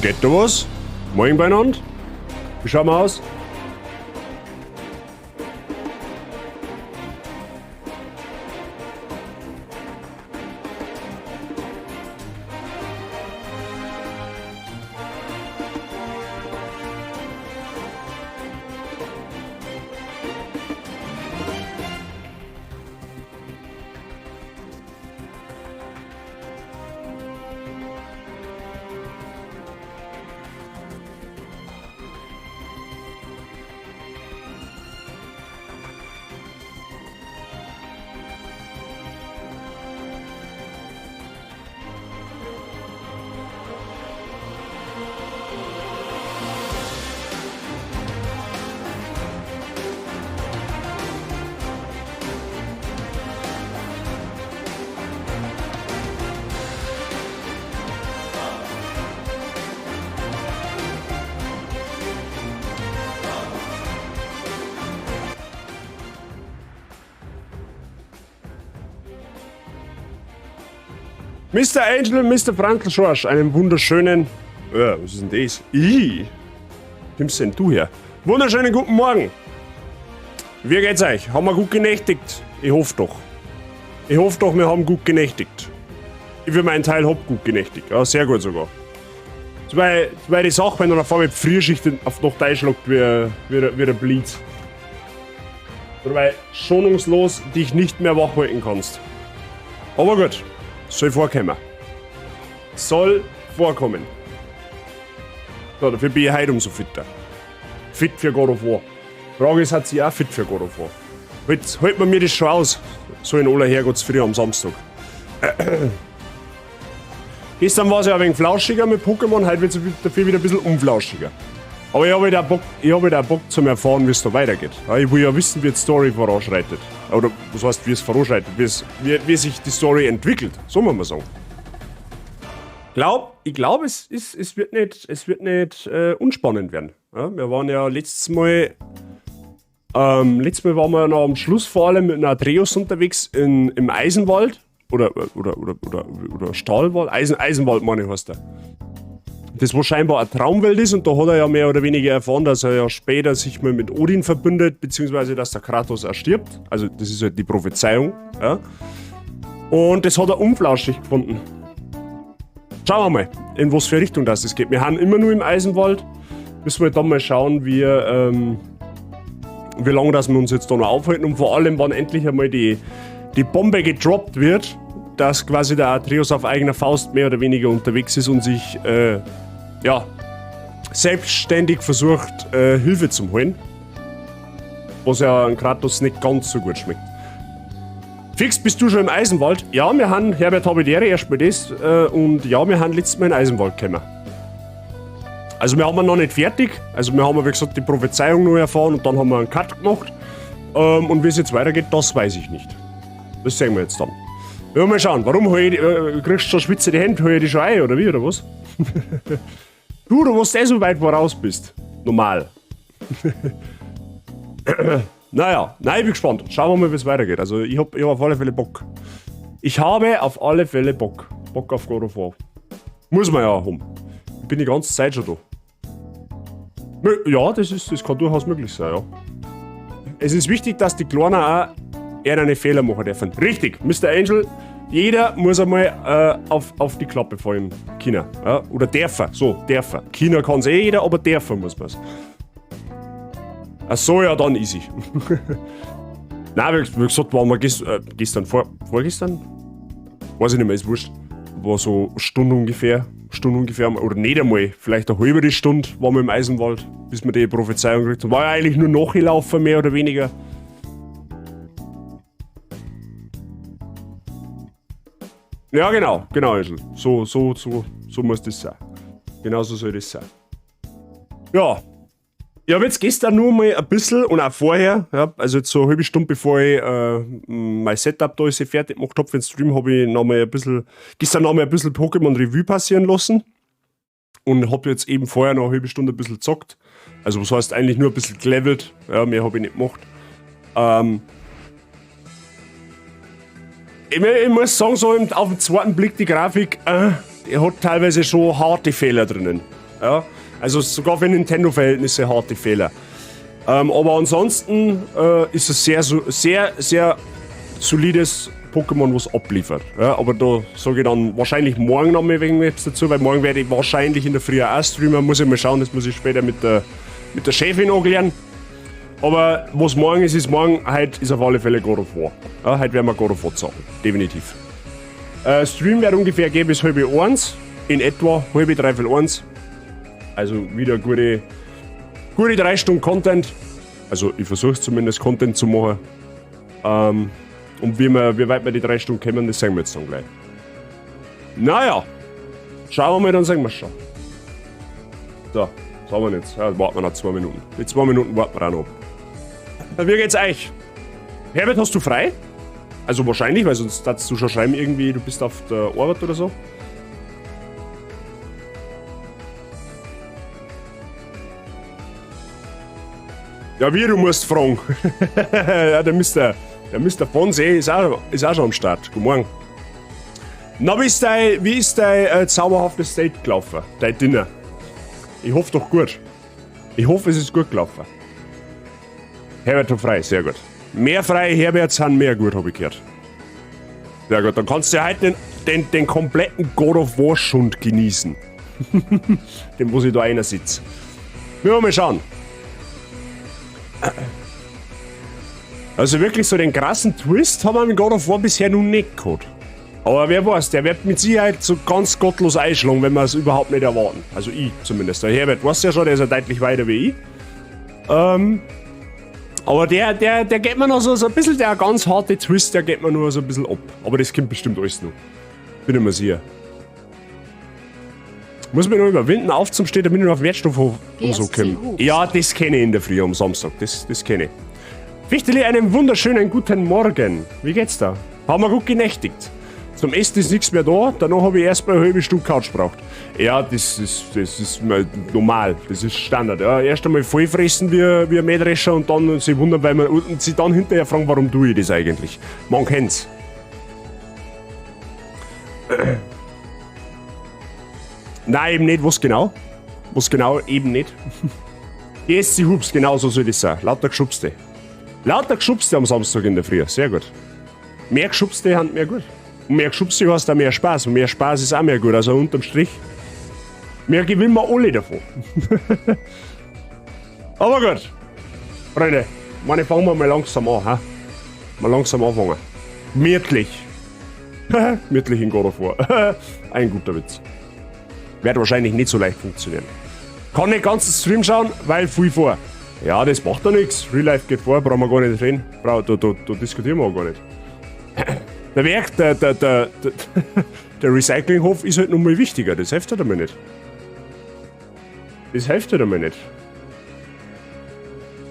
Geht da was? Moin beieinander. Wie schauen wir aus? Mr. Angel, Mr. Frankl Schorsch, einen wunderschönen... was ist denn das? Nimmst denn du her? Wunderschönen guten Morgen. Wie geht's euch? Haben wir gut genächtigt? Ich hoffe doch. Ich hoffe doch, wir haben gut genächtigt. Ich für meinen Teil hab gut genächtigt. Ja, sehr gut sogar. Zwei die Sache, wenn du auf einmal die Frühschicht auf Nacht einschlägt wie der Blitz. Oder weil schonungslos dich nicht mehr wach halten kannst. Aber gut. Soll vorkommen. Soll vorkommen. So, dafür bin ich heute umso fitter. Fit für God of War. Frage ist, hat sie auch fit für God of War? Halt mir das schon aus. So in aller Herrgottsfrüh am Samstag. Gestern war es ja ein wenig flauschiger mit Pokémon, heute wird es dafür wieder ein bisschen unflauschiger. Aber ich habe halt auch Bock zum Erfahren, wie es da weitergeht. Ich will ja wissen, wie die Story voranschreitet. Oder was heißt, wie es voranschreitet, wie sich die Story entwickelt. So muss man sagen. Ich glaube, es wird nicht unspannend werden. Ja, wir waren ja letztes Mal waren wir noch am Schluss vor allem mit einem Atreus unterwegs im Eisenwald. Oder Stahlwald? Eisenwald, meine ich, heißt der. Das wo scheinbar eine Traumwelt ist und da hat er ja mehr oder weniger erfahren, dass er ja später sich mal mit Odin verbündet, beziehungsweise dass der Kratos erstirbt. Also das ist halt die Prophezeiung. Ja. Und das hat er unflauschig gefunden. Schauen wir mal, in was für Richtung das geht. Wir haben immer nur im Eisenwald. Müssen wir dann mal schauen, wie lange das wir uns jetzt da noch aufhalten und vor allem, wann endlich einmal die Bombe gedroppt wird, dass quasi der Atreus auf eigener Faust mehr oder weniger unterwegs ist und sich selbstständig versucht, Hilfe zu holen. Was ja an Kratos nicht ganz so gut schmeckt. Fix, bist du schon im Eisenwald? Ja, wir haben Herbert Habitäre erstmal das und ja, wir haben letztes Mal in den Eisenwald gekommen. Also wir haben noch nicht fertig, also wir haben wie gesagt die Prophezeiung noch erfahren und dann haben wir einen Cut gemacht. Und wie es jetzt weitergeht, das weiß ich nicht. Das sehen wir jetzt dann. Ja, mal schauen, warum kriegst du schon schwitzige Hände, hol ich die schon ein, oder wie, oder was? Du was so weit voraus bist. Normal. Naja, nein, ich bin gespannt. Schauen wir mal, wie es weitergeht. Also ich hab auf alle Fälle Bock. Ich habe auf alle Fälle Bock. Bock auf God of War. Muss man ja haben. Ich bin die ganze Zeit schon da. Ja, das kann durchaus möglich sein, ja. Es ist wichtig, dass die Kleinen auch eher eine Fehler machen dürfen. Richtig, Mr. Angel, jeder muss einmal auf die Klappe fallen. China. Ja? Oder dürfen. So, dürfen. China kann es jeder, aber dürfen muss man es. Ach so, ja, dann easy. Nein, wie gesagt, waren wir vorgestern? Weiß ich nicht mehr, ist wurscht. War so eine Stunde ungefähr, oder nicht einmal, vielleicht eine halbe Stunde waren wir im Eisenwald, bis wir die Prophezeiung gekriegt haben. War ja eigentlich nur nachgelaufen, mehr oder weniger. Ja, genau, Angel. So muss das sein. Genauso soll das sein. Ja. Ich habe jetzt gestern nur mal ein bisschen und auch vorher, ja, also jetzt so eine halbe Stunde bevor ich mein Setup da ist fertig gemacht habe für den Stream, habe ich gestern noch mal ein bisschen Pokémon Revue passieren lassen und habe jetzt eben vorher noch eine halbe Stunde ein bisschen gezockt. Also das heißt eigentlich nur ein bisschen gelevelt, ja, mehr habe ich nicht gemacht. Ich muss sagen, so auf den zweiten Blick die Grafik, der hat teilweise schon harte Fehler drinnen. Ja? Also sogar für Nintendo-Verhältnisse harte Fehler. Aber ansonsten ist es sehr solides Pokémon, was abliefert. Ja? Aber da sage ich dann wahrscheinlich morgen noch mal wegen etwas dazu, weil morgen werde ich wahrscheinlich in der Früh auch streamen. Muss ich mal schauen, das muss ich später mit der Chefin angklären. Aber was morgen ist morgen. Heute ist auf alle Fälle God of War. Ja, heute werden wir God of War zocken. Definitiv. Stream wird ungefähr gehen bis 12:30. In etwa, halb, dreiviertel 1. Also wieder gute 3 Stunden Content. Also ich versuche zumindest Content zu machen. Und wie weit wir die 3 Stunden kommen, das sehen wir jetzt dann gleich. Naja. Schauen wir mal, dann sehen wir schon. So, was haben wir jetzt? Ja, warten wir noch 2 Minuten. Die 2 Minuten warten wir auch noch. Wie geht's euch? Herbert, hast du frei? Also wahrscheinlich, weil sonst darfst du schon schreiben irgendwie, du bist auf der Arbeit oder so. Ja, wie, du musst fragen. Ja, der Mr. Fonse ist auch schon am Start. Guten Morgen. Na, wie ist dein zauberhaftes Date gelaufen? Dein Dinner? Ich hoffe doch gut. Ich hoffe, es ist gut gelaufen. Herbert hat frei, sehr gut. Mehr freie Herberts sind mehr gut, habe ich gehört. Sehr gut, dann kannst du heute den kompletten God of War Schund genießen. Den, wo sich da einer sitzt. Wir wollen mal schauen. Also wirklich so den krassen Twist haben wir mit God of War bisher noch nicht gehabt. Aber wer weiß, der wird mit Sicherheit so ganz gottlos einschlagen, wenn wir es überhaupt nicht erwarten. Also ich zumindest. Der Herbert weiß ja schon, der ist ja deutlich weiter wie ich. Aber der geht mir noch so ein bisschen, der ganz harte Twist, der geht mir nur so ein bisschen ab. Aber das kommt bestimmt alles noch. Bin ich mir sicher. Muss mich noch überwinden, aufzustehen, damit ich noch auf Wertstoffhof und so komme. Ja, das kenne ich in der Früh am Samstag. Das kenne ich. Fichteli, einen wunderschönen guten Morgen. Wie geht's da? Haben wir gut genächtigt. Zum Essen ist nichts mehr da, danach habe ich erst mal eine halbe Stunde Couch gebraucht. Ja, das ist normal, das ist Standard. Ja. Erst einmal vollfressen wie ein Mähdrescher und dann sich wundern, und sich dann hinterher fragen, warum tue ich das eigentlich. Man kennt's. Nein, eben nicht, was genau? Was genau, eben nicht. Yes, sie hups, genau so soll das sein. Lauter Geschubste. Lauter Geschubste am Samstag in der Früh, sehr gut. Mehr Geschubste haben mehr gut. Und mehr Geschubse hast auch mehr Spaß. Und mehr Spaß ist auch mehr gut. Also unterm Strich, mehr gewinnen wir alle davon. Aber gut. Freunde, fangen wir mal langsam an. Ha? Mal langsam anfangen. Gemütlich. Gemütlich in God of War. Ein guter Witz. Wird wahrscheinlich nicht so leicht funktionieren. Kann nicht ganz den Stream schauen, weil viel vor. Ja, das macht doch nichts. Real Life geht vor, brauchen wir gar nicht reden. Da diskutieren wir auch gar nicht. Der Werk, der Recyclinghof ist halt nun mal wichtiger. Das hilft halt einmal nicht. Das hilft halt einmal nicht.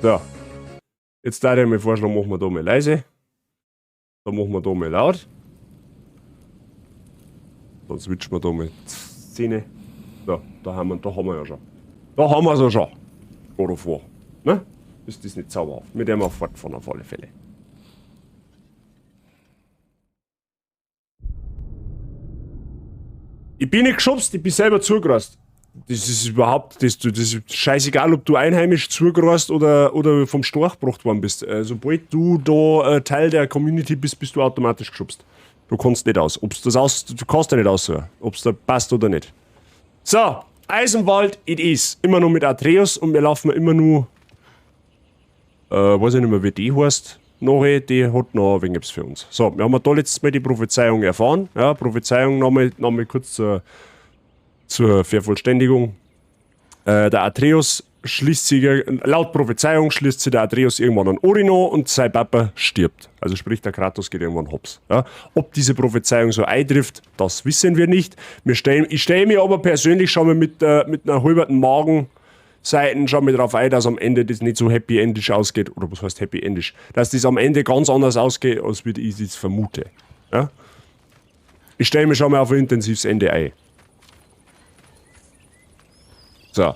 So. Jetzt darf ich mir vorschlagen, machen wir da mal leise. Dann machen wir da mal laut. Dann switchen wir da mal Szene. So, da haben wir ja schon. Da haben wir es ja schon. God of War. Ne? Ist das nicht zauberhaft? Mit dem wir fortfahren auf alle Fälle. Ich bin nicht geschubst, ich bin selber zugerast. Das ist überhaupt, das ist scheißegal, ob du einheimisch zugerast oder vom Storch gebracht worden bist. Sobald du da Teil der Community bist, bist du automatisch geschubst. Du kannst nicht aus. Du kannst ja nicht aussuchen, ob es da passt oder nicht. So, Eisenwald, it is. Immer nur mit Atreus und wir laufen immer nur, weiß ich nicht mehr, wie die heißt. Nachher, die hat noch ein wenig was für uns. So, wir haben da letztes Mal die Prophezeiung erfahren. Ja, Prophezeiung nochmal kurz zur Vervollständigung. Der Atreus schließt sich, laut Prophezeiung schließt sich der Atreus irgendwann an Orino und sein Papa stirbt. Also sprich, der Kratos geht irgendwann hops. Ja, ob diese Prophezeiung so eintrifft, das wissen wir nicht. Ich stelle mir aber persönlich schon mal mit einer halberten Magenseiten schon mal drauf ein, dass am Ende das nicht so happy-endisch ausgeht. Oder was heißt happy-endisch? Dass das am Ende ganz anders ausgeht, als wie ich es vermute. Ja? Ich stelle mir schon mal auf ein intensives Ende ein. So.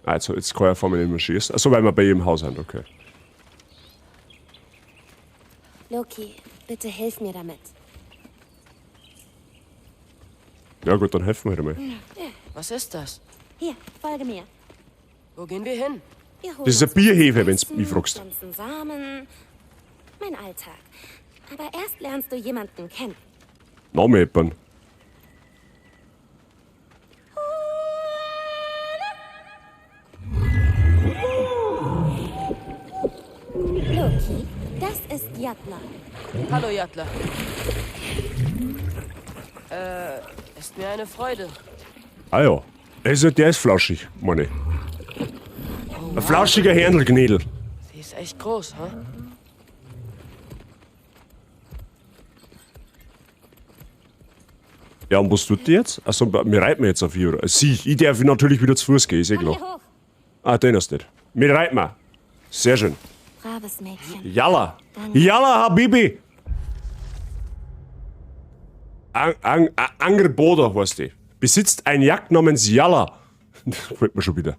Also, jetzt kann er vor mir nicht mehr schießen. Achso, weil wir bei jedem Haus sind, okay. Loki, bitte hilf mir damit. Ja gut, dann helfen wir halt mal. Was ist das? Hier, folge mir. Wo gehen wir hin? Wir holen Das ist eine uns was Bierhefe, zu wenn's essen, mich fragst. pflanzen Samen. Mein Alltag. Aber erst lernst du jemanden kennen. Name jemanden. Loki, das ist Jatla. Hallo, Jatla. Ist mir eine Freude. Ah ja. Also der ist flauschig, meine ich. Ein flauschiger Händlgnädel. Sie ist echt groß, ha? Ja, und was tut die jetzt? Achso, wir reiten jetzt auf ihr. Sie, ich darf natürlich wieder zu Fuß gehen, ist eh Komm hier klar. hoch. Ah, den hast du nicht. Wir reiten mal. Sehr schön. Braves Mädchen. Yalla. Yalla, Habibi. Angerboda heißt die. Besitzt ein Jagd namens Yalla. Fällt mir schon wieder.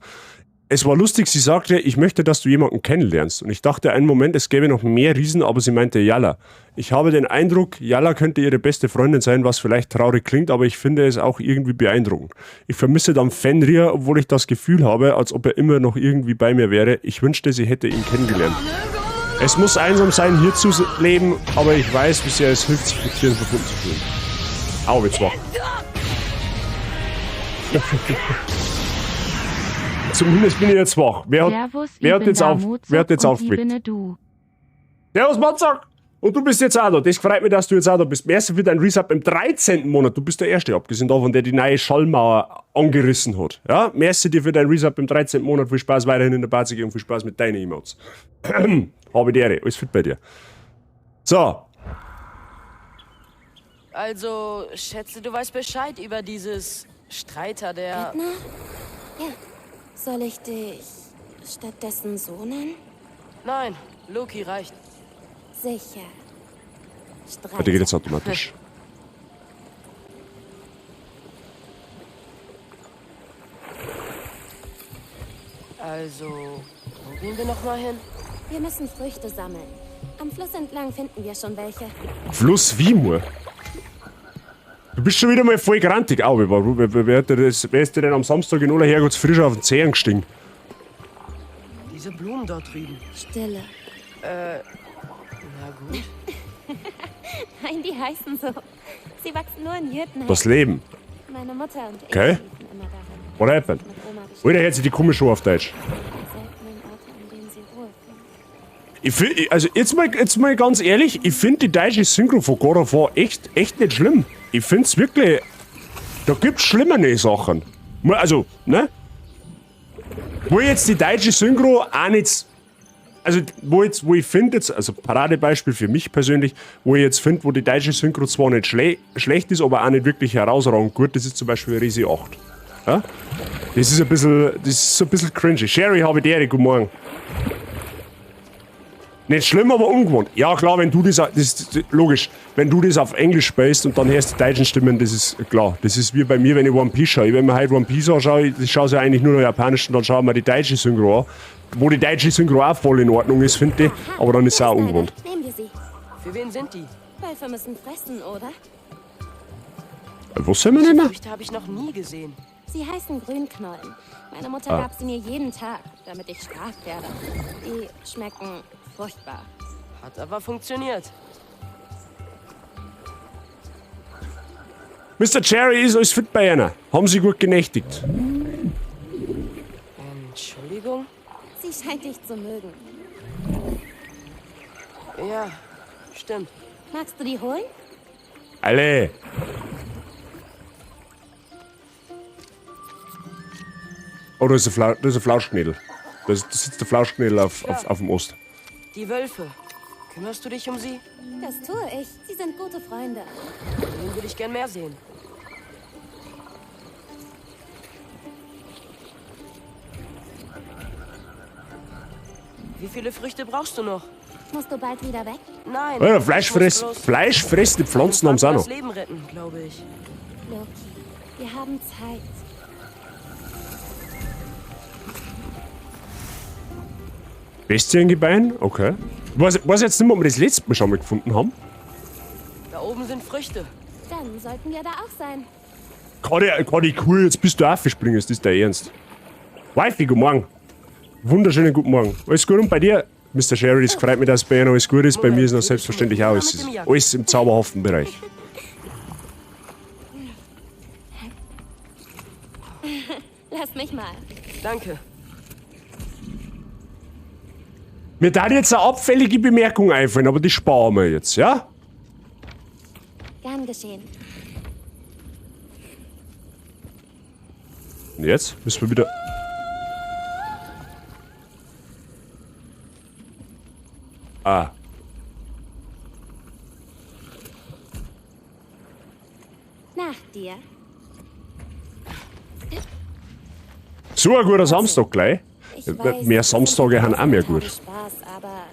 Es war lustig, sie sagte, ich möchte, dass du jemanden kennenlernst. Und ich dachte einen Moment, es gäbe noch mehr Riesen, aber sie meinte Yalla. Ich habe den Eindruck, Yalla könnte ihre beste Freundin sein, was vielleicht traurig klingt, aber ich finde es auch irgendwie beeindruckend. Ich vermisse dann Fenrir, obwohl ich das Gefühl habe, als ob er immer noch irgendwie bei mir wäre. Ich wünschte, sie hätte ihn kennengelernt. Es muss einsam sein, hier zu leben, aber ich weiß, wie sehr es hilft, sich mit Tieren verbunden zu fühlen. Au, jetzt wach. Zumindest bin ich jetzt wach. Servus, Wer hat jetzt aufgeweckt? Ibene du. Servus, Matzak! Und du bist jetzt auch da. Das freut mich, dass du jetzt auch da bist. Merci für dein Resub im 13. Monat. Du bist der Erste, abgesehen davon, der die neue Schallmauer angerissen hat. Ja? Merci dir für dein Resub im 13. Monat. Viel Spaß weiterhin in der Barzige und viel Spaß mit deinen Emotes. Habe die Ehre. Alles fit bei dir. So. Also, schätze, du weißt Bescheid über dieses Streiter, der... Edna? Ja. Soll ich dich stattdessen so nennen? Nein, Loki reicht. Sicher. Der geht jetzt automatisch. Also, wo gehen wir nochmal hin? Wir müssen Früchte sammeln. Am Fluss entlang finden wir schon welche. Fluss Wimur. Du bist schon wieder mal voll grantig. Au, wer ist dir denn am Samstag in aller Herrgottsfrische auf den Zehen gestiegen? Diese Blumen dort drüben. Stille. Na gut. Nein, die heißen so. Sie wachsen nur in Jüten. Das Leben. Meine Mutter und ich Okay. schliefen immer darin. What happened? Mit Oma gespielt. Oder hört sich die komisch schon auf Deutsch. Seltenen Orte, an denen sie Ruhe finden. Ich find, also jetzt mal ganz ehrlich, ich finde die deutsche Synchro von God of War echt nicht schlimm. Ich find's wirklich, da gibt's schlimmere Sachen. Also, ne? Wo jetzt die deutsche Synchro auch nicht, also wo ich finde jetzt, also Paradebeispiel für mich persönlich, wo ich jetzt finde, wo die deutsche Synchro zwar nicht schlecht ist, aber auch nicht wirklich herausragend gut, das ist zum Beispiel Resi 8. Ja? Das ist so ein bisschen cringy. Sherry, habe ich dir, guten Morgen. Nicht schlimm, aber ungewohnt. Ja klar, wenn du das ist logisch, wenn du das auf Englisch spielst und dann hörst die deutschen Stimmen, das ist klar. Das ist wie bei mir, wenn ich One Piece schaue. Wenn man heute One Piece anschaue, ich schaue ja eigentlich nur noch japanisch und dann schauen wir die deutsche Synchro an. Wo die deutsche Synchro auch voll in Ordnung ist, finde ich, aber dann ist es auch ungewohnt. Nehmen wir sie. Für wen sind die? Wölfe müssen fressen, oder? Was soll man nehmen? Früchte habe ich noch nie gesehen. Sie heißen Grünknollen. Meine Mutter gab sie mir jeden Tag, damit ich stark werde. Die schmecken furchtbar. Hat aber funktioniert. Mr. Cherry ist alles fit bei einer. Haben sie gut genächtigt. Entschuldigung? Sie scheint dich zu mögen. Ja, stimmt. Magst du die holen? Alle. Oh, da ist ein Flauschknädel. Da sitzt der Flauschknädel auf dem Ost. Die Wölfe. Kümmerst du dich um sie? Das tue ich. Sie sind gute Freunde. Den würde ich gern mehr sehen. Wie viele Früchte brauchst du noch? Musst du bald wieder weg? Nein. Ja, ich muss bloß fleischfressende Pflanzen haben sie auch das noch. Leben retten, glaube ich. Loki, wir haben Zeit. Bestiengebein? Okay. Was jetzt nicht mehr, ob wir das letzte Mal schon mal gefunden haben? Da oben sind Früchte. Dann sollten wir da auch sein. Kann die Kuh jetzt bis du aufspringen, ist das der Ernst? Wifi, guten Morgen. Wunderschönen guten Morgen. Alles gut und bei dir? Mr. Sherry, es freut mich, dass bei Ihnen alles gut ist. Bei mir ist noch selbstverständlich auch alles im zauberhaften Bereich. Lass mich mal. Danke. Mir da jetzt eine abfällige Bemerkung einfallen, aber die sparen wir jetzt, ja? Gern geschehen. Und jetzt müssen wir wieder... Ah. Nach dir. So ein guter Samstag gleich. Ich weiß, Mehr Samstage haben auch mehr ich habe gut. Spaß, aber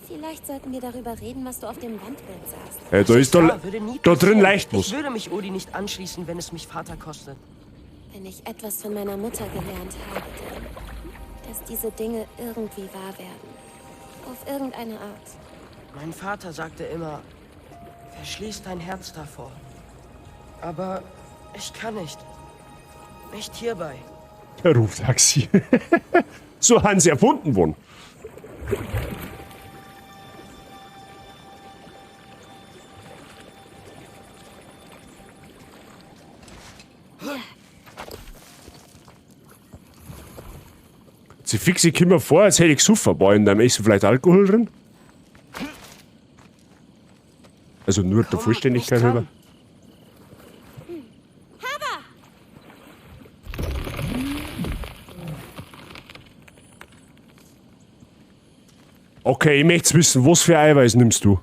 vielleicht sollten wir darüber reden, was du auf dem Wandbild sahst. Hey, da ist Klar, würde nie da drin passieren. leicht was. Ich würde mich Odi nicht anschließen, wenn es mich Vater kostet. Wenn ich etwas von meiner Mutter gelernt habe, dann, dass diese Dinge irgendwie wahr werden. Auf irgendeine Art. Mein Vater sagte immer, verschließ dein Herz davor. Aber ich kann nicht. Nicht hierbei. Der Ruftaxi. So haben sie erfunden worden. Sie fix, ich komme mir vor, als hätte ich gesoffen. War in deinem Essen vielleicht Alkohol drin? Also nur der Vollständigkeit nicht halber. ran. Okay, ich möchte wissen, was für Eiweiß nimmst du?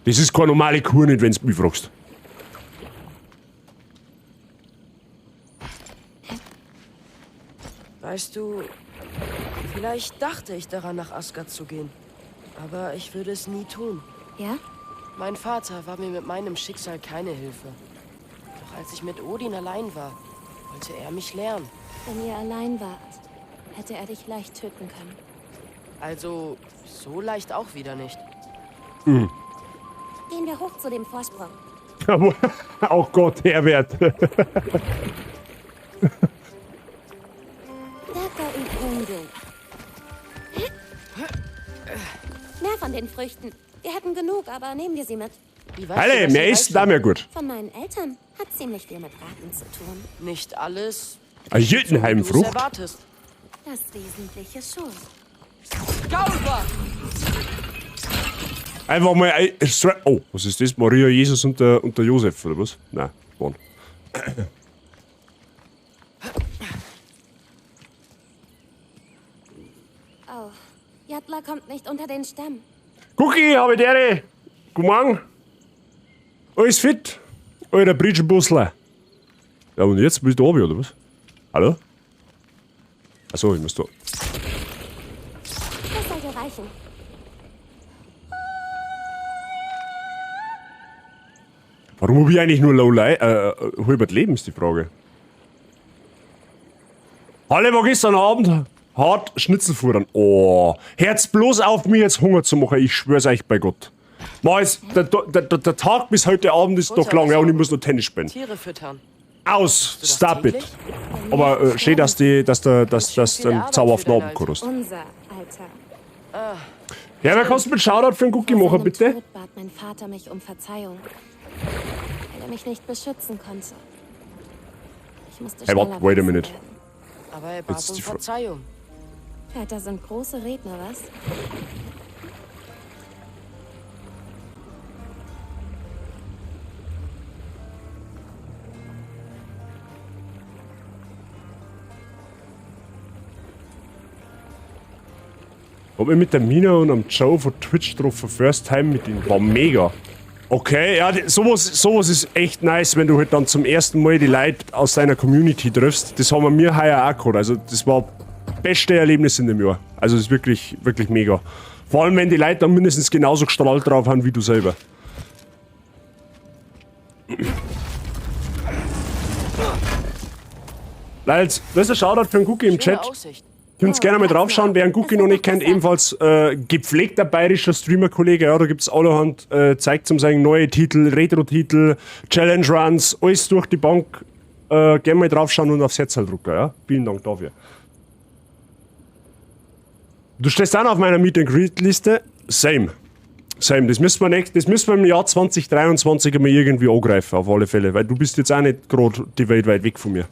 Das ist keine normale Kuh nicht, wenn du mich fragst. Weißt du, vielleicht dachte ich daran, nach Asgard zu gehen. Aber ich würde es nie tun. Ja? Mein Vater war mir mit meinem Schicksal keine Hilfe. Doch als ich mit Odin allein war, wollte er mich lernen. Wenn ihr allein wart, hätte er dich leicht töten können. Also, so leicht auch wieder nicht. Gehen wir hoch zu dem Vorsprung. Aber auch Gott, Herbert. Übungen. Mehr von den Früchten. Wir hätten genug, aber nehmen wir sie mit. Wie weißt Alle, du, dass mehr sie ist reich da sind? mehr gut. Von meinen Eltern hat ziemlich viel mit Raten zu tun. Nicht alles, Eine wie du es Jüttenheimfrucht. erwartest. Das Wesentliche schon. Gauber! Einfach mal. Oh, was ist das? Maria, Jesus und der Josef, oder was? Nein, Mann. Oh, Jatla kommt nicht unter den Stamm. Cookie, habe der. Guten Morgen. Alles fit? Alter Bridgebusler. Ja, und jetzt bist du oben, oder was? Hallo? Achso, ich muss da. Das sollte reichen. Warum habe ich eigentlich nur halbert Leben, ist die Frage. Alle war gestern Abend hart Schnitzel fuhren. Oh, Herz bloß auf, mir jetzt Hunger zu machen, ich schwör's euch bei Gott. Der Tag bis heute Abend ist noch lang, ja, und ich muss noch Tennis spielen. Tiere füttern. Aus, das stop it. täglich? Aber schön, dass den zauberhaften Abend Alter. hast. Unser Alter. Ja, wer kannst du mit Shoutout für einen Cookie Vor machen, seinem bitte? Tod bat mein Vater mich um Verzeihung, weil er mich nicht beschützen konnte. Ich musste Hey, wait schneller a wachsen minute. werden. Aber er bat Jetzt um die Fra- Verzeihung. Väter sind große Redner, was? Hab ich mit der Mina und am Joe von Twitch getroffen, First Time mit ihnen. War mega. Okay, ja, sowas ist echt nice, wenn du halt dann zum ersten Mal die Leute aus deiner Community triffst. Das haben wir heuer auch gehabt. Also, das war das beste Erlebnis in dem Jahr. Also, das ist wirklich, wirklich mega. Vor allem, wenn die Leute dann mindestens genauso gestrahlt drauf haben wie du selber. Leute, das ist ein Shoutout für einen Cookie im Schöne Chat. Aussicht. Könnt gerne mal draufschauen, wer einen Cookie noch nicht kennt, ebenfalls gepflegter bayerischer Streamer-Kollege, ja, da gibt's allerhand, zeigt zum sagen neue Titel, Retro-Titel, Challenge-Runs, alles durch die Bank. Gerne mal draufschauen und aufs Herzl drücken, ja. Vielen Dank dafür. Du stehst auch noch auf meiner Meet-and-Greet-Liste. Same. Das müssen wir im Jahr 2023 mal irgendwie angreifen, auf alle Fälle, weil du bist jetzt auch nicht gerade die Welt weit weg von mir.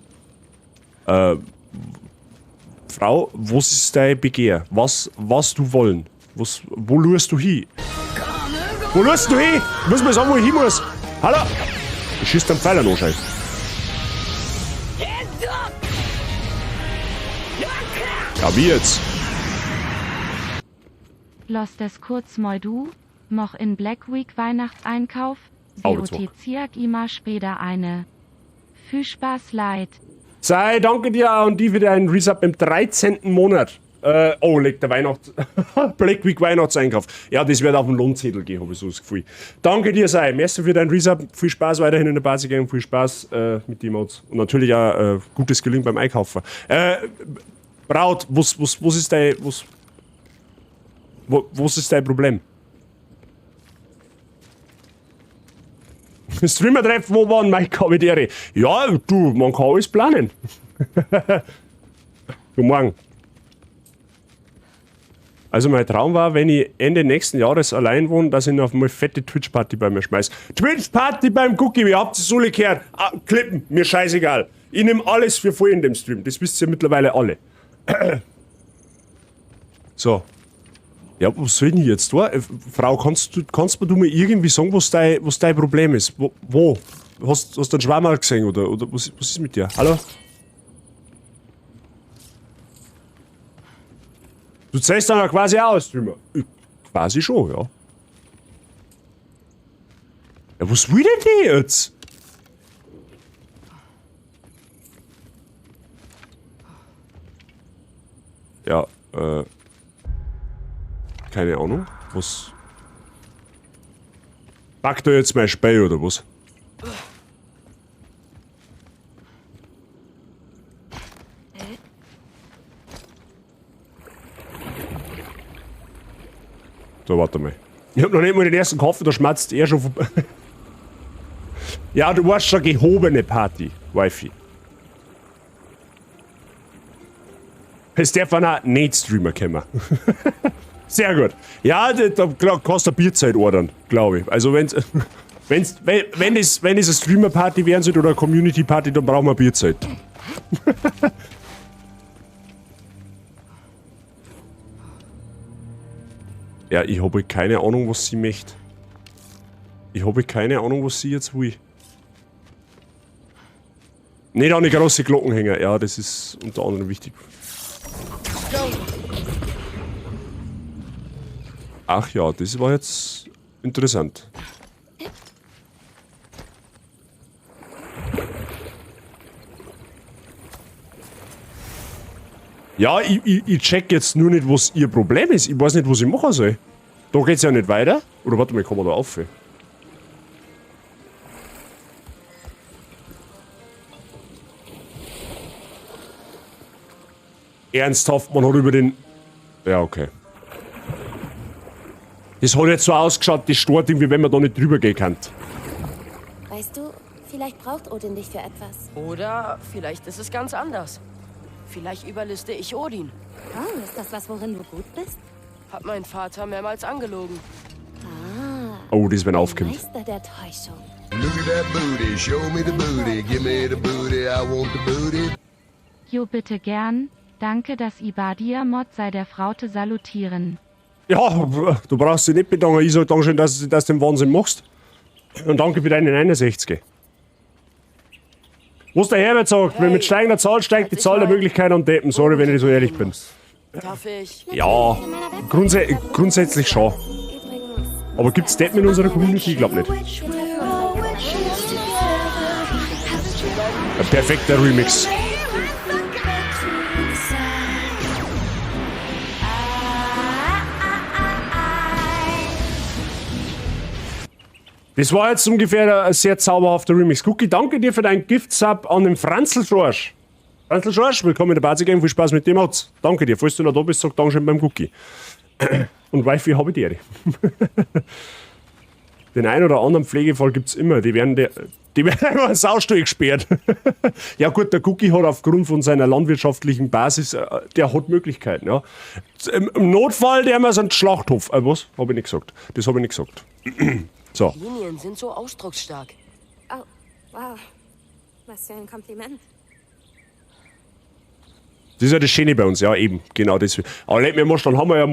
Frau, was ist dein Begehr? Was du wollen? Wo lust du hin? Wo lust du hin? Muss man sagen, wo ich hin muss? Hallo? Du schießt am Pfeiler noch, Scheiß. Ja, wie jetzt? Los des kurz mal du, moch in Black Week Weihnachtseinkauf, Seotiziak immer später eine. Viel Spaß, Leid. Sei, danke dir und die für deinen Resub im 13. Monat. Legt der Black Week Weihnachtseinkauf. Ja, das wird auf den Lohnzettel gehen, habe ich so das Gefühl. Danke dir, Sei. Merci für deinen Resub. Viel Spaß weiterhin in der Base Gang. Viel Spaß mit den Mods. Und natürlich auch gutes Gelingen beim Einkaufen. Braut, was ist dein. Was ist dein Problem? Streamer-Treffen, wo waren meine Kommentare? Ja, du, man kann alles planen. Guten Morgen. Also mein Traum war, wenn ich Ende nächsten Jahres allein wohne, dass ich noch mal fette Twitch-Party bei mir schmeiß. Twitch-Party beim Cookie, ihr habt es alle gehört. Klippen, mir scheißegal. Ich nehme alles für voll in dem Stream, das wisst ihr mittlerweile alle. So. Ja, was soll denn jetzt da? Frau, kannst du mir irgendwie sagen, was dein Problem ist? Wo? Hast du einen Schwammerl gesehen oder was ist mit dir? Hallo? Du zählst dann ja quasi aus, Streamer. Quasi schon, ja. Ja, was will denn die jetzt? Ja, keine Ahnung. Was? Packt er jetzt mein Spiel oder was? So, warte mal. Ich hab noch nicht mal den ersten Kaffee, da schmatzt er schon vorbei. Ja, du warst schon gehobene Party, Wifi. Es darf auch nicht Streamer kommen. Sehr gut. Ja, da kannst du eine Bierzeit ordern, glaube ich. Also wenn es eine Streamer-Party werden sollte oder eine Community-Party, dann brauchen wir eine Bierzeit. Ja, ich habe keine Ahnung, was sie möchte. Ich habe keine Ahnung, was sie jetzt will. Nicht an die große Glocken hängen. Ja, das ist unter anderem wichtig. Ach ja, das war jetzt interessant. Ja, ich check jetzt nur nicht, was ihr Problem ist. Ich weiß nicht, was ich machen soll. Da geht's ja nicht weiter. Oder warte mal, kann man da auf? Ernsthaft, man hat über den... Ja, okay. Das hat jetzt so ausgeschaut, das stört irgendwie, wenn man da nicht drüber gehen kann. Weißt du, vielleicht braucht Odin dich für etwas. Oder vielleicht ist es ganz anders. Vielleicht überliste ich Odin. Oh, ist das was, worin du gut bist? Hat mein Vater mehrmals angelogen. Oh, das wenn aufkommt. Meister der Täuschung. Look at that booty, show me the booty, give me the booty, I want the booty. Jo, bitte gern. Danke, dass Ibadia Mod sei der Fraute salutieren. Ja, du brauchst dich nicht bedanken. Ich sag Dankeschön, dass du das den Wahnsinn machst. Und danke für deinen 61. Was der Herbert sagt, wenn mit steigender Zahl steigt die Zahl der Möglichkeiten an Deppen. Sorry, wenn ich so ehrlich bin. Darf ich? Ja, grundsätzlich schon. Aber gibt's Deppen in unserer Community? Ich glaub nicht. Ein perfekter Remix. Das war jetzt ungefähr ein sehr zauberhafter Remix. Cookie, danke dir für deinen Gift-Sub an den Franzl-Schorsch. Kanzler Schorsch, willkommen in der Basis Game, viel Spaß mit dem Hat's. Danke dir, falls du noch da bist, sag Dankeschön beim Cookie. Und Wifi habe ich die Ehre. Den einen oder anderen Pflegefall gibt's immer, die werden immer einen Saustall gesperrt. Ja gut, der Cookie hat aufgrund von seiner landwirtschaftlichen Basis, der hat Möglichkeiten, ja. Im Notfall, der haben so einen Schlachthof. Was? Habe ich nicht gesagt. Das habe ich nicht gesagt. So. Linien sind so ausdrucksstark. Oh, wow. Was für ein Kompliment. Das ist ja das Schöne bei uns, ja eben, genau das. Aber leck mir mal, dann haben wir ja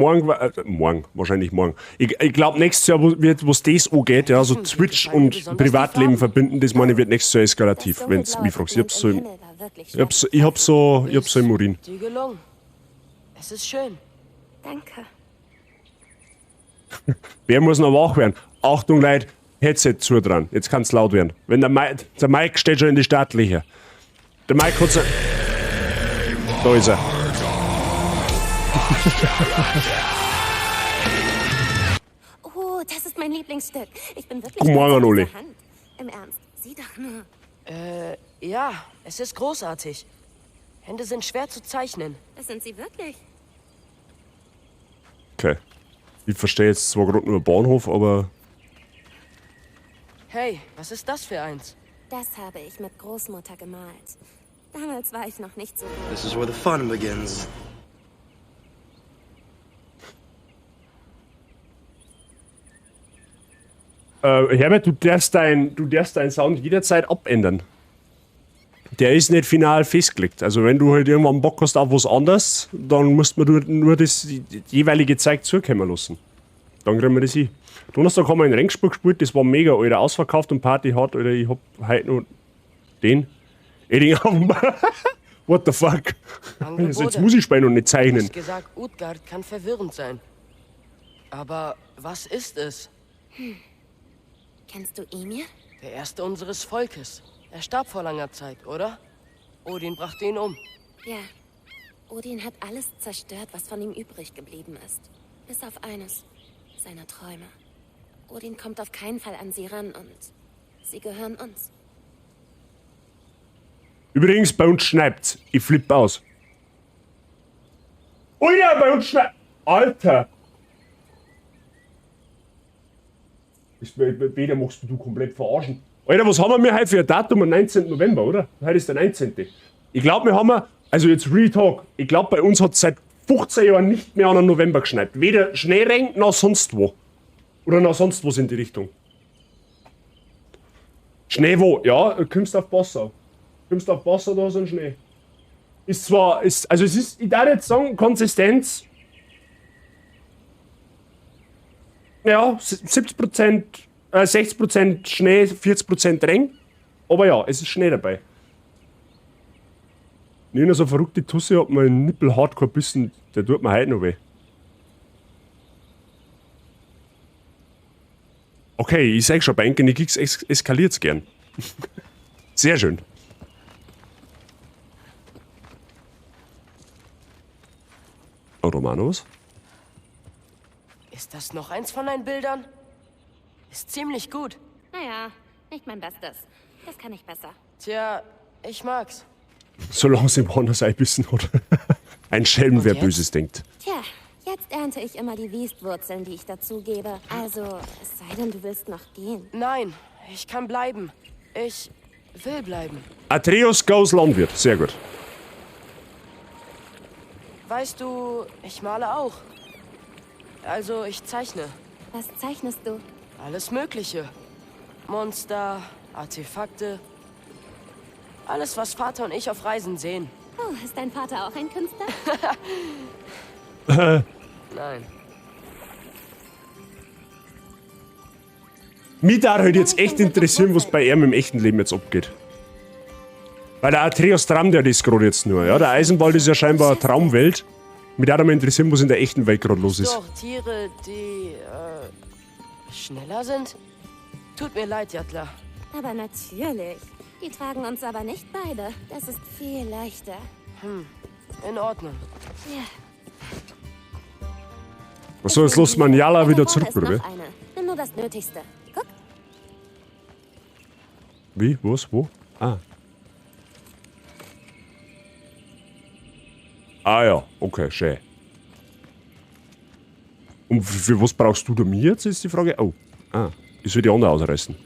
wahrscheinlich morgen. Ich glaube nächstes Jahr, was das angeht, ja, so Twitch und Privatleben verbinden, das meine ich, wird nächstes Jahr eskalativ, wenn es mich fragst. Ich hab's so im Urin. Dir gelungen. Es ist schön. Danke. Wer muss noch wach werden? Achtung Leute, Headset zu dran, jetzt kann's laut werden. Wenn der Mike steht schon in die Startlöcher. Der Mike hat so... Da ist er. Oh, das ist mein Lieblingsstück. Ich bin wirklich Guten Morgen, stolz auf Uli. diese Hand. Im Ernst, sieh doch nur. Ja, es ist großartig. Hände sind schwer zu zeichnen. Das sind sie wirklich. Okay. Ich verstehe jetzt zwar gerade nur Bahnhof, aber... Hey, was ist das für eins? Das habe ich mit Großmutter gemalt. Damals war ich noch nicht so gut. This is where the fun begins. Herbert, du darfst deinen Sound jederzeit abändern. Der ist nicht final festgelegt. Also wenn du halt irgendwann Bock hast auf was anderes, dann musst man nur das jeweilige Zeug zukommen lassen. Dann kriegen wir das hin. Donnerstag haben wir in Rengsburg gespielt, das war mega, Alter, ausverkauft und Party hart, Alter, ich hab heute noch den Edding. What the fuck? Also jetzt muss ich spielen und nicht zeichnen. Du hast gesagt, Utgard kann verwirrend sein. Aber was ist es? Kennst du Emir? Der erste unseres Volkes. Er starb vor langer Zeit, oder? Odin brachte ihn um. Ja. Odin hat alles zerstört, was von ihm übrig geblieben ist. Bis auf eines. Seine Träume. Odin kommt auf keinen Fall an sie ran und sie gehören uns. Übrigens, bei uns schneit's. Ich flippe aus. Oh ja, bei uns schneit... Alter! Weder machst du komplett verarschen. Alter, was haben wir heute für ein Datum? Am 19. November, oder? Heute ist der 19. Ich glaube, wir haben... Also jetzt Real Talk. Ich glaube, bei uns hat es seit 15 Jahren nicht mehr an den November geschneit. Weder Schneeregen noch sonst wo. Oder noch sonst was in die Richtung. Schnee wo? Ja, du kommst auf Passau. Kommst auf Wasser, da ist ein Schnee. Ist zwar, also es ist, ich darf jetzt sagen, Konsistenz. Ja, 70%, 60% Schnee, 40% Regen. Aber ja, es ist Schnee dabei. Nicht so verrückte Tusse hat mein Nippel hardcore bissen, der tut mir heute noch weh. Okay, ich sag schon, bei Enken X eskaliert's gern. Sehr schön. Romanos? Ist das noch eins von deinen Bildern? Ist ziemlich gut. Naja, nicht mein Bestes. Das kann ich besser. Tja, ich mag's. Solange sie im Honors ein bisschen hat. Ein Schelm, wer jetzt? Böses denkt. Tja, jetzt ernte ich immer die Wiestwurzeln, die ich dazugebe. Also, es sei denn, du willst noch gehen. Nein, ich kann bleiben. Ich will bleiben. Atreus goes Landwirt. Sehr gut. Weißt du, ich male auch. Also, ich zeichne. Was zeichnest du? Alles Mögliche. Monster, Artefakte. Alles, was Vater und ich auf Reisen sehen. Oh, ist dein Vater auch ein Künstler? Nein. Mich darf halt jetzt echt interessieren, was bei ihm im echten Leben jetzt abgeht. Weil der Atreus träumt ja das gerade jetzt nur. Ja? Der Eisenwald ist ja scheinbar eine Traumwelt. Mich darf mal interessieren, was in der echten Welt gerade los ist. Doch, Tiere, die, schneller sind? Tut mir leid, Jattler. Aber natürlich. Die tragen uns aber nicht beide. Das ist viel leichter. In Ordnung. Ja. Achso, jetzt lassen wir Njala Da wieder vorne zurück, ist oder wie? noch eine. Nimm nur das Nötigste. Guck. Wie? Was? Wo? Ah. Ah ja, okay, schön. Und für was brauchst du da mir jetzt, ist die Frage? Oh, ich soll die andere ausreißen.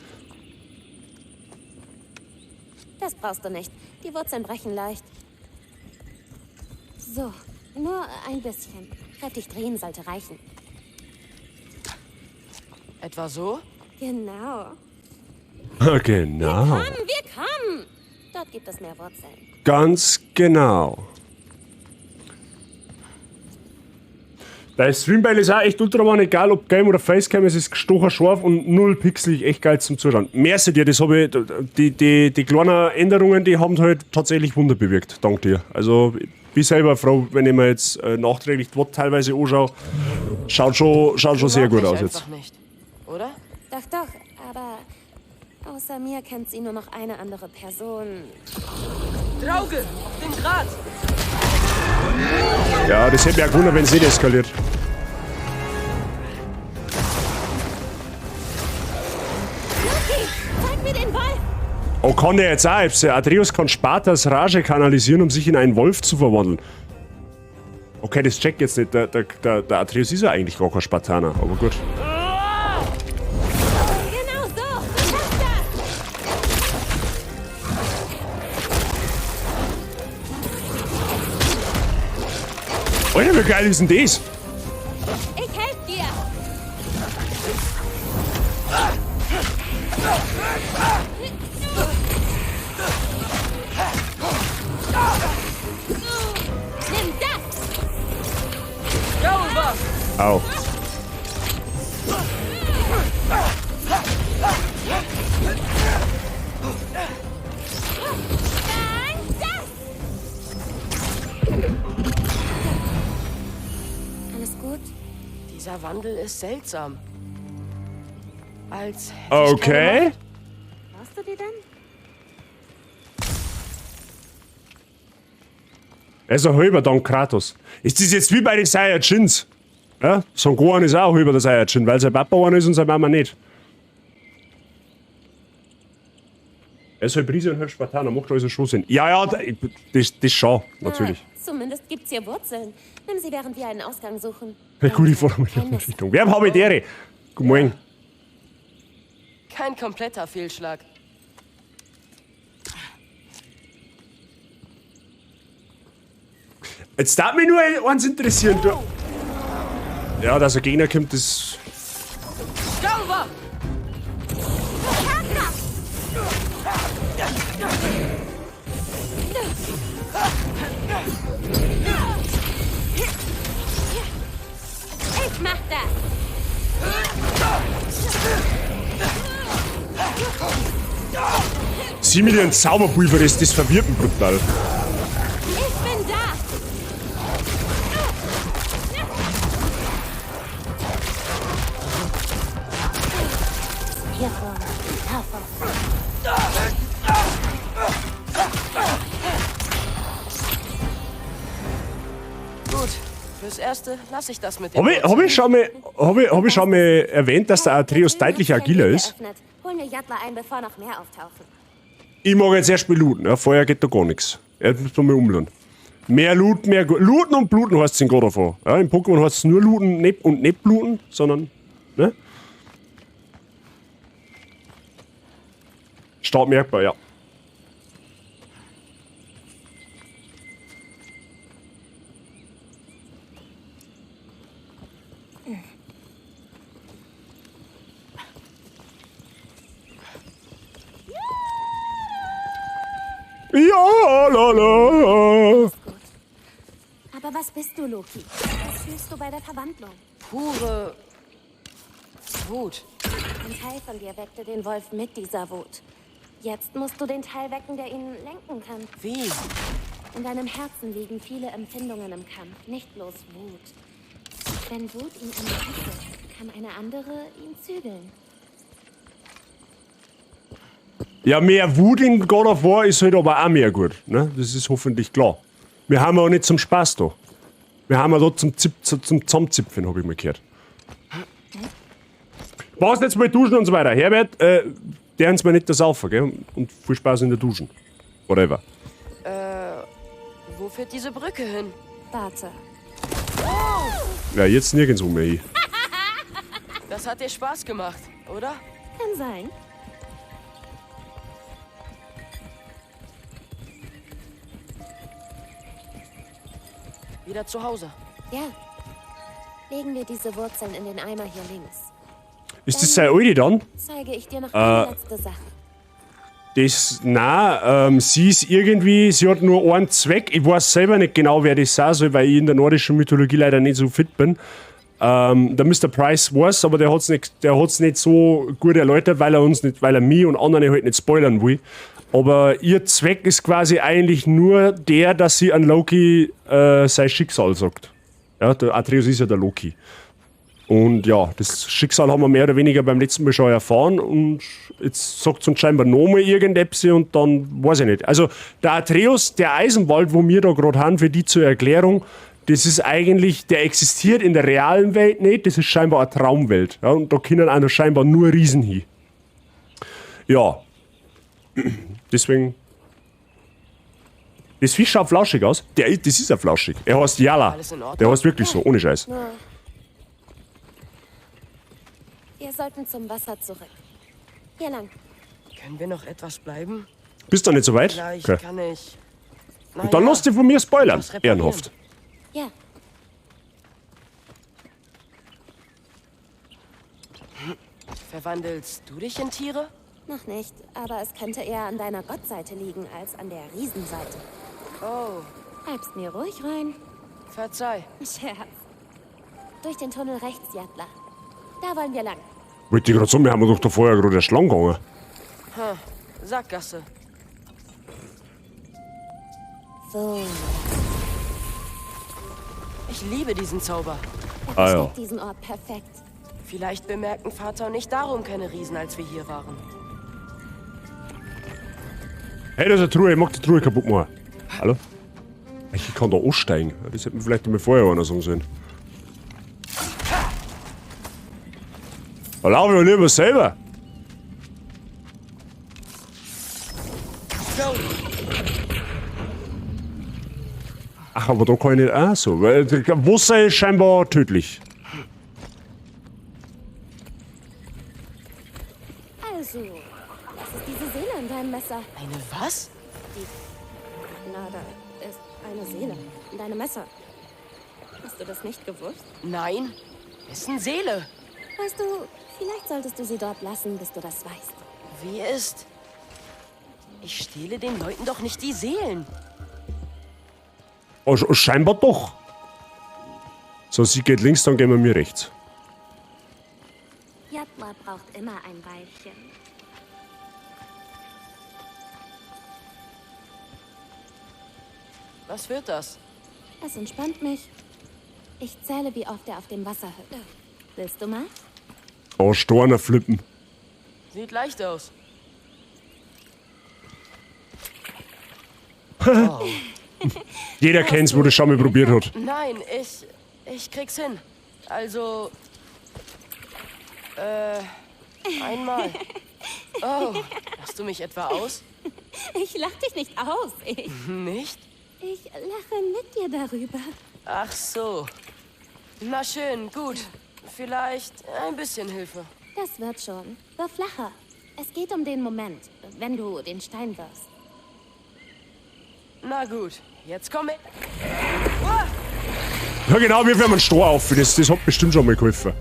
Das brauchst du nicht. Die Wurzeln brechen leicht. So, nur ein bisschen. Kräftig drehen sollte reichen. Etwa so? Genau. Genau. Wir kommen! Dort gibt es mehr Wurzeln. Ganz genau. Bei Streambeil ist auch echt ultraman, egal ob Game oder Facecam, es ist gestochen scharf und 0 pixelig, echt geil zum Zuschauen. Merci dir, das habe ich, die kleinen Änderungen, die haben halt tatsächlich Wunder bewirkt, dank dir. Also, ich bin selber froh, wenn ich mir jetzt nachträglich die Wort teilweise anschaue. Schaut schon sehr gut aus jetzt. Nicht, oder? Doch, aber außer mir kennt sie nur noch eine andere Person. Drauge, auf den Grat! Ja, das hätte mich auch gewundert, wenn es nicht eskaliert. Loki, zeig mir den Wolf! Oh, kann der jetzt auch? Atreus kann Spartas Rage kanalisieren, um sich in einen Wolf zu verwandeln. Okay, das checkt jetzt nicht. Der Atreus ist ja eigentlich gar kein Spartaner, aber gut. Genau so! Du schaffst das! Alter, wie geil ist denn das? Ich helfe dir! Nimm das! Sauber! Au. Alles gut? Dieser Wandel ist seltsam. Als hätte ich keine Okay. Macht. Brauchst du die denn? Er ist ein halber dank Kratos. Ist das jetzt wie bei den Saiyajins? Ja? Son Gohan ist auch ein halber der Saiyajin, weil sein Papa einer ist und seine Mama nicht. Er ist halb Riese und halb Spartaner, macht also schon Sinn. Ja, das schon, natürlich. Na, zumindest gibt's hier Wurzeln. Nimm sie, während wir einen Ausgang suchen. Ja, gut, ich fahre mit der Richtung. Wer habe ich dere? Guten Morgen. Kein kompletter Fehlschlag. Jetzt darf mich nur eins interessieren. Du. Ja, dass ein Gegner kommt, das. Sauber! Ich mach das! 7 Millionen Zauberpulver, das verwirrt mich brutal. Ich bin da! Hier vorne, da vorne. Gut, fürs Erste lasse ich das mit dem Hab ich schon mal erwähnt, dass der Atreus deutlich agiler ist? Hol mir Jadler ein, bevor noch mehr auftauchen. Ich mag jetzt erst mal looten, ja, vorher geht da gar nichts. Er muss mal umladen. Mehr Loot, mehr Looten und Bluten heißt es in God of War. Ja, im Pokémon heißt es nur Looten und nicht Bluten, sondern. Ne? Stark merkbar, ja. Ja, lala. Gut. Aber was bist du, Loki? Was fühlst du bei der Verwandlung? Pure Wut. Ein Teil von dir weckte den Wolf mit dieser Wut. Jetzt musst du den Teil wecken, der ihn lenken kann. Wie? In deinem Herzen liegen viele Empfindungen im Kampf, nicht bloß Wut. Wenn Wut ihn entwickelt, kann eine andere ihn zügeln. Ja, mehr Wut in God of War ist halt aber auch mehr gut. Ne? Das ist hoffentlich klar. Wir haben auch nicht zum Spaß da. Wir haben da zum Zusammenzipfen, habe ich mal gehört. Was jetzt mal duschen und so weiter. Herbert, der uns mal nicht das saufen, gell? Und viel Spaß in der Duschen. Whatever. Wo führt diese Brücke hin? Warte. Ja, jetzt nirgendwo mehr hin. Das hat dir Spaß gemacht, oder? Kann sein. Wieder zu Hause. Ja. Legen wir diese Wurzeln in den Eimer hier links. Ist das seine Alte dann? Zeige ich dir noch eine letzte Sache. Sie ist irgendwie, sie hat nur einen Zweck. Ich weiß selber nicht genau, wer das sein soll, weil ich in der nordischen Mythologie leider nicht so fit bin. Der Mr. Price weiß, aber der hat's nicht so gut erläutert, weil er mich und andere halt nicht spoilern will. Aber ihr Zweck ist quasi eigentlich nur der, dass sie an Loki sein Schicksal sagt. Ja, der Atreus ist ja der Loki. Und ja, das Schicksal haben wir mehr oder weniger beim letzten Mal schon erfahren und jetzt sagt es uns scheinbar nochmal irgendetwas und dann weiß ich nicht. Also der Atreus, der Eisenwald, wo wir da gerade haben, für die zur Erklärung, das ist eigentlich, der existiert in der realen Welt nicht, das ist scheinbar eine Traumwelt. Ja, und da können einer scheinbar nur Riesen hin. Ja, deswegen... Das Fisch schaut flauschig aus. Das ist ja flauschig. Er heißt Yala. Alles in Ordnung? Der heißt wirklich so, ohne Scheiß. Wir sollten zum Wasser zurück. Hier lang. Können wir noch etwas bleiben? Bist du nicht so weit? Vielleicht Okay. kann ich... Und dann lass dich von mir spoilern, was reparieren. ehrenhaft. Ja. Verwandelst du dich in Tiere? Noch nicht, aber es könnte eher an deiner Gottseite liegen als an der Riesenseite. Oh, Bleibst mir ruhig rein. verzeih. Scherz. Durch den Tunnel rechts, Jattler. Da wollen wir lang. Wollte ich gerade sagen, wir haben doch da vorher gerade erst lang gegangen. Sackgasse. So, Ich liebe diesen Zauber. er Ah, ja. versteht diesen Ort perfekt. Vielleicht bemerkten Vater und ich darum keine Riesen, als wir hier waren. Hey, das ist eine Truhe, ich mag die Truhe kaputt machen. Hallo? Ich kann da aussteigen. Das hätte mir vielleicht einmal vorher einer sagen sollen. Da laufe ich lieber selber. Go! Ach, aber da kann ich nicht auch so. Weil Wasser ist scheinbar tödlich. Also, das ist diese Seele in deinem Messer. Eine was? Na, da ist eine Seele in deinem Messer. Hast du das nicht gewusst? Nein, wessen Seele? Weißt du, vielleicht solltest du sie dort lassen, bis du das weißt. Wie ist? Ich stehle den Leuten doch nicht die Seelen. Oh, scheinbar doch. So, sie geht links, dann gehen wir mir rechts. Jattler braucht immer ein Weilchen. Was wird das? Es entspannt mich. Ich zähle, wie oft er auf dem Wasser hüpft. Willst du mal? Oh, Storner flippen. Sieht leicht aus. Jeder kennt's, wo das schon mal probiert hat. Nein, ich krieg's hin. Also, einmal. Oh, lachst du mich etwa aus? Ich lach dich nicht aus. Nicht? Ich lache mit dir darüber. Ach so. Na schön, gut. Vielleicht ein bisschen Hilfe. Das wird schon. Wirf flacher. Es geht um den Moment, wenn du den Stein wirfst. Na gut, jetzt komm ich. Ja genau, wir werden einen Stroh auf. Das hat bestimmt schon mal geholfen.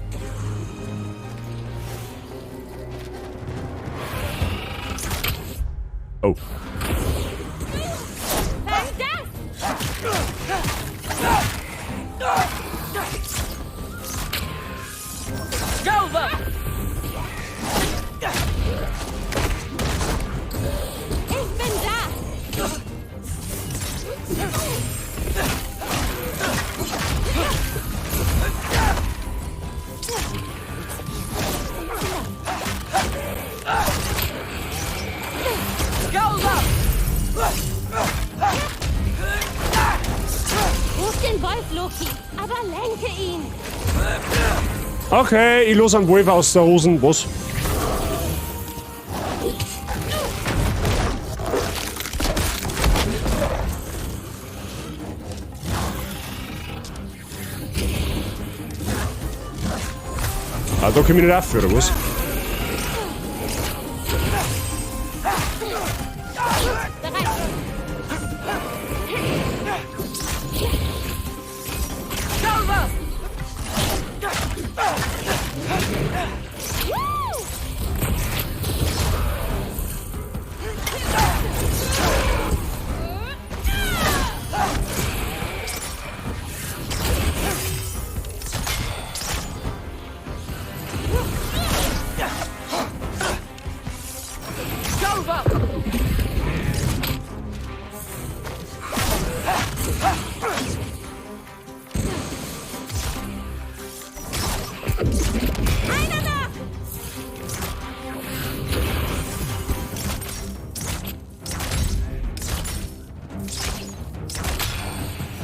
Oh. Sauber! Ich bin da! Sauber! Ruf den Wolf, Loki, aber lenke ihn! Okay, ich los einen Wolf aus der Hosen. Was? Ah, da komme ich nicht auf, oder was?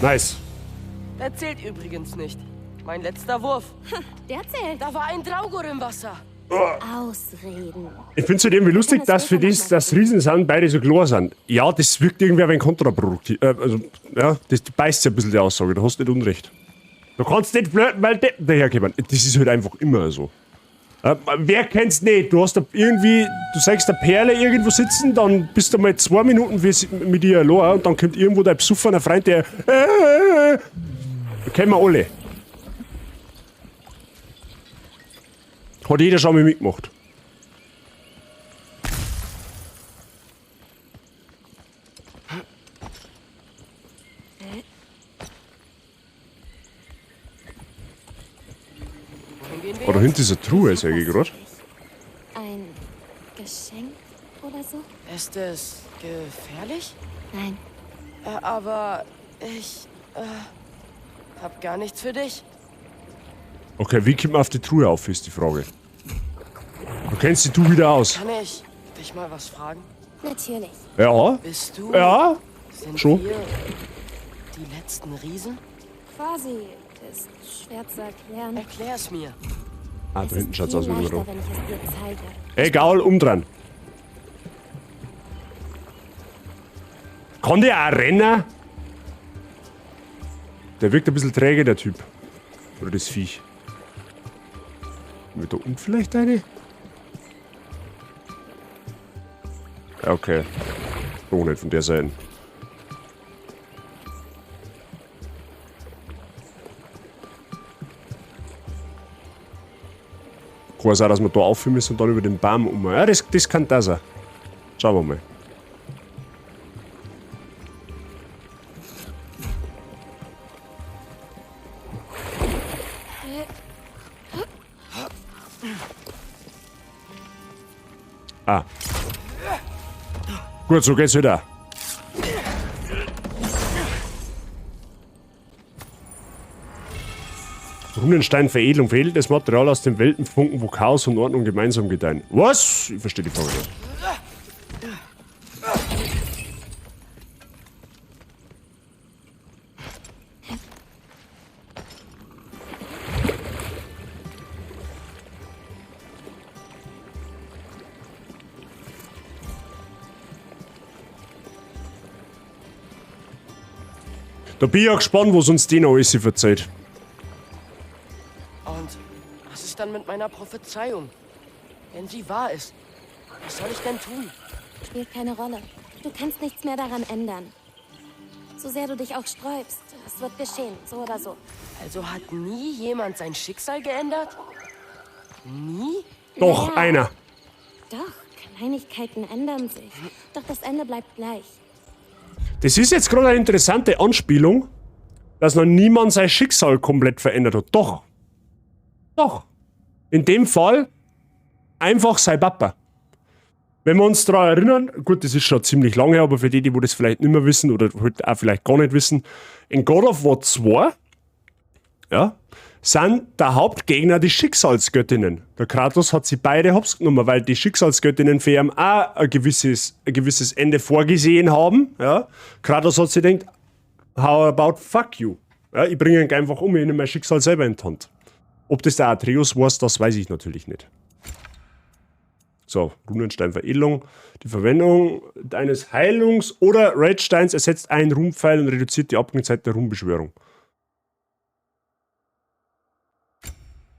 Nice. Der zählt übrigens nicht. Mein letzter Wurf. Der zählt. Da war ein Draugur im Wasser. Ausreden. Ich finde es halt irgendwie lustig, dass für das, dass Riesen sind, beide so klar sind. Ja, das wirkt irgendwie ein wenig kontraproduktiv. Also, ja, das beißt ja ein bisschen die Aussage, da hast du nicht Unrecht. Du kannst nicht flirten, weil Deppen daherkommen. Das ist halt einfach immer so. Wer kennt's nicht? Du hast da irgendwie, du sagst eine Perle irgendwo sitzen, dann bist du mal 2 Minuten mit ihr allein und dann kommt irgendwo dein besoffener Freund, der kennen wir alle. Hat jeder schon mal mitgemacht. Oh, da hinten ist eine Truhe, sag ich gerade. Ein Geschenk oder so? Ist es gefährlich? Nein. Aber ich hab gar nichts für dich. Okay, wie kommt man auf die Truhe auf, ist die Frage. Du kennst die Truhe wieder aus. Kann ich dich mal was fragen? Natürlich. Ja? Bist du? Ja? Sind Schon. wir die letzten Riesen? Quasi ist schwer zu erklären. Erklär's mir. Ah, Es da hinten ist schaut's viel aus wie leichter, Büro. wenn ich es dir zeige. Egal, umdrehen. Kann der auch rennen? Der wirkt ein bisschen träge, der Typ. Oder das Viech. Wird da unten vielleicht eine? Ja, okay. Doch nicht von der Seite. Kann sein, dass wir da aufhören müssen und dann über den Baum um. Ja, das kann das sein. Schauen wir mal. Ah. Gut, so geht's wieder. Runensteinveredelung. Veredeltes Material aus den Weltenfunken, wo Chaos und Ordnung gemeinsam gedeihen. Was? Ich verstehe die Frage nicht. Da bin ich auch gespannt, was uns die noch alles verzeiht. Und was ist dann mit meiner Prophezeiung? Wenn sie wahr ist, was soll ich denn tun? Spielt keine Rolle. Du kannst nichts mehr daran ändern. So sehr du dich auch sträubst, es wird geschehen, so oder so. Also hat nie jemand sein Schicksal geändert? Nie? Doch, Ja. einer. Doch, Kleinigkeiten ändern sich. Doch das Ende bleibt gleich. Das ist jetzt gerade eine interessante Anspielung, dass noch niemand sein Schicksal komplett verändert hat. Doch. Doch. In dem Fall einfach sein Papa. Wenn wir uns daran erinnern, gut, das ist schon ziemlich lange, aber für die, die das vielleicht nicht mehr wissen oder heute auch vielleicht gar nicht wissen, in God of War 2, ja, sind der Hauptgegner die Schicksalsgöttinnen. Der Kratos hat sie beide hops genommen, weil die Schicksalsgöttinnen für ihn auch ein gewisses Ende vorgesehen haben. Ja. Kratos hat sich gedacht, how about fuck you? Ja, ich bringe ihn einfach um, ich nehme mein Schicksal selber in die Hand. Ob das der Atreus war, das weiß ich natürlich nicht. So, Runensteinveredelung. Die Verwendung eines Heilungs- oder Raidsteins ersetzt einen Ruhmpfeil und reduziert die Abklingzeit der Ruhmbeschwörung.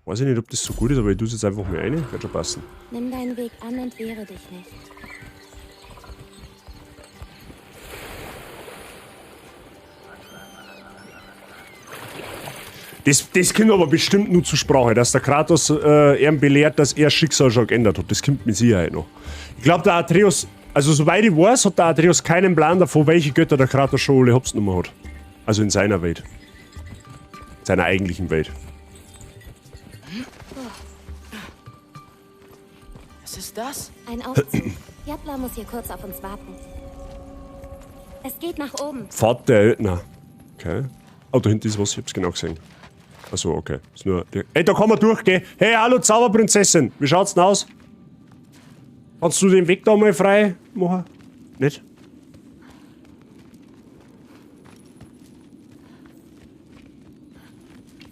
Weiß ich nicht, ob das so gut ist, aber ich tue es jetzt einfach mal rein. Wird schon passen. Nimm deinen Weg an und wehre dich nicht. Das kommt aber bestimmt nur zur Sprache, dass der Kratos ihn belehrt, dass er das Schicksal schon geändert hat. Das kommt mit Sicherheit noch. Ich glaube, der Atreus, also soweit ich weiß, hat der Atreus keinen Plan davon, welche Götter der Kratos schon alle hops genommen hat. Also in seiner Welt. In seiner eigentlichen Welt. Was ist das? Ein Aufzug. Jabla muss hier kurz auf uns warten. Es geht nach oben. Pfad der Eltner. Okay. Oh, da hinten ist was, ich hab's genau gesehen. Achso, okay. Ist nur hey, da kann man durchgehen. Hey, hallo Zauberprinzessin. Wie schaut's denn aus? Kannst du den Weg da mal frei machen? Nicht?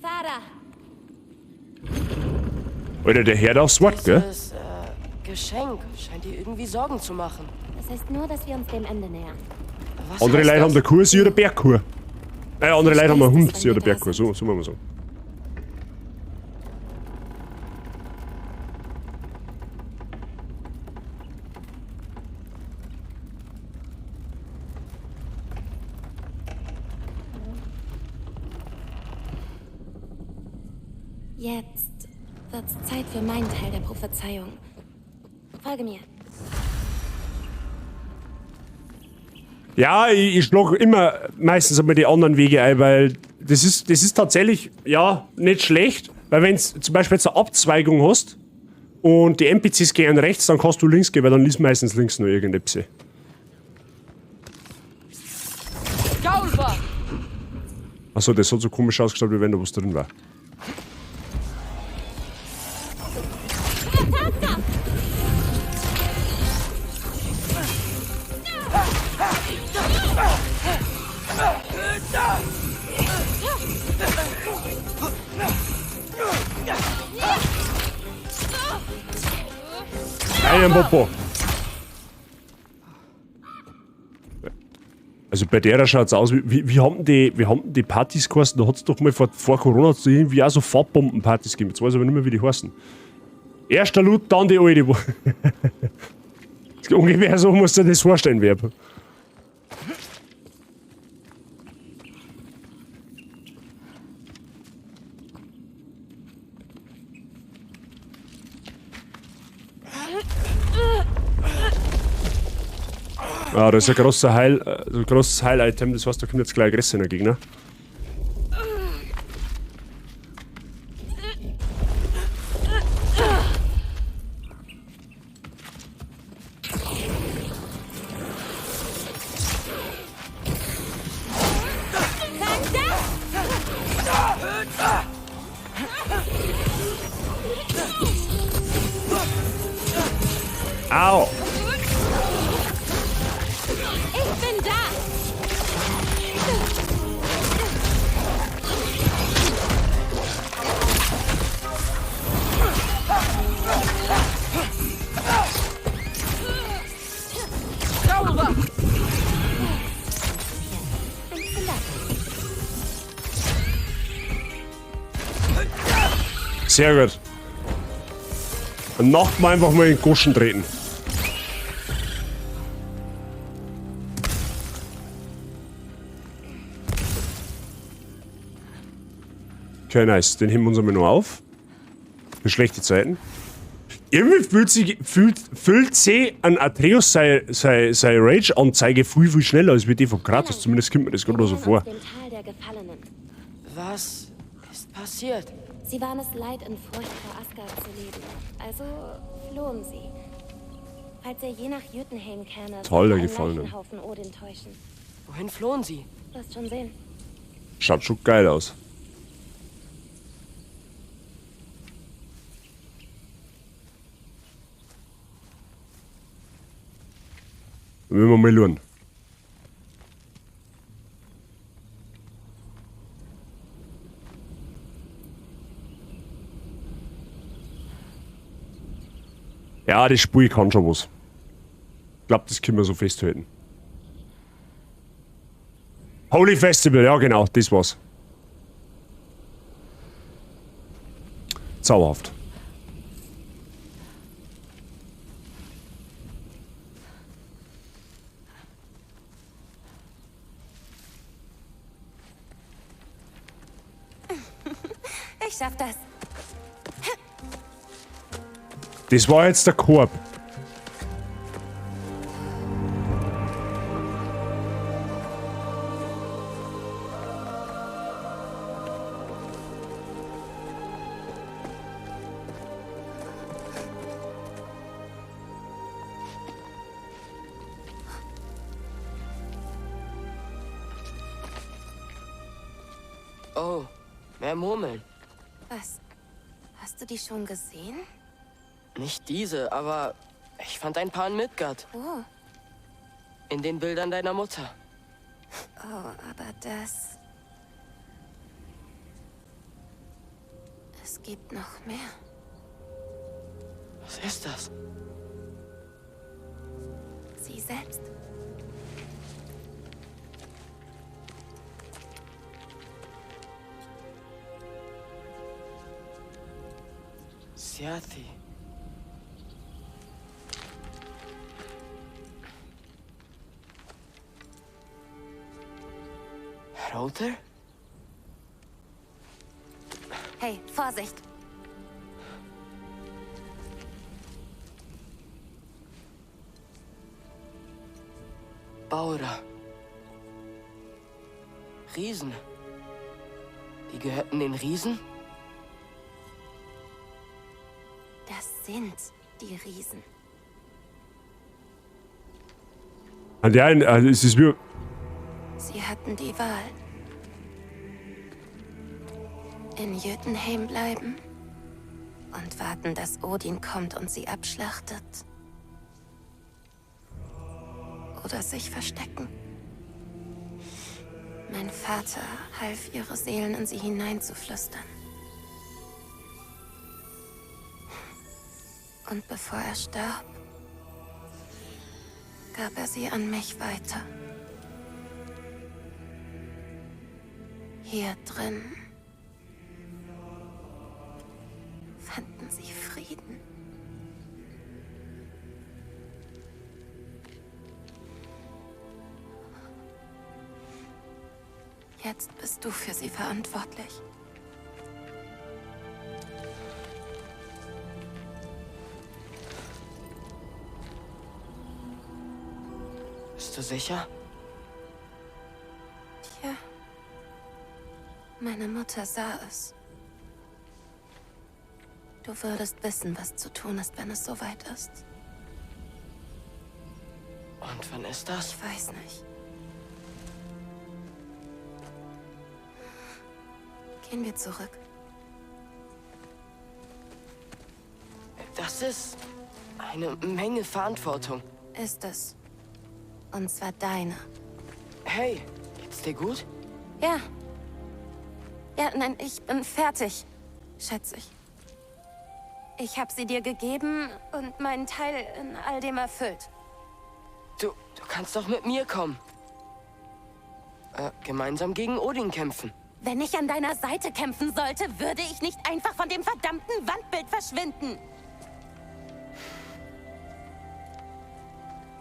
Vater! Alter, der hört aufs Wort, gell? Dieses Geschenk scheint dir irgendwie Sorgen zu machen. Das heißt nur, dass wir uns dem Ende nähern. Was Andere heißt Leute haben das? der Kuh, sie oder Bergkuh. Andere Leute haben einen heißt Hund, das, sie oder wenn wir da Bergkuh. So machen wir so. Jetzt wird's Zeit für meinen Teil der Prophezeiung. Folge mir. Ja, ich schlage immer meistens einmal die anderen Wege ein, weil das ist tatsächlich, ja, nicht schlecht. Weil wenn du zum Beispiel jetzt eine Abzweigung hast und die NPCs gehen rechts, dann kannst du links gehen, weil dann liest meistens links noch irgendetwas. Achso, das hat so komisch ausgeschaut, wie wenn da was drin war. Einen Popo. Also bei der schaut es aus, wie haben die Partys geheißen? Da hat es doch mal vor Corona hat's irgendwie auch so Farbbombenpartys gegeben. Jetzt weiß ich aber nicht mehr, wie die heißen. Erster Loot, dann die alte. Ungefähr so musst du dir das vorstellen, Verb. Ah, das ist ein großes Heil-Item, das heißt, da kommt jetzt gleich Aggressor in der Gegner. Au! Ich bin da! Sehr gut. Dann noch mal einfach mal in den Goschen treten. Okay, nice. Den heben wir uns einmal noch auf. Für schlechte Zeiten. Irgendwie fühlt sich an Atreus seine Rage-Anzeige viel schneller als wie die von Kratos. Zumindest kommt mir das gerade so vor. Auf dem Tal der Gefallenen. Was ist passiert? Sie waren es leid, in Furcht vor Asgard zu leben. Also flohen sie. Falls ihr je nach Jötunheim käme, Toll, der einen Gefallene. Leichenhaufen Odin täuschen. Wohin flohen sie? Du wirst schon sehen. Schaut schon geil aus. Dann will wir mal schauen. Ja, das Spiel kann schon was. Ich glaube, das können wir so festhalten. Holy Festival, ja genau, das war's. Zauberhaft. Ich schaff das. Das war jetzt der Korb. Oh, mehr Murmeln. Was? Hast du die schon gesehen? Nicht diese, aber ich fand ein paar in Midgard. Oh, In den Bildern deiner Mutter. oh, aber das... Es gibt noch mehr. Was ist das? Sie selbst. Seathi. Router? Hey, Vorsicht! Baura. Riesen. Die gehörten den Riesen? Das sind die Riesen. An der einen, es ist wie. Sie hatten die Wahl. In Jötunheim bleiben und warten, dass Odin kommt und sie abschlachtet. Oder sich verstecken. Mein Vater half, ihre Seelen in sie hineinzuflüstern. Und bevor er starb, gab er sie an mich weiter. Hier drin fanden sie Frieden. Jetzt bist du für sie verantwortlich. Bist du sicher? Tja, meine Mutter sah es. Du würdest wissen, was zu tun ist, wenn es soweit ist. Und wann ist das? Ich weiß nicht. Gehen wir zurück. Das ist eine Menge Verantwortung. Ist es. Und zwar deine. Hey, geht's dir gut? Ja. Ja, nein, ich bin fertig. Schätze ich. Ich habe sie dir gegeben und meinen Teil in all dem erfüllt. Du kannst doch mit mir kommen. Gemeinsam gegen Odin kämpfen. Wenn ich an deiner Seite kämpfen sollte, würde ich nicht einfach von dem verdammten Wandbild verschwinden.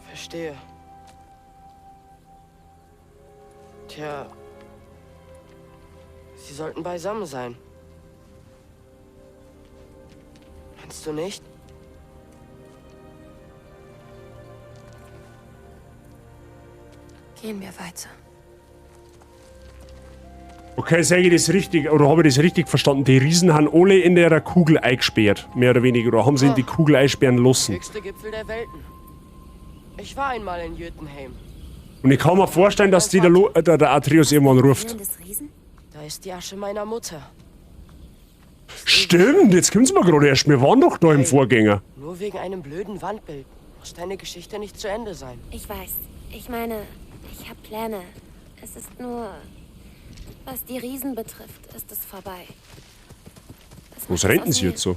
Verstehe. Tja, sie sollten beisammen sein. Meinst du nicht? Gehen wir weiter. Okay, sage ich das richtig, oder habe ich das richtig verstanden? Die Riesen haben alle in der Kugel eingesperrt, mehr oder weniger, oder haben sie in die Kugel einsperren lassen? Höchste Gipfel der Welten. Ich war einmal in Jötunheim. Und ich kann mir vorstellen, dass die der Atreus irgendwann ruft. Des Riesen? Da ist die Asche meiner Mutter. Stimmt, jetzt kommt's mir gerade erst. Wir waren doch da im Vorgänger. Nur wegen einem blöden Wandbild muss deine Geschichte nicht zu Ende sein. Ich weiß. Ich meine, ich habe Pläne. Es ist nur... Was die Riesen betrifft, ist es vorbei. Was rennt denn sie jetzt so?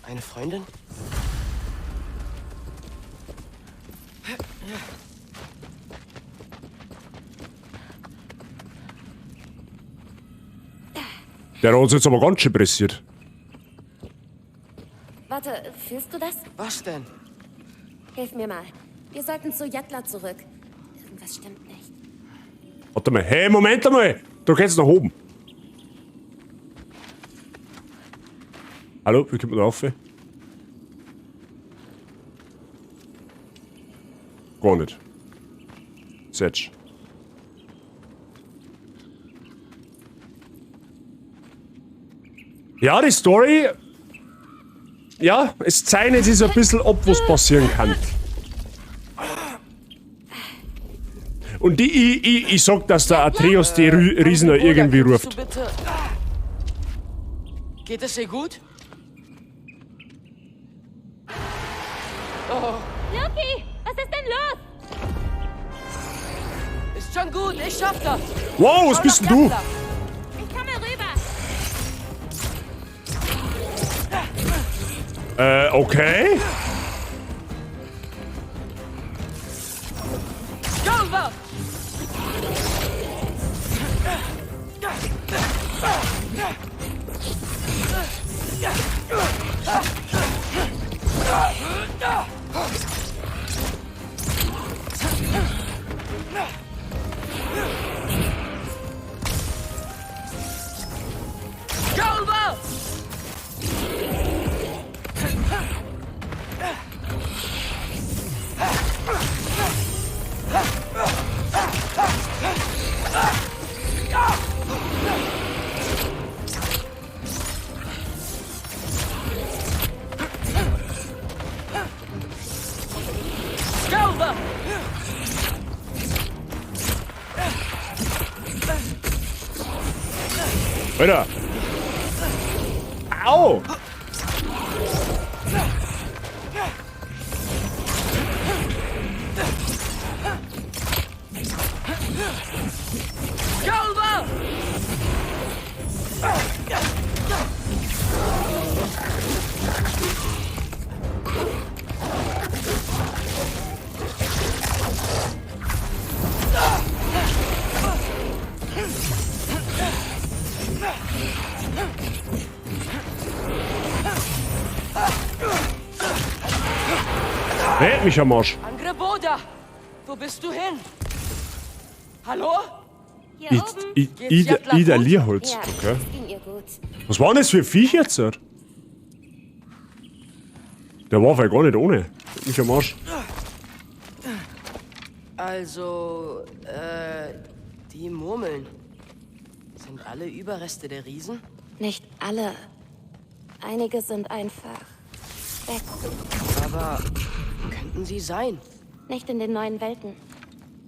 Eine Freundin? Der hat uns jetzt aber ganz schön pressiert. Warte, fühlst du das? Was denn? Hilf mir mal. Wir sollten zu Jattler zurück. Irgendwas stimmt nicht. Warte mal. Hey, Moment einmal. Du kannst nach oben. Hallo, wie kommt man da rauf? Gar nicht. Setsch. Ja, die Story. Ja, es zeichnet sich so ein bisschen ab, was passieren kann. Und ich sag, dass der Atreus die Riesen Bruder, irgendwie könntest ruft. du bitte... Geht es dir gut? Loki, was ist denn los? Ist schon gut, ich schaff das. Wow, was Schau bist nach denn du? Jattler. Ich komme rüber. Okay. Galva! Galva! Galva! Alter. Au. Galva! Red mich am Arsch. Angreboda! Wo bist du hin? Hallo? Hier oben? Ida Lierholz. Ja, Okay. es ging ihr gut. Was war denn das für ein Viech jetzt? Der war vielleicht gar nicht ohne. Red mich am Arsch. Also, die Murmeln. Sind alle Überreste der Riesen? Nicht alle. Einige sind einfach weg. Aber könnten sie sein? Nicht in den neuen Welten.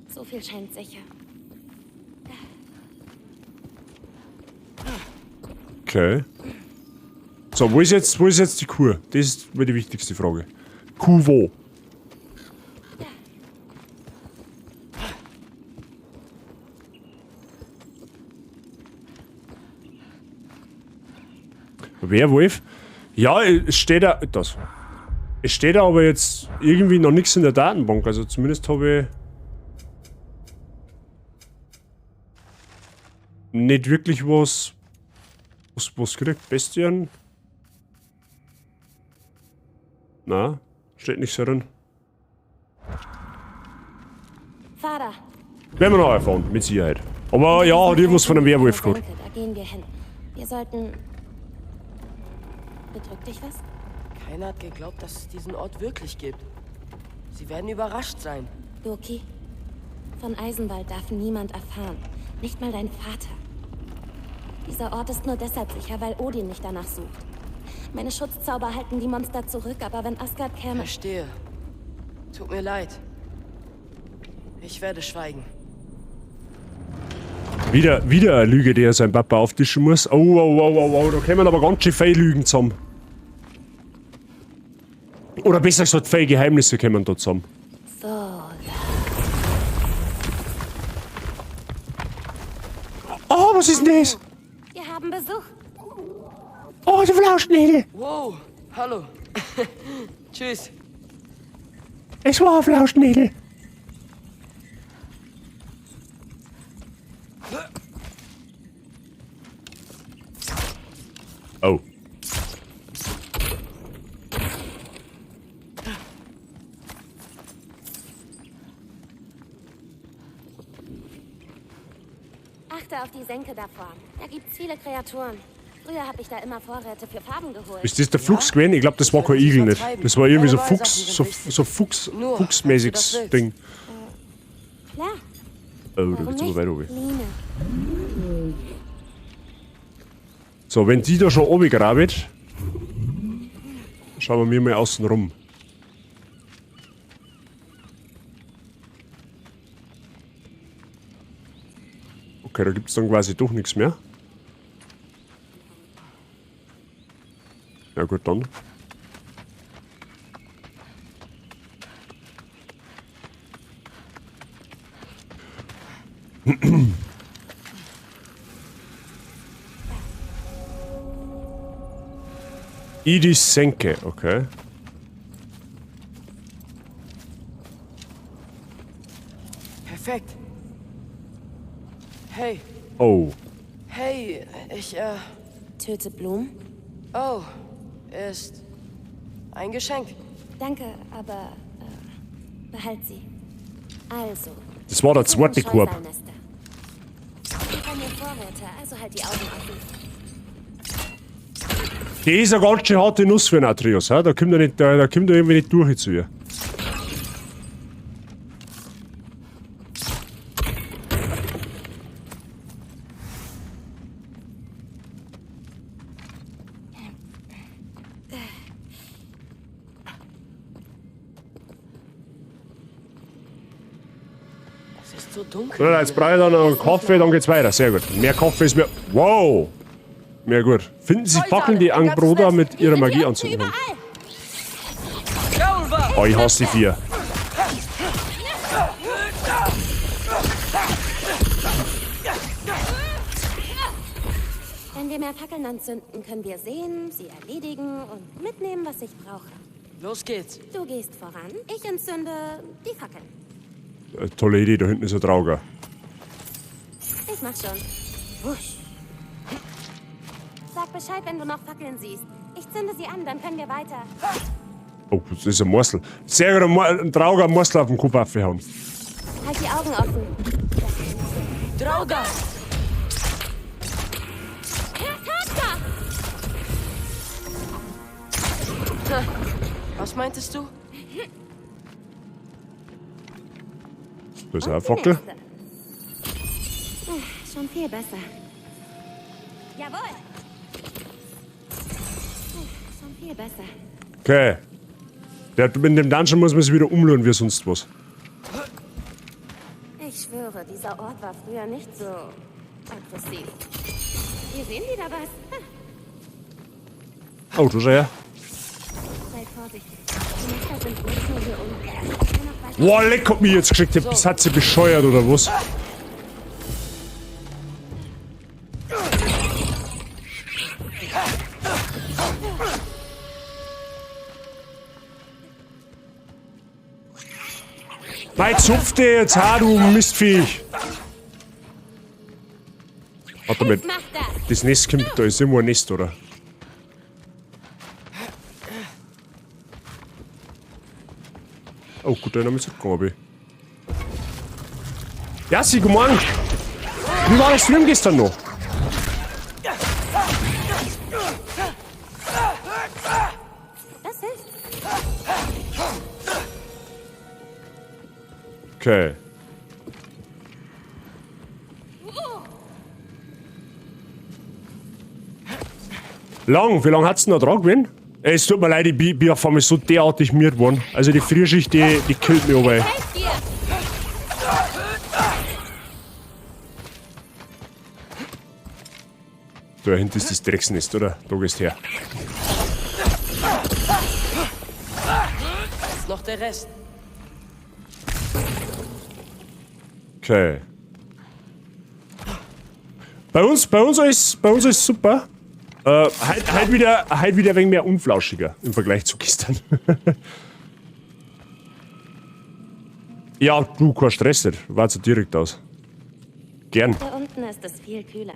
So viel scheint sicher. Okay. So, wo ist jetzt die Kuh? Das ist mir die wichtigste Frage. Kuh wo? Werwolf? Ja, es steht da. Das. Es steht da aber jetzt irgendwie noch nichts in der Datenbank. Also zumindest habe ich nicht wirklich was gekriegt. Bestien? Na, steht nichts drin. Vater. Werden wir noch erfahren, mit Sicherheit. Aber ja, hat irgendwas von einem Werwolf gehabt. Danke, da gehen wir hin. Wir sollten... Bedrückt dich was? Keiner hat geglaubt, dass es diesen Ort wirklich gibt. Sie werden überrascht sein. Loki, von Eisenwald darf niemand erfahren. Nicht mal dein Vater. Dieser Ort ist nur deshalb sicher, weil Odin nicht danach sucht. Meine Schutzzauber halten die Monster zurück, aber wenn Asgard käme... Verstehe. Tut mir leid. Ich werde schweigen. Wieder eine Lüge, die er sein Papa auftischen muss. Oh, da kommen aber ganz schön viele Lügen zusammen. Oder besser gesagt, viele Geheimnisse kommen da zusammen. So, Oh, was ist denn das? wir haben Besuch. Oh, die Flauschnägel. Wow, hallo. Tschüss. Es war ein Flauschnägel. Oh. Achte auf die Senke davor. Da gibt's viele Kreaturen. Früher habe ich da immer Vorräte für Farben geholt. Ist das der Fuchs gewesen? Ich glaube, das war kein Igel nicht. Das war irgendwie so Fuchs, so Fuchsmäßiges Ding. Klar. Oh, da geht's aber weiter oben. Mine. So, wenn die da schon oben graben, schauen wir mal außen rum. Okay, da gibt es dann quasi doch nichts mehr. Ja gut, dann. Idis Senke, okay. Perfekt. Hey, Oh, hey, ich, Töte Blumen? oh, ist ein Geschenk. Danke, aber behalt sie. Also. das war der zweite Korb. Scheusaalnester. Ich habe mir Vorräte, also halt die Augen offen. Die ist eine ganz schön harte Nuss für einen Atreus, da kommt er nicht, da kommt er irgendwie nicht durch zu ihr. Es ist so dunkel. So, jetzt brauche ich dann noch einen Kaffee, dann geht's weiter. Sehr gut. Mehr Kaffee ist mehr. Wow! Mehr gut. Finden Sie Fackeln, die Angbroda mit ihrer Magie anzünden können. Oh, ich hasse die 4. Wenn wir mehr Fackeln anzünden, können wir sehen, sie erledigen und mitnehmen, was ich brauche. Los geht's. Du gehst voran, ich entzünde die Fackeln. Tolle Idee, da hinten ist ein Trauger. Ich mach schon. Wusch. Sag Bescheid, wenn du noch Fackeln siehst. Ich zünde sie an, dann können wir weiter. Oh, das ist ein Morsel. Sehr gut, ein Trauger Morsel auf den Kopf aufgehauen. Halt die Augen offen. Drauga! Was meintest du? Das ist ein Fackel. Schon viel besser. Jawohl. Schon viel besser. Okay. In dem Dungeon muss man sich wieder umlohnen wie sonst was. Ich schwöre, dieser Ort war früher nicht so aggressiv. Hier sehen die da was. Oh, du schau her. Seid vorsichtig. Die Nester sind nicht nur hier unten. Boah, leck, hat mich jetzt geschickt. Das hat sie bescheuert oder was? Nein, zupf dir jetzt, du Mistviech! Warte mal, Mach das! das Nest kommt, da ist immer ein Nest, oder? Oh, gut, dann haben wir zurückgekommen. Ja, sie, guten Morgen! Wie war das Film gestern noch? Das hilft. Okay. Wie lange hat's denn noch dran gewesen? Es tut mir leid, ich bin auf einmal so derartig müde geworden. Also die Frühschicht, die killt mich aber. Helft dir! Da hinten ist das Drecksnest, oder? Da gehst her. Ist noch der Rest. Okay. Bei uns ist super. Halt wieder ein wenig mehr unflauschiger im Vergleich zu gestern. Ja, du, kein Stress nicht. War so direkt aus. Gern. Da unten ist es viel kühler.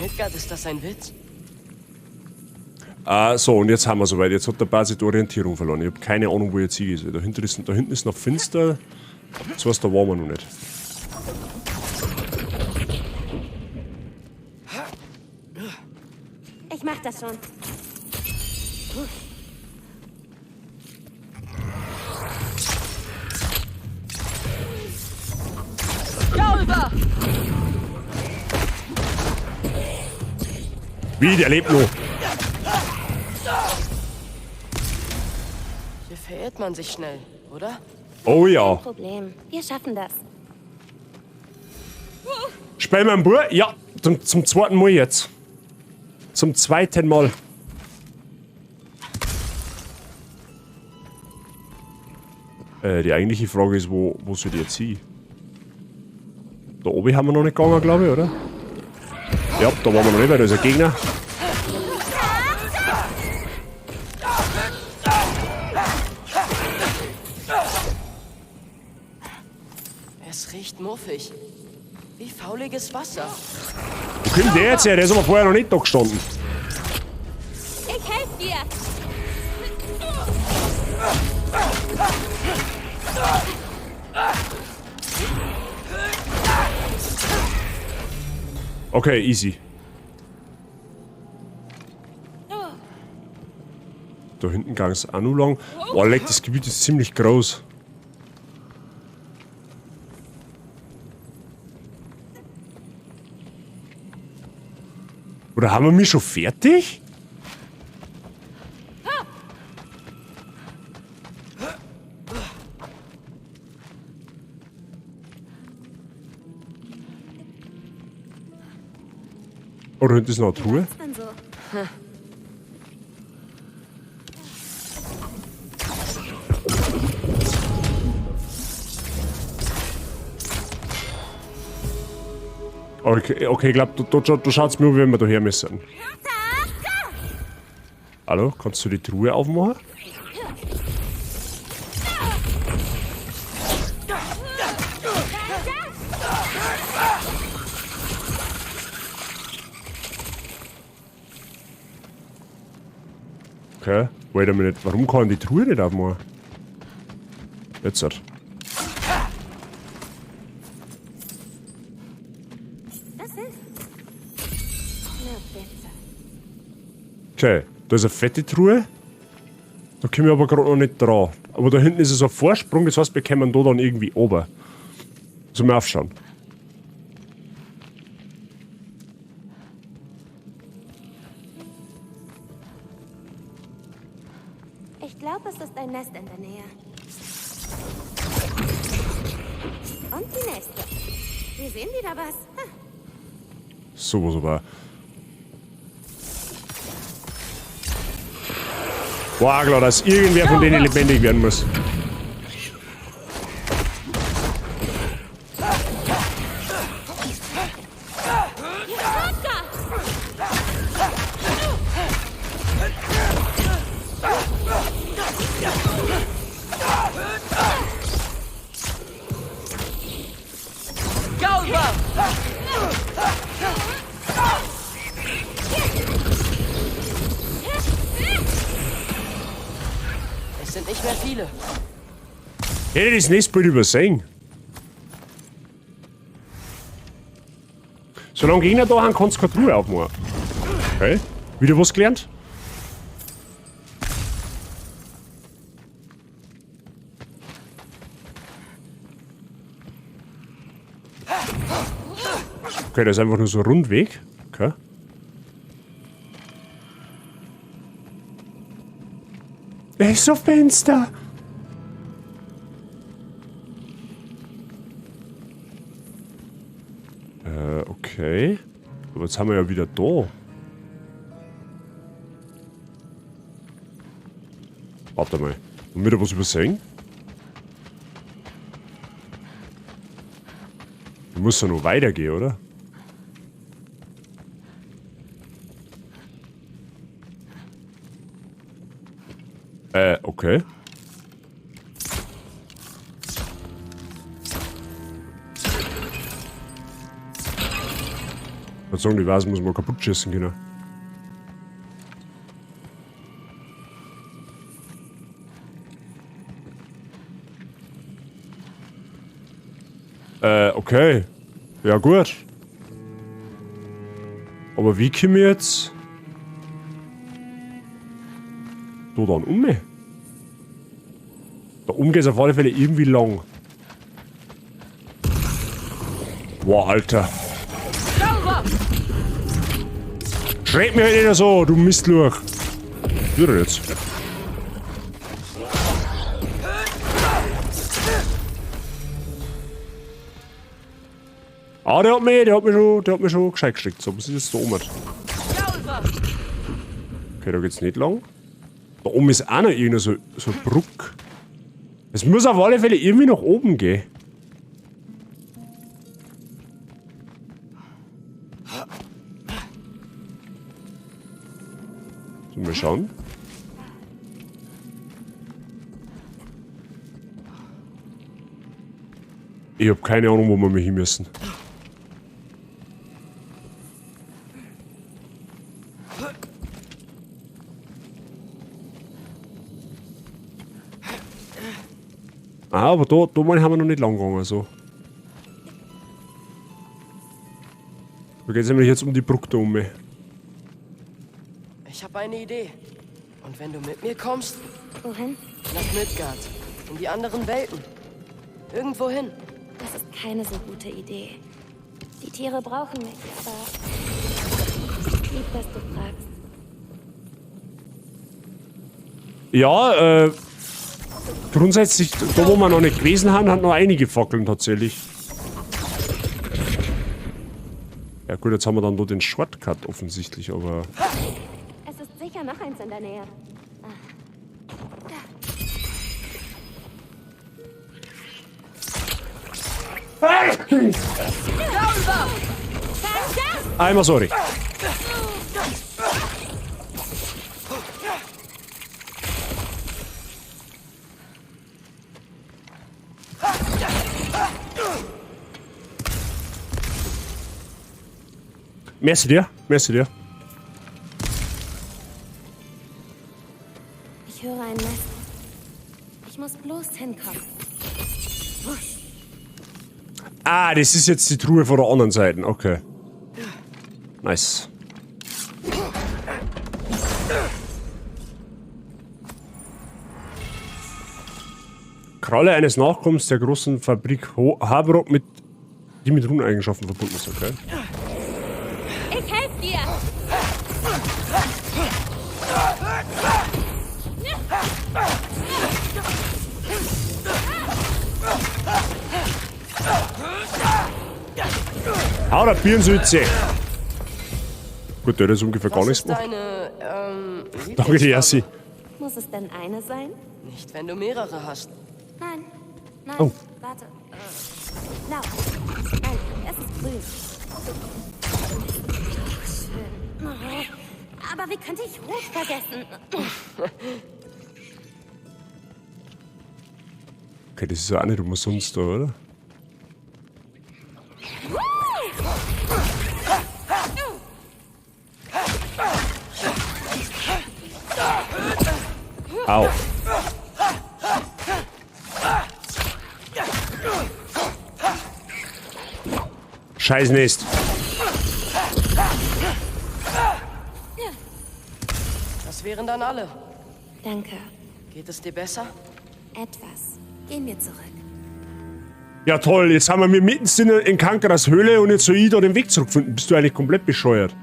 Midgard, ist das ein Witz? So, und jetzt haben wir soweit. Jetzt hat der Basis die Orientierung verloren. Ich habe keine Ahnung, wo jetzt hier ist. Da hinten ist noch finster. Das heißt, da waren wir noch nicht. Ich mach das schon. Galva! Wie, der lebt noch. Hier verirrt man sich schnell, oder? Oh ja. Problem. Wir schaffen das. Spielen wir einen Bur? Ja, zum zweiten Mal jetzt. Zum zweiten Mal. Die eigentliche Frage ist, wo soll die jetzt hin? Da oben haben wir noch nicht gegangen, glaube ich, oder? Ja, da waren wir noch nicht, weil da ist ein Gegner. Es riecht muffig. Wie fauliges Wasser. Wo kommt der jetzt her? Der ist aber vorher noch nicht da gestanden. Ich helfe dir. Okay, easy. Da hinten ging es auch noch lang. Boah, leck, das Gebiet ist ziemlich groß. Oder haben wir mich schon fertig? Oder hinten ist noch eine Truhe? Was denn so? Okay, ich glaube, du schaust mir, wenn wir da her müssen. Hallo, kannst du die Truhe aufmachen? Okay, wait a minute, warum kann die Truhe nicht aufmachen? Jetzt hat. Das ist. Na bitte. Okay, da ist eine fette Truhe. Da komme ich aber gerade noch nicht dran. Aber da hinten ist es ein Vorsprung, das heißt, wir kommen da dann irgendwie oben. Sollen wir aufschauen? Ich glaube, es ist ein Nest in der Nähe. Und die nächste. Wir sehen wieder was. Sowas aber. Boah, klar, dass irgendwer von denen lebendig werden muss. Galva! Es sind nicht mehr viele. Hätte ich das Nestbild übersehen. Solange Gegner da haben, kannst du keine Truhe aufmachen. Okay, wieder was gelernt? Okay, das ist einfach nur so ein Rundweg. Okay. Er ist so Fenster. Okay. Aber jetzt haben wir ja wieder da. Warte mal. Haben wir da was übersehen? Muss ja noch weitergehen, oder? Okay. Ich würde sagen, die Vase muss man kaputt schießen können. Okay. Ja, gut. Aber wie können wir jetzt... Da dann um mich. Da oben geht es auf alle Fälle irgendwie lang. Boah, Alter. Schreib mir halt nicht so, du Mistluch. Wieder jetzt. Ah, der hat mich schon gescheit geschickt. So, was ist jetzt da oben? Okay, da geht's nicht lang. Da oben ist auch noch irgendeine so eine Brücke. Es muss auf alle Fälle irgendwie nach oben gehen. So, mal schauen. Ich hab keine Ahnung, wo wir mal hin müssen. Ah, aber da haben wir noch nicht lang gegangen, also. Da geht es nämlich jetzt um die Brücke da um mich. Ich habe eine Idee. Und wenn du mit mir kommst, Wohin? nach Midgard, in die anderen Welten. Irgendwo hin. Das ist keine so gute Idee. Die Tiere brauchen mich, aber... Lieb, dass du fragst. Ja, grundsätzlich, da wo wir noch nicht gewesen haben, hat noch einige Fackeln tatsächlich. Ja gut, jetzt haben wir dann nur den Shortcut offensichtlich, aber... Es ist sicher noch eins in der Nähe. Einmal sorry. Merci dir, merci dir. Ich höre ein Nest. Ich muss bloß hinkommen. Ah, das ist jetzt die Truhe von der anderen Seite. Okay. Nice. Kralle eines Nachkommens der großen Fabrik Haberok, die mit Runeneigenschaften verbunden ist, okay? Ich helfe dir! Hau da Birnsütze! Gut, der ist ungefähr gar Was nichts ist gemacht. deine, Danke dir, Jassi. Muss es denn eine sein? Nicht, wenn du mehrere hast. Nein. Nein. Oh. Warte. Blau. Nein, es ist grün. Schön. Aber wie könnte ich rot vergessen? Okay, das ist ja auch nicht umsonst da, oder? Au. Scheiß Nest. Das wären dann alle. Danke. Geht es dir besser? Etwas. Gehen wir zurück. Ja toll, jetzt haben wir mitten in Kankeras Höhle und jetzt soll ich da den Weg zurückfinden. Bist du eigentlich komplett bescheuert?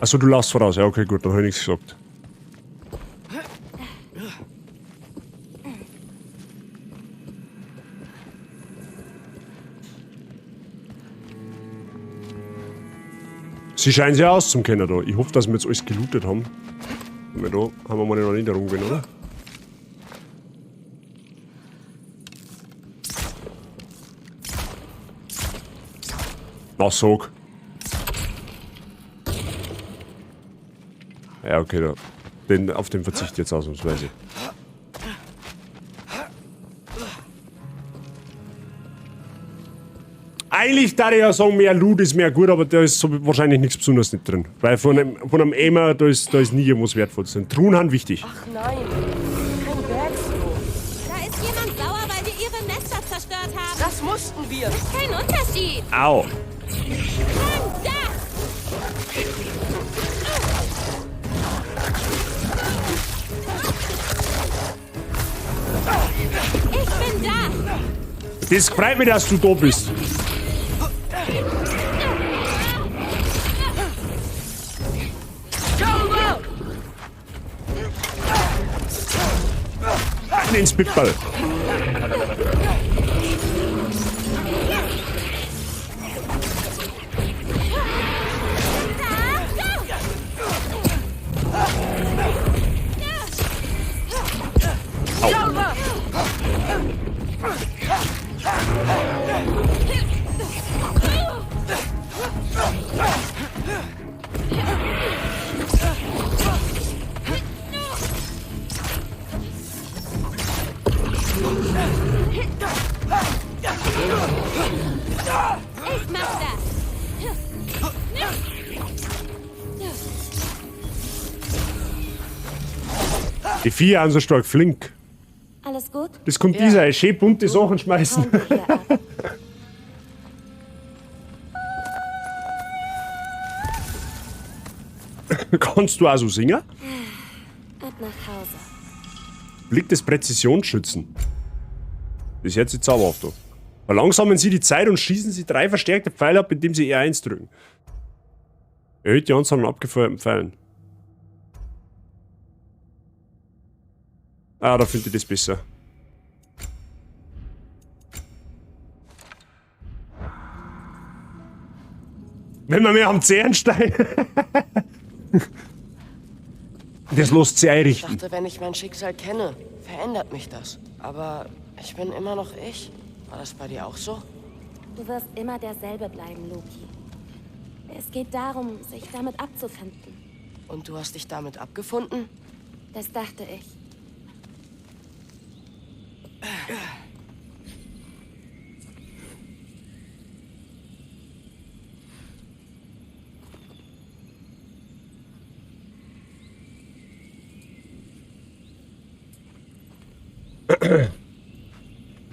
Achso, du lachst voraus. Ja, okay, gut, dann habe ich nichts gesagt. Sie scheinen sich auszukennen da. Ich hoffe, dass wir jetzt alles gelootet haben. Weil da haben wir mal noch nicht herumgehen, oder? Na, sag. Ja, okay, da. Auf den verzichte ich jetzt ausnahmsweise. Eigentlich darf ich ja sagen, mehr Loot ist mehr gut, aber da ist so wahrscheinlich nichts Besonderes nicht drin. Weil von einem Eimer, da ist nie irgendwas Wertvolles drin. Truhen haben wichtig. Ach nein, kein Bergfloh. Da ist jemand sauer, weil wir ihre Nester zerstört haben. Das mussten wir. Kein Unterschied. Au. Da! Das freut mich, dass du da bist. Rein ins Pitball. Ich mach das. Die Vieh haben so stark flink. Alles gut? Das kommt dieser, schön bunte Sachen schmeißen. Komm hier ab. Kannst du auch so singen? Ab nach Hause. Blick des Präzisionsschützen. Das hört sich zauberhaft an. Verlangsamen Sie die Zeit und schießen Sie 3 verstärkte Pfeile ab, indem Sie R1 drücken. Erhöht die Anzahl an abgefeuerten Pfeilen. Ah, da finde ich das besser. Wenn wir mehr am Zehrenstein. Das lässt sie Ich einrichten. dachte, wenn ich mein Schicksal kenne, verändert mich das. Aber ich bin immer noch ich. War das bei dir auch so? Du wirst immer derselbe bleiben, Loki. Es geht darum, sich damit abzufinden. Und du hast dich damit abgefunden? Das dachte ich.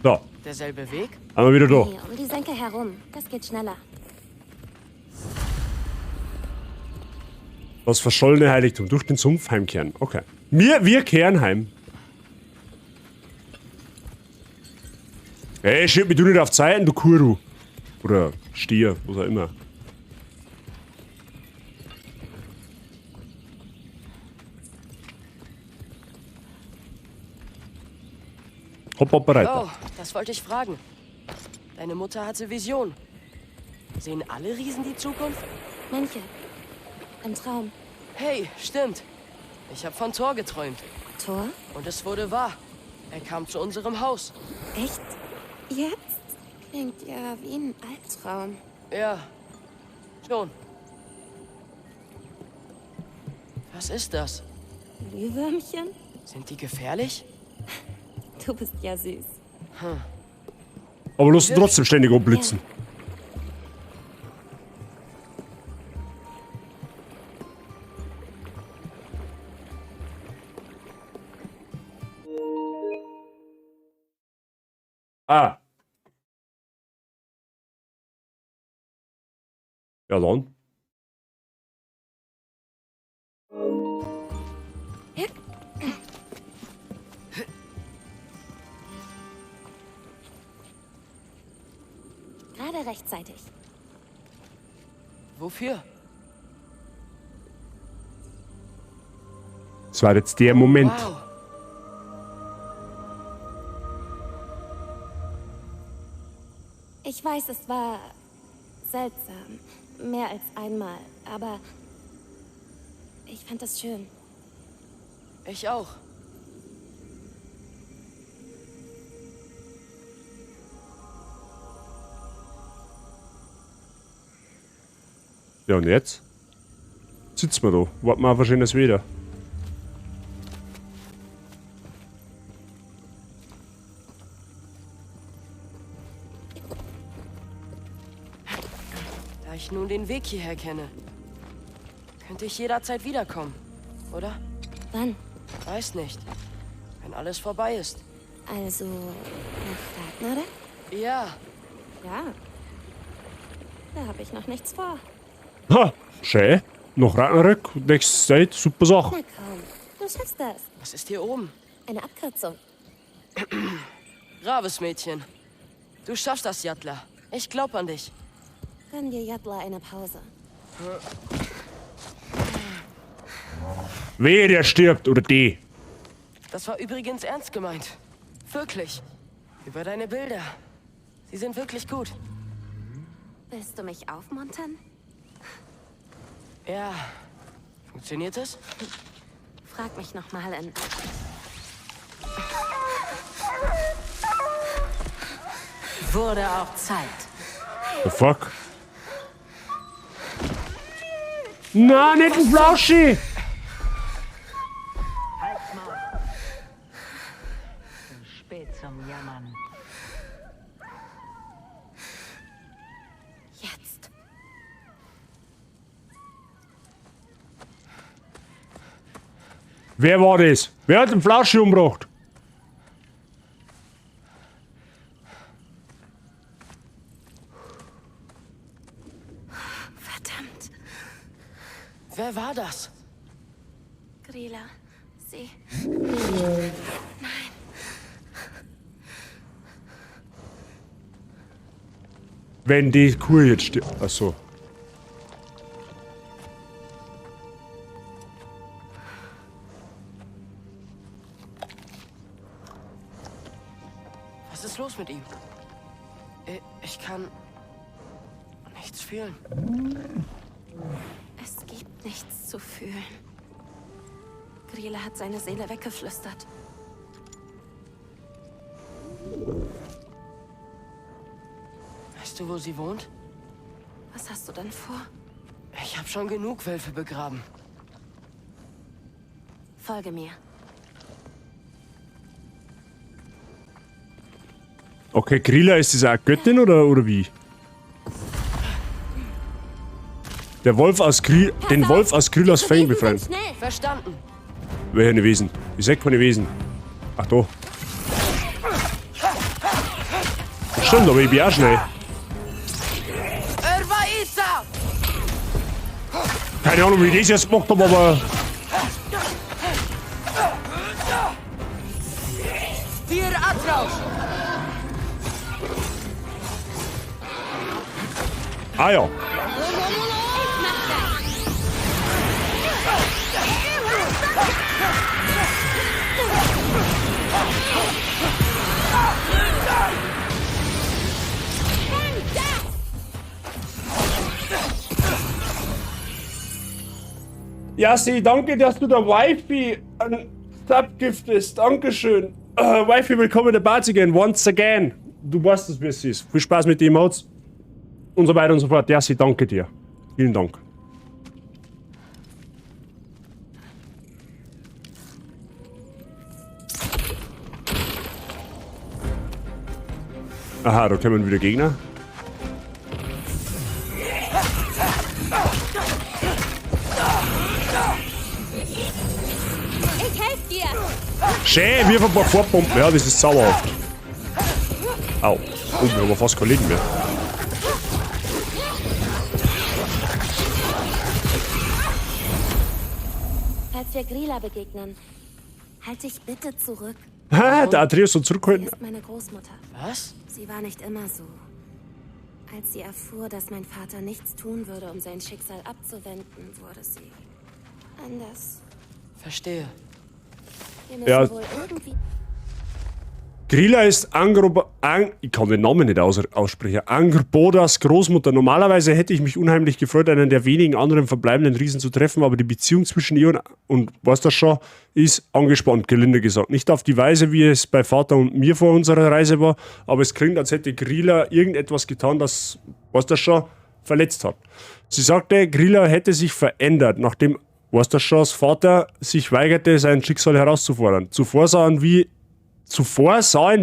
So, Derselbe Weg? haben wir wieder da. Hier, um die Senke herum. Das geht schneller. Das verschollene Heiligtum. Durch den Sumpf heimkehren. Okay. Wir kehren heim. Hey, schieb mich du nicht auf Zeiten, du Kuru. Oder Stier, was auch immer. Hopp, hopp, bereit. Oh, das wollte ich fragen. Deine Mutter hatte Vision. Sehen alle Riesen die Zukunft? Manche. Ein Traum. Hey, stimmt. Ich habe von Thor geträumt. Thor? Und es wurde wahr. Er kam zu unserem Haus. Echt? Jetzt? Klingt ja wie ein Albtraum. Ja, schon. Was ist das? Glühwürmchen? Sind die gefährlich? Du bist ja süß. Aber lass ihn trotzdem ständig abblitzen. Ah. Ja, dann. Gerade rechtzeitig. Wofür? Das war jetzt der Moment. Wow. Ich weiß, es war seltsam. Mehr als einmal. Aber ich fand das schön. Ich auch. Ja, und jetzt? Sitzen wir da. Warten wir auf ein schönes Wetter. Da ich nun den Weg hierher kenne, könnte ich jederzeit wiederkommen, oder? Wann? Weiß nicht. Wenn alles vorbei ist. Also nach Ragnarök? Ja, Ja. Da habe ich noch nichts vor. Ha, schön. Noch Ragnarök, nächste Zeit, super Sache. Na komm, du schaffst das. was ist hier oben? Eine Abkürzung. Braves Mädchen. Du schaffst das, Jattler. Ich glaub an dich. Gönn dir Jattler eine Pause. Wehe, der stirbt oder die. Das war übrigens ernst gemeint. Wirklich. Über deine Bilder. Sie sind wirklich gut. Willst du mich aufmuntern? Ja. Funktioniert es? Frag mich nochmal in... Wurde auch Zeit. The fuck? Na, nicht ein Flauschi! Halt's Maul. Zu spät zum Jammern. Jetzt. Wer war das? Wer hat den Flauschi umgebracht? Verdammt. Wer war das? Grilla. Sie... Wenn die Kuh jetzt stirbt. Achso. Was ist los mit ihm? Ich kann nichts fühlen. Es gibt nichts zu fühlen. Grilla hat seine Seele weggeflüstert. Weißt du, wo sie wohnt? Was hast du denn vor? Ich habe schon genug Wölfe begraben. Folge mir. Okay, Grilla, ist das auch eine Göttin oder wie? Der Wolf aus den Wolf aus Grillas Fang befreien. Schnell! Verstanden. Welche Wesen? Die Säck von den Wesen. Ach da. Stimmt, aber ich bin auch schnell. Keine Ahnung, wie ich das jetzt gemacht habe, aber... Vier Atraus! Ah ja. Jassi, danke, dass du der Wifi ein Sub giftest. Dankeschön. Wifi, willkommen in der Party again. Once again. Du weißt es, wie es ist. Viel Spaß mit den Emotes. Und so weiter und so fort. Jassi, danke dir. Vielen Dank. Aha, da kommen wieder Gegner. Ich helfe dir! Schön, wirf ein paar Vorpumpen. Ja, das ist sauerhaft. Au. Oh, wir haben fast kein Leben mehr. Falls wir Grilla begegnen, halt dich bitte zurück. Ha, der Atreus soll Sie zurückhalten. ist meine Großmutter. Was? Sie war nicht immer so. Als sie erfuhr, dass mein Vater nichts tun würde, um sein Schicksal abzuwenden, wurde sie anders. Verstehe. Wir müssen Ja. wohl irgendwie... Grilla ist ich kann den Namen nicht aussprechen. Angrbodas Großmutter. Normalerweise hätte ich mich unheimlich gefreut, einen der wenigen anderen verbleibenden Riesen zu treffen, aber die Beziehung zwischen ihr und was das schon ist, angespannt, gelinde gesagt. Nicht auf die Weise, wie es bei Vater und mir vor unserer Reise war, aber es klingt, als hätte Grilla irgendetwas getan, das, was das schon verletzt hat. Sie sagte, Grilla hätte sich verändert, nachdem, was das schon, Vater sich weigerte, sein Schicksal herauszufordern. Zuvor sahen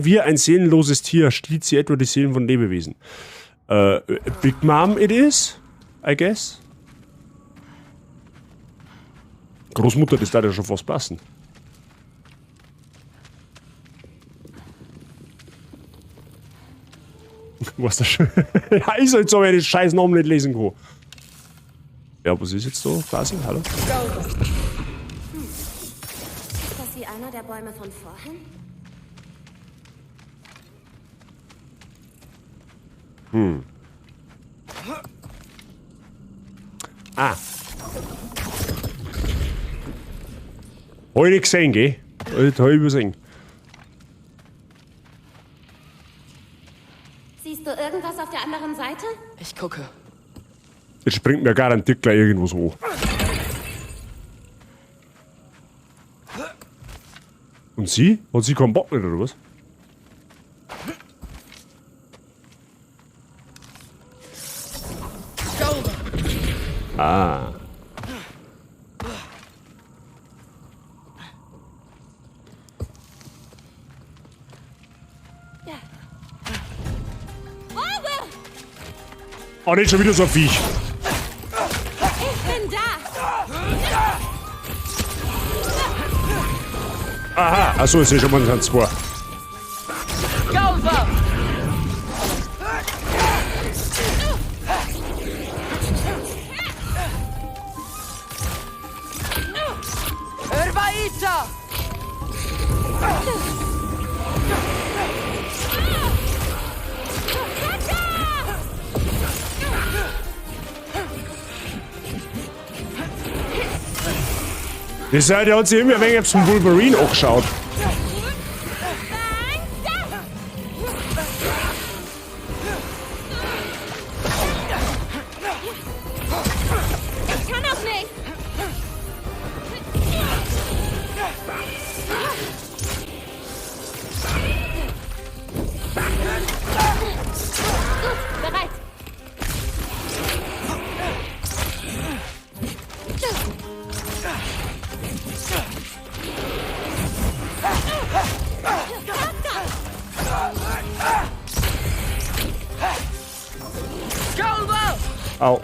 wir ein seelenloses Tier, stiehlt sie etwa die Seelen von Lebewesen. Big Mom it is, I guess. Großmutter, das darf ja schon fast passen. Was das schon? Ja, ist halt so, wenn ich den scheiß Namen nicht lesen kann. Ja, was ist jetzt so? Quasi, hallo? Ist das wie einer der Bäume von vorhin? Ah. Hab ich nicht gesehen, gell? Das hab ich übersehen. Siehst du irgendwas auf der anderen Seite? Ich gucke. Jetzt springt mir garantiert gleich irgendwas an. Und sie? Hat sie keinen Bock mehr, oder was? Ah. Ja. Orwell! Oh, nicht schon wieder so ein Viech. Ich bin da! Aha, achso, ist ja schon mal ein zwei. Gauver! Urbaita! Das der hat sich immer ein wenig zum Wolverine angeschaut. Ich kann das nicht! Gut, bereit! Gauver! Au.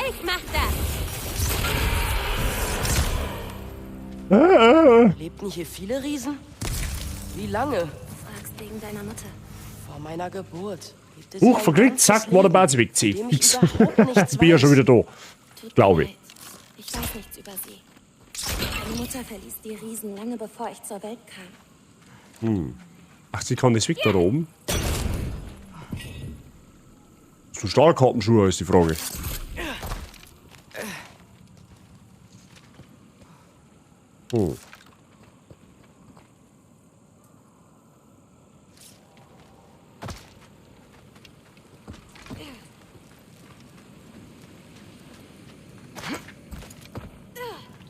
Ich mach das! Lebten hier viele Riesen? Wie lange? Du fragst wegen deiner Mutter. Vor meiner Geburt. Lebte sie Huch, ein verkriegt, ganzes zack, war der Leben, Bart wegzieht. von dem ich X. überhaupt nichts Bin ja schon weiß. wieder da. Tut Glaube mir ich. leid. Ich weiß nichts über sie. Meine Mutter verließ die Riesen lange bevor ich zur Welt kam. Ach, sie kann das weg da oben? So Stahlkartenschuhe ist die Frage. Oh.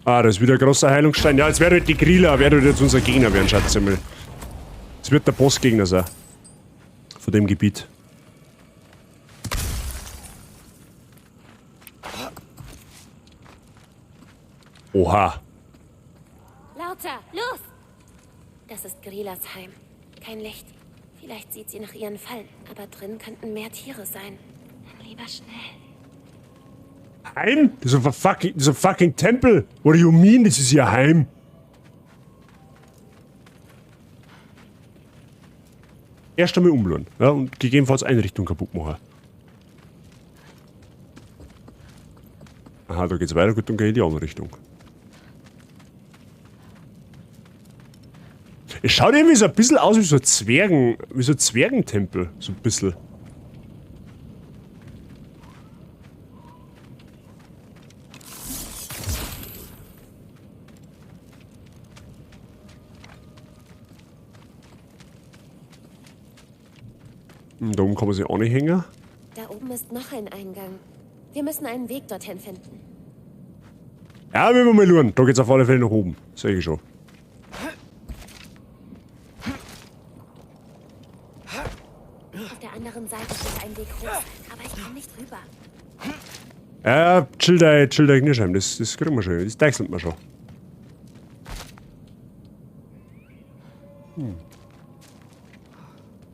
Ah, das ist wieder ein großer Heilungsstein. Ja, jetzt wird halt die Grilla, wird halt jetzt unser Gegner werden, schätze ich mal. Es wird der Bossgegner sein. Von dem Gebiet. Oha. Lauter, los! Das ist Grillas Heim. Kein Licht. Vielleicht sieht sie nach ihren Fallen, aber drin könnten mehr Tiere sein. Dann lieber schnell. Heim? Das ist ein fucking Tempel. What do you mean, das ist ihr Heim? Erst einmal umladen, ja, und gegebenenfalls Einrichtung kaputt machen. Aha, da geht's weiter, gut, dann gehe ich in die andere Richtung. Es schaut irgendwie so ein bisschen aus wie so ein Zwergentempel, so ein bisschen. Da oben kann man sich auch nicht hängen. Da oben ist noch ein Eingang. Wir müssen einen Weg dorthin finden. Ja, wenn wir mal schauen. Da geht's auf alle Fälle nach oben. Sehe ich schon. Auf der anderen Seite wird ein Weg hoch sein, aber ich komme nicht rüber. Ja, chill dein Knirschheim. Das kriegen wir schon. Das deichselt wir schon.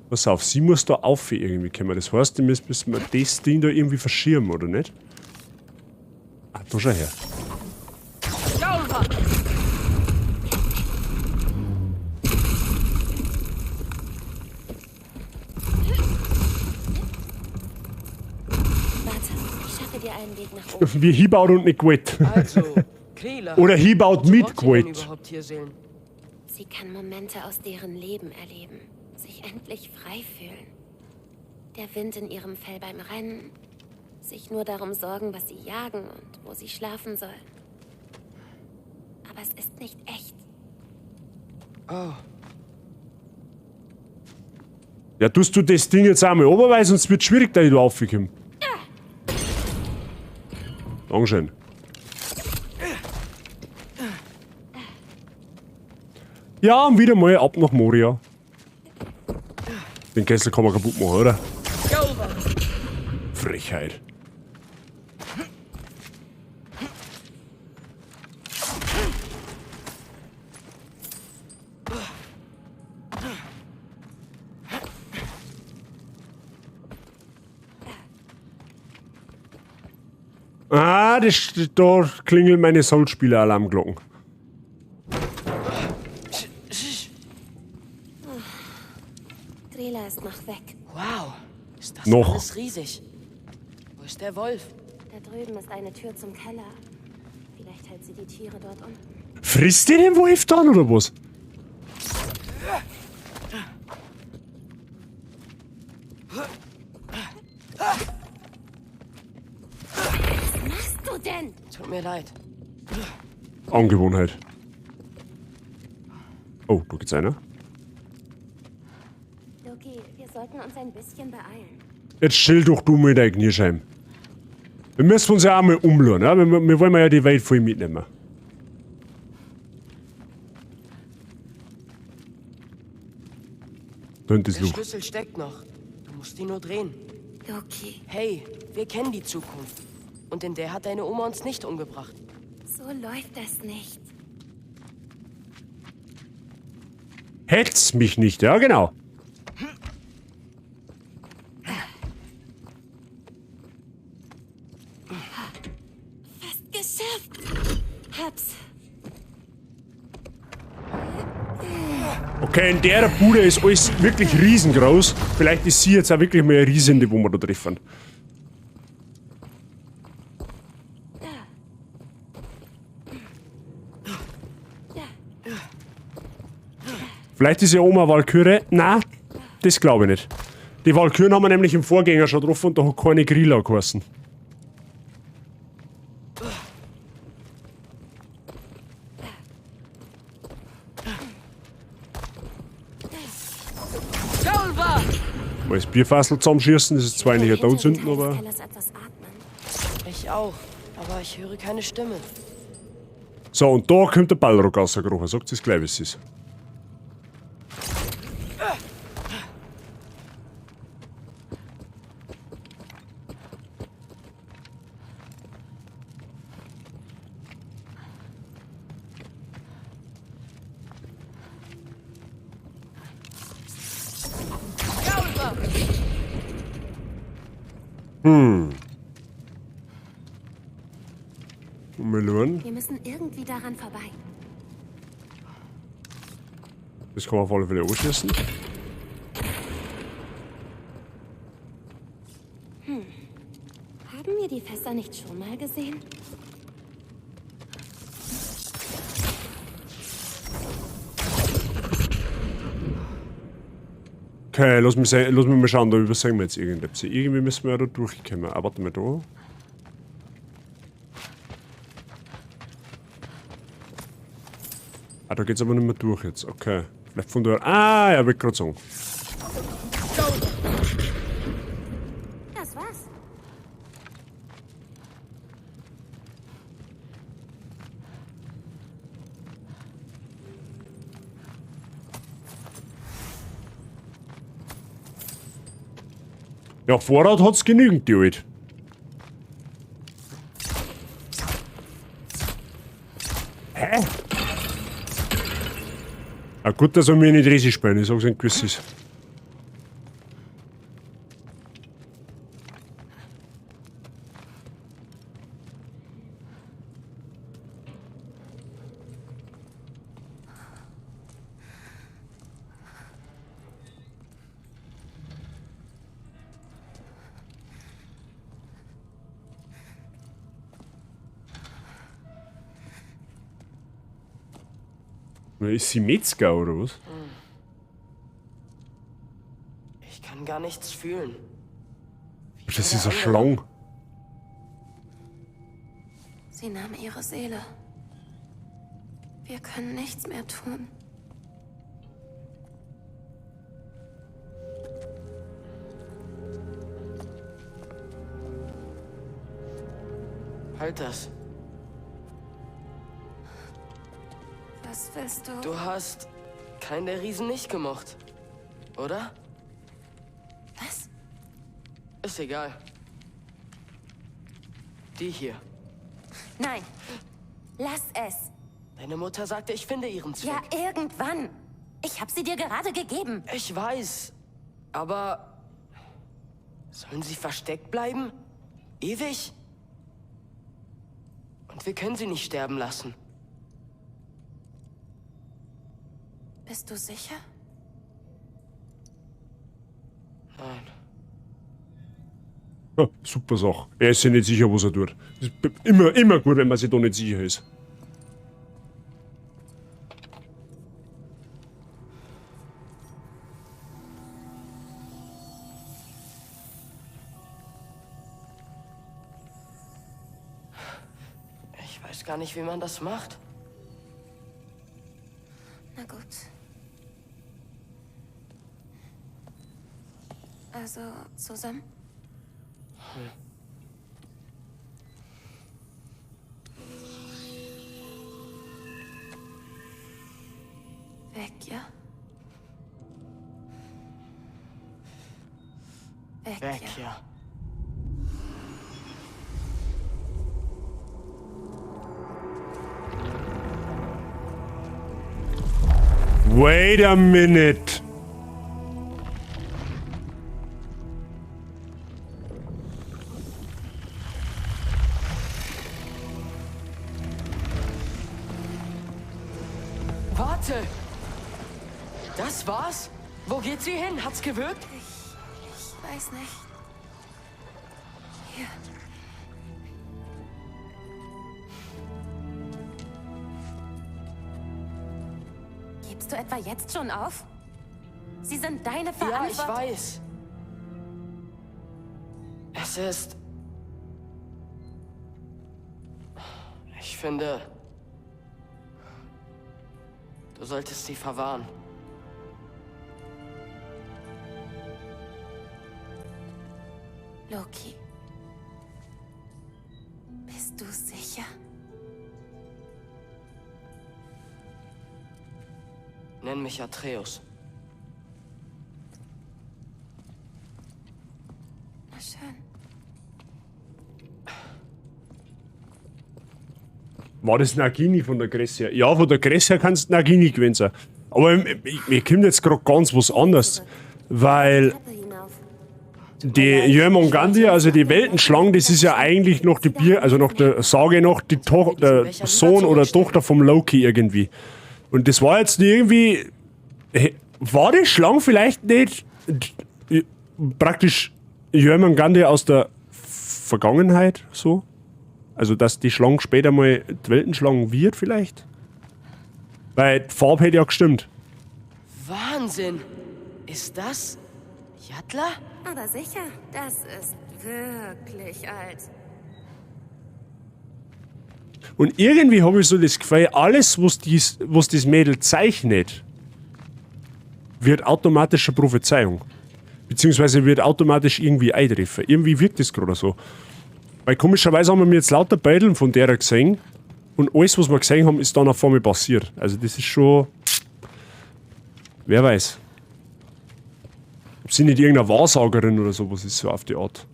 Pass auf, sie muss da auf irgendwie kommen. Das heißt, die müssen wir das Ding da irgendwie verschirmen, oder nicht? Ah, da schau her. Gauver! Warte, ich schaffe dir einen Weg nach oben. Wie Hibaut und nicht Quet. Also, Krila. Oder Hibaut mit Braucht sie denn Quet. überhaupt Tierseelen? Sie kann Momente aus deren Leben erleben. sich endlich frei fühlen. Der Wind in ihrem Fell beim Rennen, sich nur darum sorgen, was sie jagen und wo sie schlafen sollen. Aber es ist nicht echt. Oh, Ja, tust du das Ding jetzt einmal runter, weil sonst wird es schwierig, da ich da raufkomme. Dankeschön. Ja, und wieder mal ab nach Moria. Den Kessel kann man kaputt machen, oder? Frechheit. Ah, da klingeln meine Soul-Spieler-Alarmglocken. Grela ist noch weg. wow. Ist das Noch. alles riesig. Wo ist der Wolf? Da drüben ist eine Tür zum Keller. Vielleicht hält sie die Tiere dort unten. Frisst ihr den Wolf dann, oder was? Was machst du denn? Tut mir leid. Angewohnheit. Oh, da geht's einer. Loki, wir sollten uns ein bisschen beeilen. Jetzt chill doch du mit deinem Knierscheim. Wir müssen uns ja auch mal umlassen, ja? Wir wollen ja die Welt voll mitnehmen. Da hinten ist Der Luke. Schlüssel steckt noch. Du musst ihn nur drehen. Loki, Hey, wir kennen die Zukunft. Und in der hat deine Oma uns nicht umgebracht. so läuft das nicht. Hetz mich nicht, ja genau. Fast geschafft. Hab's. Okay, in der Bude ist alles wirklich riesengroß. Vielleicht ist sie jetzt auch wirklich mal eine Riesende, wo wir da treffen. Vielleicht ist ja Oma Walküre. Nein, das glaube ich nicht. Die Walküren haben wir nämlich im Vorgänger schon getroffen und da hat keine Grilla geheißen. Mal das Bierfassel zusammenschießen, das ist zwar eigentlich ein Todsünden, aber... Kellers etwas atmen. Ich auch. Aber ich höre keine Stimme. So, und da kommt der Ballrock rausgekrochen. Sagt es gleich, wie es ist. Melon. Wir müssen irgendwie daran vorbei. Das kann man auf alle Fälle anschießen. Haben wir die Fässer nicht schon mal gesehen? Okay, lass mich mal schauen, da übersehen wir jetzt irgendetwas. Irgendwie müssen wir ja da durchkommen. Ah, warte mal da. Ah, da geht's aber nicht mehr durch jetzt. Okay. Vielleicht von da. Ah, ja, wollte gerade sagen. Das war's. Ja, Vorrat hat's genügend, die Alt. Hä? Ah, gut, dass wir mir nicht riesig spielen, ich sag's nicht, gewiss ist. Ist sie Metzger oder was? gar nichts fühlen. Das ist eine Schlange. Sie nahm ihre Seele. Wir können nichts mehr tun. Halt das. Was willst du? Du hast keinen der Riesen nicht gemocht, oder? Was? Ist egal. Die hier. Nein. Lass es. Deine Mutter sagte, ich finde ihren Zweck. Ja, irgendwann. Ich habe sie dir gerade gegeben. Ich weiß. Aber sollen sie versteckt bleiben? Ewig? Und wir können sie nicht sterben lassen. Bist du sicher? Nein. Ja, super Sache. Er ist sich nicht sicher, was er tut. Das ist immer gut, wenn man sich da nicht sicher ist. Ich weiß gar nicht, wie man das macht. Na gut. Also, zusammen? Weg, ja? Weg, ja. Wait a minute. Warte! Das war's? Wo geht sie hin? Hat's gewirkt? Ich weiß nicht. Hier. Gibst du etwa jetzt schon auf? Sie sind deine Ja, Verantwortung. ich weiß. Es ist... Ich finde... Du solltest sie verwahren. Loki. Bist du sicher? Nenn mich Atreus. Na schön. War das Nagini von der Größe her? Ja, von der Größe her kann es Nagini gewesen sein. Aber mir kommt jetzt gerade ganz was anderes. Weil Treppe hinauf. die Jörmungandr, also die Weltenschlange, das ist ja eigentlich noch die also noch der Sage nach der Sohn oder Tochter vom Loki irgendwie. Und das war jetzt irgendwie. War die Schlange vielleicht nicht praktisch Jörmungandr aus der Vergangenheit so? Also, dass die Schlange später mal die Weltenschlange wird, vielleicht? Weil die Farbe hätte ja gestimmt. Wahnsinn! Ist das... Jattler? Aber sicher, das ist wirklich alt. Und irgendwie habe ich so das Gefühl, alles, was das Mädel zeichnet, wird automatisch eine Prophezeiung. Beziehungsweise wird automatisch irgendwie eintreffen. Irgendwie wirkt das gerade so. Weil komischerweise haben wir jetzt lauter Beuteln von der gesehen und alles, was wir gesehen haben, ist dann auf einmal passiert. Also das ist schon... Wer weiß. Ob sie nicht irgendeine Wahrsagerin oder sowas ist, so auf die Art.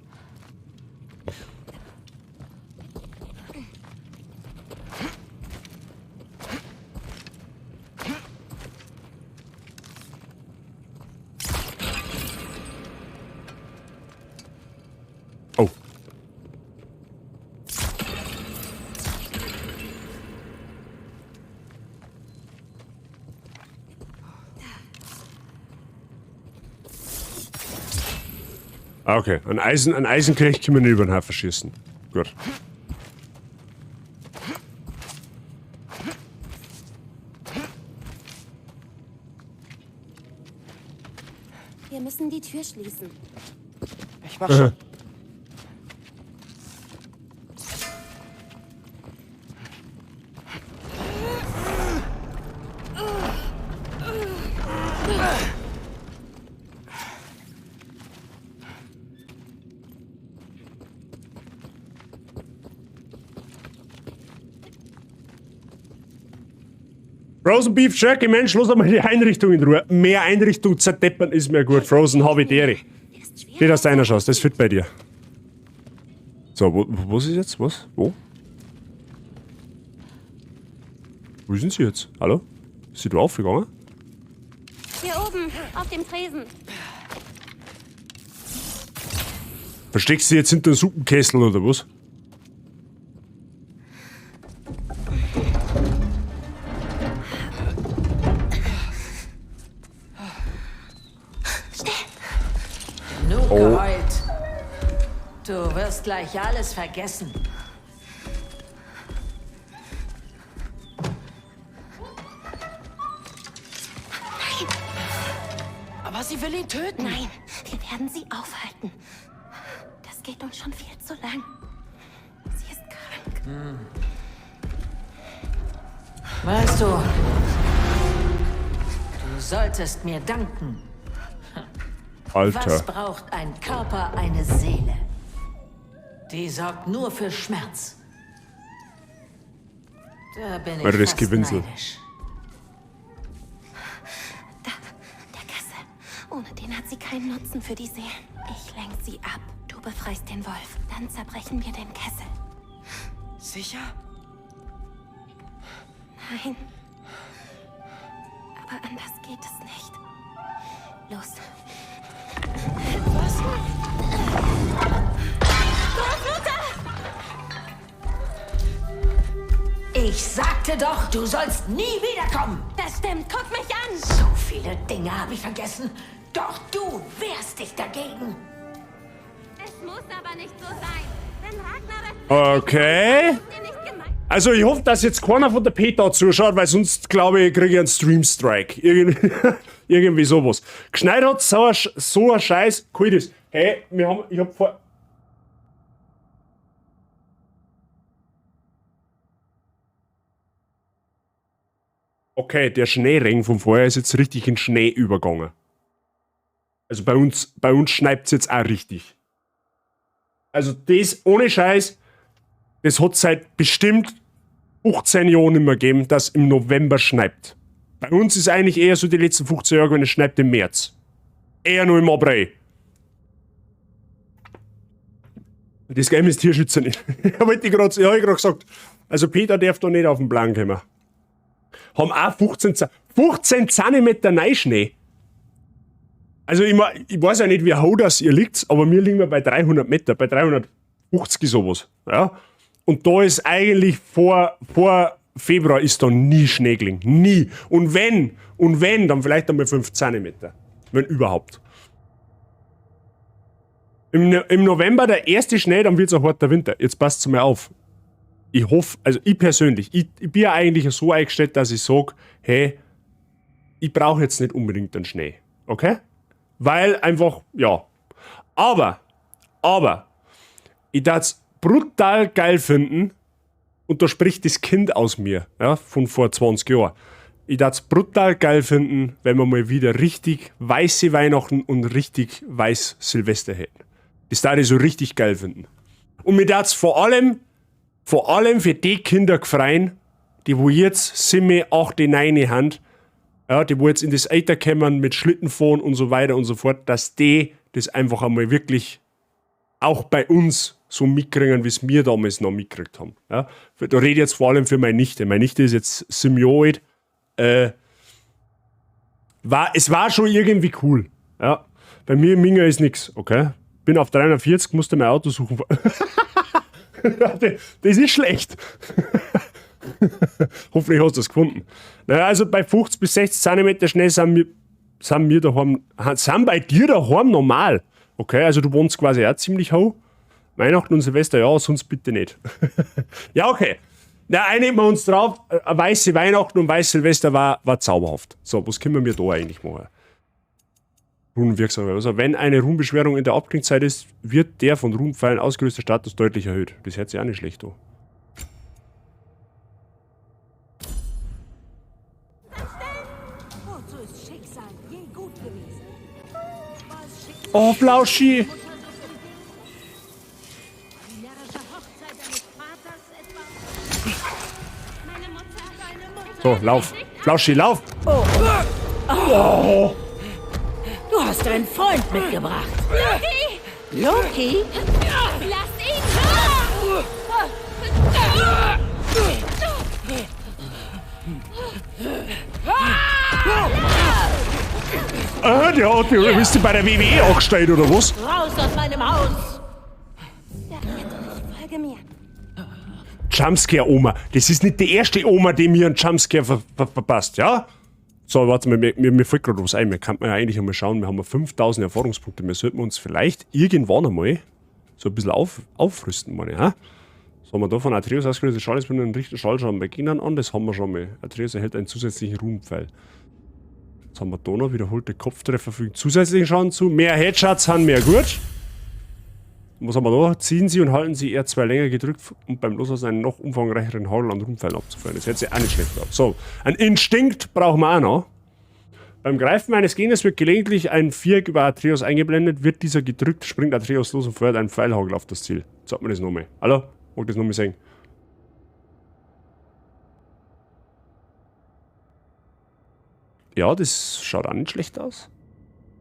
Oh. Ah, okay. Ein Eisenknecht können wir nicht über den Haufen schießen. Gut. Wir müssen die Tür schließen. Ich mach schon. Frozen Beef Jerky, Mensch, los einmal die Einrichtung in Ruhe. Mehr Einrichtung zerdeppern ist mir gut. Frozen Habitäre. Geht aus deiner Chance, das ist fit bei dir. So, was ist jetzt? Was? Wo? Wo sind sie jetzt? Hallo? Ist sie da aufgegangen? Hier oben, auf dem Tresen. Versteckst du sie jetzt hinter dem Suppenkessel oder was? Genug geheult. Du wirst gleich alles vergessen. Aber sie will ihn töten. Nein, wir werden sie aufhalten. Das geht uns schon viel zu lang. Sie ist krank. Weißt du, du solltest mir danken. Was Alter. braucht ein Körper, eine Seele? Die sorgt nur für Schmerz. Da bin ich Oder das fast Gewinsel. neidisch. Da, der Kessel. Ohne den hat sie keinen Nutzen für die Seelen. Ich lenk sie ab. Du befreist den Wolf. Dann zerbrechen wir den Kessel. Sicher? Nein. Aber anders geht es nicht. Los. Was? Ich sagte doch, du sollst nie wiederkommen. Das stimmt. Guck mich an. So viele Dinge habe ich vergessen. Doch du wehrst dich dagegen. Es muss aber nicht so sein. Wenn Ragnar das Okay. ist dir nicht gemeint. Also ich hoffe, dass jetzt keiner von der PETA zuschaut, weil sonst glaube ich, kriege ich einen Stream-Strike. Irgendwie sowas. Geschneit hat so ein Scheiß. Cool das. Hey, ich hab vor... Okay, der Schneeregen vom vorher ist jetzt richtig in Schnee übergegangen. Also bei uns schneit es jetzt auch richtig. Also das, ohne Scheiß, das hat seit bestimmt 15 Jahren nicht mehr gegeben, dass im November schneit. Bei uns ist eigentlich eher so die letzten 15 Jahre, wenn es schneit im März. Eher nur im April. Das Game ist Tierschützer nicht. Hab ich gerade gesagt. Also Peter darf da nicht auf den Plan kommen. Haben auch 15 Zentimeter Neuschnee. Also ich weiß ja nicht, wie hoch das ihr liegt, aber wir liegen bei 300 Meter, bei 350 sowas. Ja? Und da ist eigentlich vor Februar ist da nie Schnee gelegen. Nie. Und wenn, dann vielleicht einmal 5 Zentimeter. Wenn überhaupt. Im November der erste Schnee, dann wird es ein harter Winter. Jetzt passt es mir auf. Ich hoffe, also ich persönlich, ich bin ja eigentlich so eingestellt, dass ich sage, hey, ich brauche jetzt nicht unbedingt den Schnee. Okay? Weil einfach, ja. Aber, ich darf es brutal geil finden, und da spricht das Kind aus mir, ja, von vor 20 Jahren. Ich darf es brutal geil finden, wenn wir mal wieder richtig weiße Weihnachten und richtig weiß Silvester hätten. Das darf ich so richtig geil finden. Und mir darf es vor allem für die Kinder gefreien, die wo jetzt 7, 8, 9 haben, ja, die wo jetzt in das Alter kommen mit Schlittenfahren und so weiter und so fort, dass die das einfach einmal wirklich auch bei uns so mitkriegen, wie es wir damals noch mitgekriegt haben. Ja. Da rede ich jetzt vor allem für meine Nichte. Meine Nichte ist jetzt 7 Jahre alt. Es war schon irgendwie cool. Ja. Bei mir im Minga ist nichts, okay? Bin auf 340, musste mein Auto suchen. Das ist schlecht. Hoffentlich hast du es gefunden. Naja, also bei 50 bis 60 cm Schnee sind bei dir daheim normal. Okay, also du wohnst quasi auch ziemlich hoch. Weihnachten und Silvester, ja, sonst bitte nicht. Ja, okay. Na, einigen wir uns drauf. Weiße Weihnachten und weiße Silvester war zauberhaft. So, was können wir da eigentlich machen? Runenwirksam. Also wenn eine Runenbeschwerung in der Abklingzeit ist, wird der von Runenpfeilen ausgelöste Status deutlich erhöht. Das hört sich auch nicht schlecht an. Oh, Flauschi! So, lauf! Flauschi, lauf! Oh. Du hast einen Freund mitgebracht. Loki? Loki? Lass ihn! Der bist du bei der WWE angestellt, oder was? Raus aus meinem Haus! Folge mir. Jumpscare-Oma. Das ist nicht die erste Oma, die mir einen Jumpscare verpasst, ja? So, warte mal, mir fällt gerade was ein. Wir könnten ja eigentlich einmal schauen, wir haben 5000 Erfahrungspunkte. Wir sollten uns vielleicht irgendwann einmal so ein bisschen aufrüsten, meine ich, ha? So haben wir da von Atreus ausgelöste Schadensbündel einen richten Schallschaden bei Gegnern an. Das haben wir schon mal. Atreus erhält einen zusätzlichen Ruhmpfeil. Jetzt haben wir da noch wiederholte Kopftreffer fügen zusätzlichen Schaden zu. Mehr Headshots haben wir gut. Was haben wir da? Ziehen Sie und halten Sie R2 länger gedrückt, um beim Loslassen einen noch umfangreicheren Hagel an Ruhmpfeilen abzufeuern. Das hört sich auch nicht schlecht an. So, ein Instinkt brauchen wir auch noch. Beim Greifen eines Gegners wird gelegentlich ein Viereck über Atreus eingeblendet. Wird dieser gedrückt, springt Atreus los und feuert einen Pfeilhagel auf das Ziel. Sagt mir das nochmal. Hallo? Wollt ihr das nochmal sehen? Ja, das schaut auch nicht schlecht aus.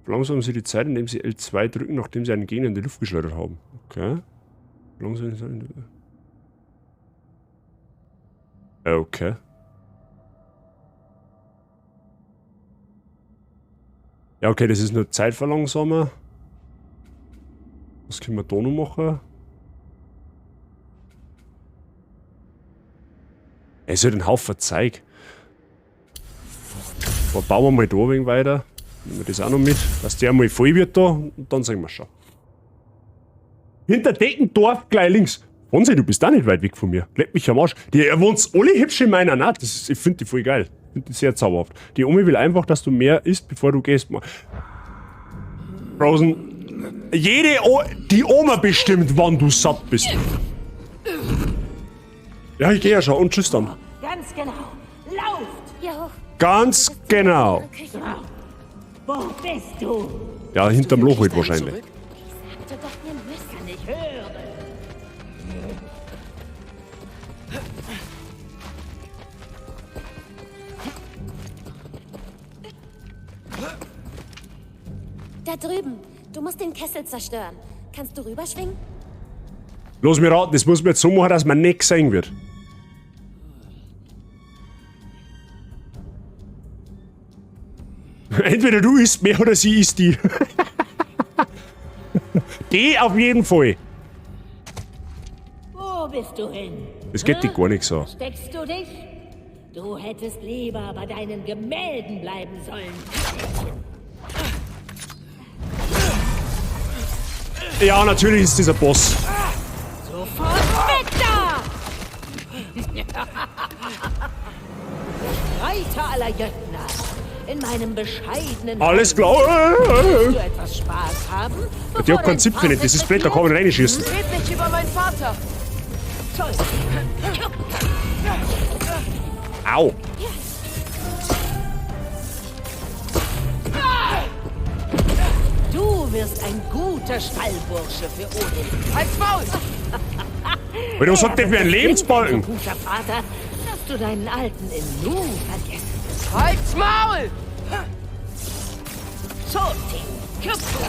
Verlangsamen Sie die Zeit, indem Sie L2 drücken, nachdem Sie einen Gegner in die Luft geschleudert haben. Okay. Verlangsamen Sie die Zeit. Okay. Ja, okay, das ist nur Zeitverlangsamer. Was können wir da noch machen? Es ist halt ein Haufen Zeug. Bauen wir mal da ein wenig weiter. Nehmen wir das auch noch mit, dass der mal voll wird da und dann sehen wir schon. Hinter Deckendorf gleich links. Wahnsinn, du bist auch nicht weit weg von mir. Leck mich am Arsch. Die wohnt alle hübsch in meiner Naht. Ich finde die voll geil. Ich finde die sehr zauberhaft. Die Omi will einfach, dass du mehr isst, bevor du gehst. Frozen. Die Oma bestimmt, wann du satt bist. Ja, ich gehe ja schon und tschüss dann. Ganz genau. Lauft! Hier hoch. Ganz genau. Wo bist du? Ja, hinterm Loch halt wahrscheinlich. Sagte doch, wir müssen. Ich höre. Da drüben. Du musst den Kessel zerstören. Kannst du rüberschwingen? Los, mir raten, das muss man jetzt so machen, dass man nicht gesehen wird. Entweder du isst mehr oder sie isst die. Die auf jeden Fall. Wo bist du hin? Das geht dir gar nicht so. Steckst du dich? Du hättest lieber bei deinen Gemälden bleiben sollen. Ja, natürlich ist dieser Boss. Sofort weg da! Reiter aller Jötner. In meinem bescheidenen... Alles klar. Willst du etwas Spaß haben? Die hat keinen Zipfel nicht, das ist blöd, da kann man nicht reinschießen. Red nicht über meinen Vater. Au. Du wirst ein guter Stallbursche für Odin. Halt's Maul! Weil du sagst, der für einen Lebensbalken. Guter Vater, dass du deinen Alten in Nu vergessen. Halt's Maul! Zotin, Küpfer.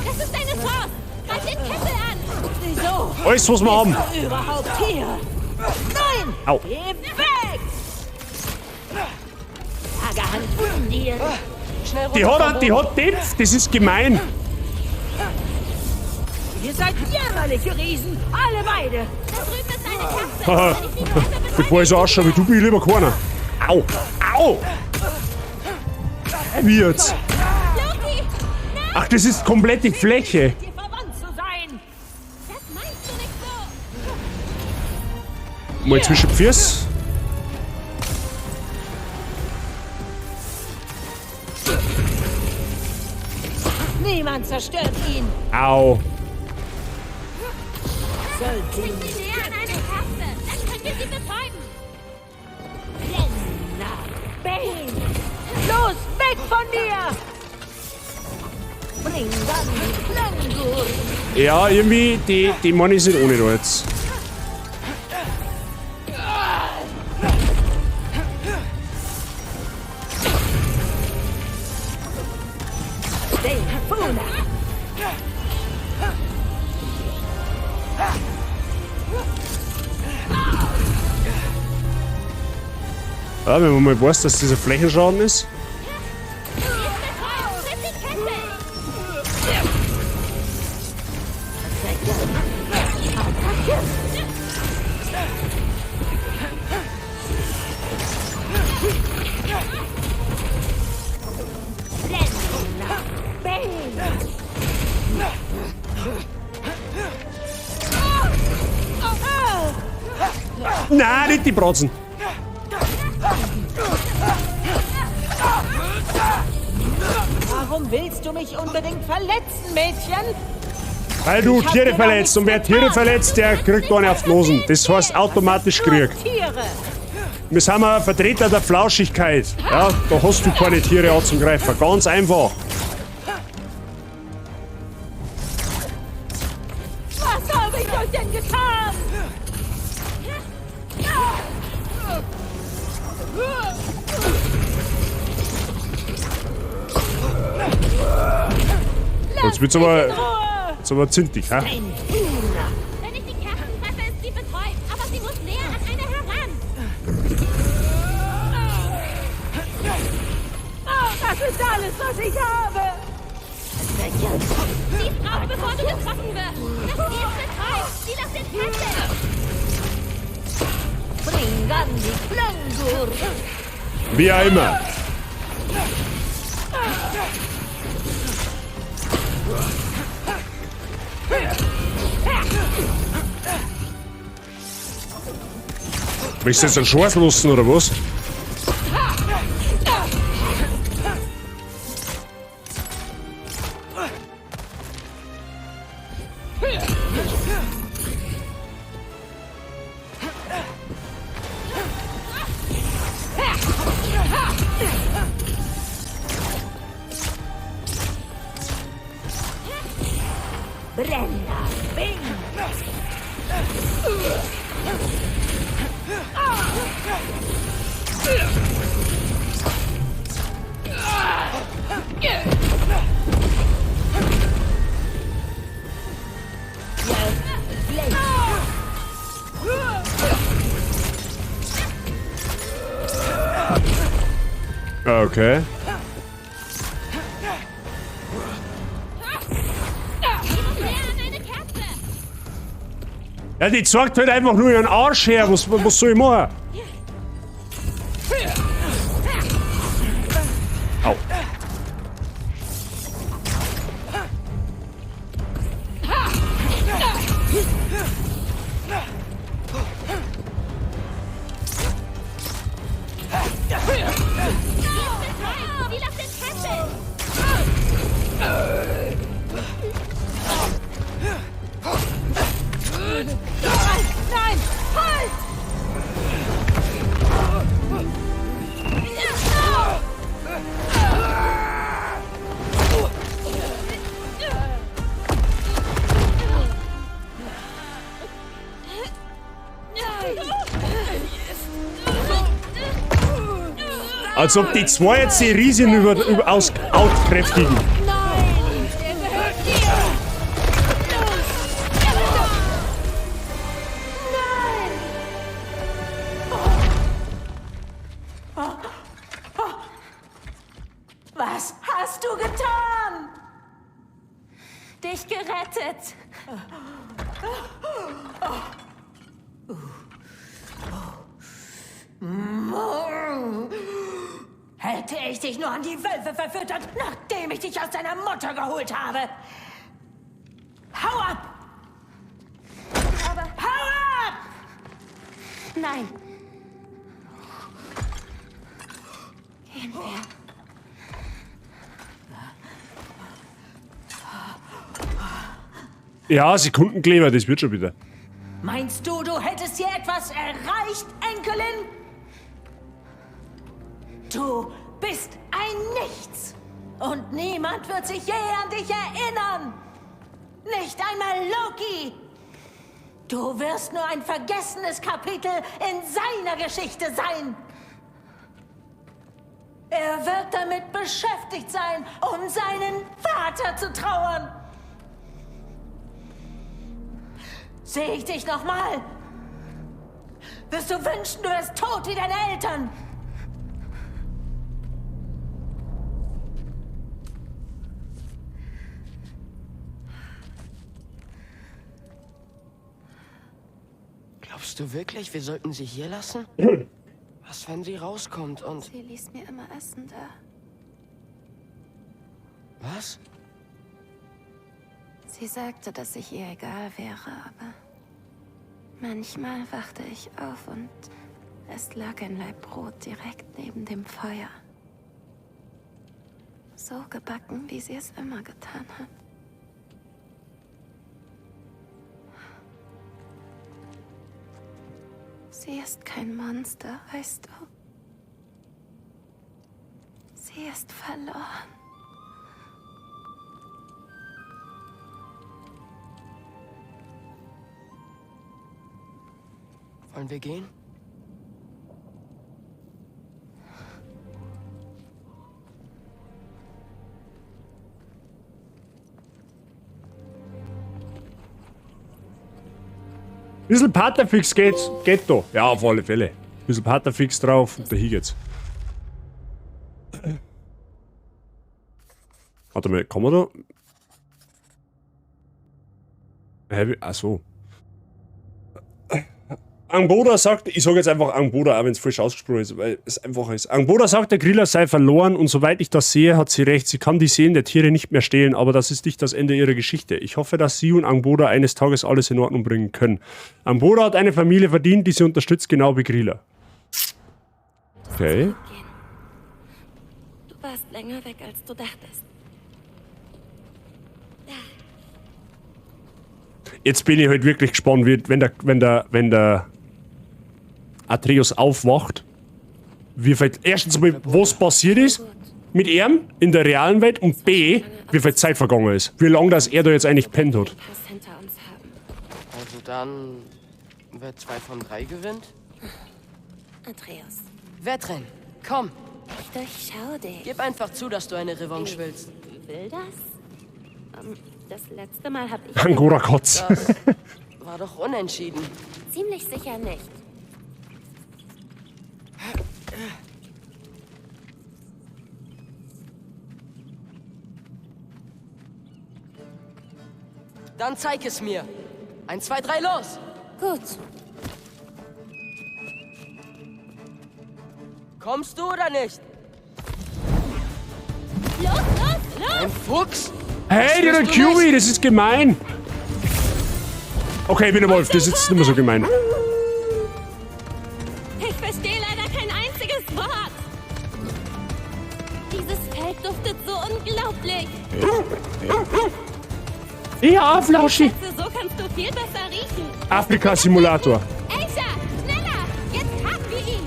Das ist deine Chance! Greif den Kessel an! Wieso? Alles, was wir haben. Bist du überhaupt hier? Nein! Au. Geh weg! Lagerhand von dir. Schnell Die runter hat, vom die Boden. hat Depth, das ist gemein. Ihr seid jämmerliche Riesen, alle beide. Da drüben ist eine Katze! Haha. Kann ich die Katze Bevor ich so ausschaue wie du, bin ich lieber keiner. Au. Au. Wie jetzt? Loki! Ach, das ist komplett die Fläche. Dir verwandt zu sein. Das meinst du nicht so! Mal zwischen die Füße. Niemand zerstört ihn. Au. Bring sie näher an eine Kerze. Dann können wir sie betäuben. Lenna, Bane! Los, weg von mir! Bring dann die Klangur! Ja, irgendwie, die Money sind ohne da jetzt. Ja, wenn man mal weiß, dass dieser Flächenschaden ist. Nein, nicht die Bratzen. Warum willst du mich unbedingt verletzen, Mädchen? Weil du Tiere verletzt. Und wer Tiere verletzt, der kriegt eine auf die Nosen. Das heißt automatisch Krieg. Tiere! Wir sind ein Vertreter der Flauschigkeit. Ja, da hast du keine Tiere anzugreifen. Ganz einfach. Was habe ich euch denn getan? Jetzt wird's aber zintig, hä? Wenn ich die Kerzen treffe, ist sie betäubt. Aber sie muss näher an eine heran. Das ist alles, was ich habe! Schieß drauf, bevor du getroffen wirst. Das Ziel ist betäubt. Sie lässt den Kessel. Bring dann die Klangur! Wie auch immer. Willst du jetzt einen Schwarz lassen, oder was? Brenda, Bing! Okay. Ja, die zeigt halt einfach nur ihren Arsch her. Was soll ich machen? Au. Sie lässt den Kessel. Nein! Halt! Als ob die zwei jetzt die Riesen auskräftigen. Nein! Der gehört dir! Was hast du getan? Dich gerettet. Hätte ich dich nur an die Wölfe verfüttert, nachdem ich dich aus deiner Mutter geholt habe. Hau ab! Aber Hau ab! nein. Gehen wir. Ja, Sekundenkleber, das wird schon wieder. Meinst du, du hättest hier etwas erreicht, Enkelin? Du bist ein Nichts. Und niemand wird sich je an dich erinnern. Nicht einmal Loki. Du wirst nur ein vergessenes Kapitel in seiner Geschichte sein. Er wird damit beschäftigt sein, um seinen Vater zu trauern. Sehe ich dich nochmal? Wirst du wünschen, du wärst tot wie deine Eltern? Glaubst du wirklich, wir sollten sie hier lassen? Was, wenn sie rauskommt und... Sie ließ mir immer Essen da. Was? Sie sagte, dass ich ihr egal wäre, aber manchmal wachte ich auf und es lag ein Laib Brot direkt neben dem Feuer. So gebacken, wie sie es immer getan hat. Sie ist kein Monster, weißt du? Sie ist verloren. Wollen wir gehen? Bisschen Patterfix geht da. Ja, auf alle Fälle. Bisschen Patterfix drauf und dahin geht's. Warte mal, kann man da... Achso. Angboda sagt, ich sage jetzt einfach Angboda, auch wenn es falsch ausgesprochen ist, weil es einfacher ist. Angboda sagt, der Griller sei verloren und soweit ich das sehe, hat sie recht. Sie kann die Seelen der Tiere nicht mehr stehlen, aber das ist nicht das Ende ihrer Geschichte. Ich hoffe, dass sie und Angboda eines Tages alles in Ordnung bringen können. Angboda hat eine Familie verdient, die sie unterstützt, genau wie Griller. Okay. Du warst länger weg, als du dachtest. Jetzt bin ich halt wirklich gespannt, wenn der Atreus aufwacht, wie viel, erstens mal, was passiert ist mit ihm in der realen Welt und B, wie viel Zeit vergangen ist. Wie lange das er da jetzt eigentlich pennt hat. Also dann, wer 2 von 3 gewinnt? Atreus. Wettrennen, komm, Ich durchschau dich. gib einfach zu, dass du eine Revanche willst. Will das? Das letzte Mal hab ich... Angora Kotz. Das war doch unentschieden. Ziemlich sicher nicht. Dann zeig es mir. 1, 2, 3, los! Gut. Kommst du oder nicht? Los, los, los! Ein Fuchs? Hey, der QB, das ist gemein. Okay, ich bin der Wolf, das ist jetzt nicht mehr so gemein. Ich verstehe leider kein einziges Wort. Dieses Feld duftet so unglaublich. Ja, Flauschi. So kannst du viel besser riechen. Afrika-Simulator. Aisha, schneller! Jetzt haben wir ihn!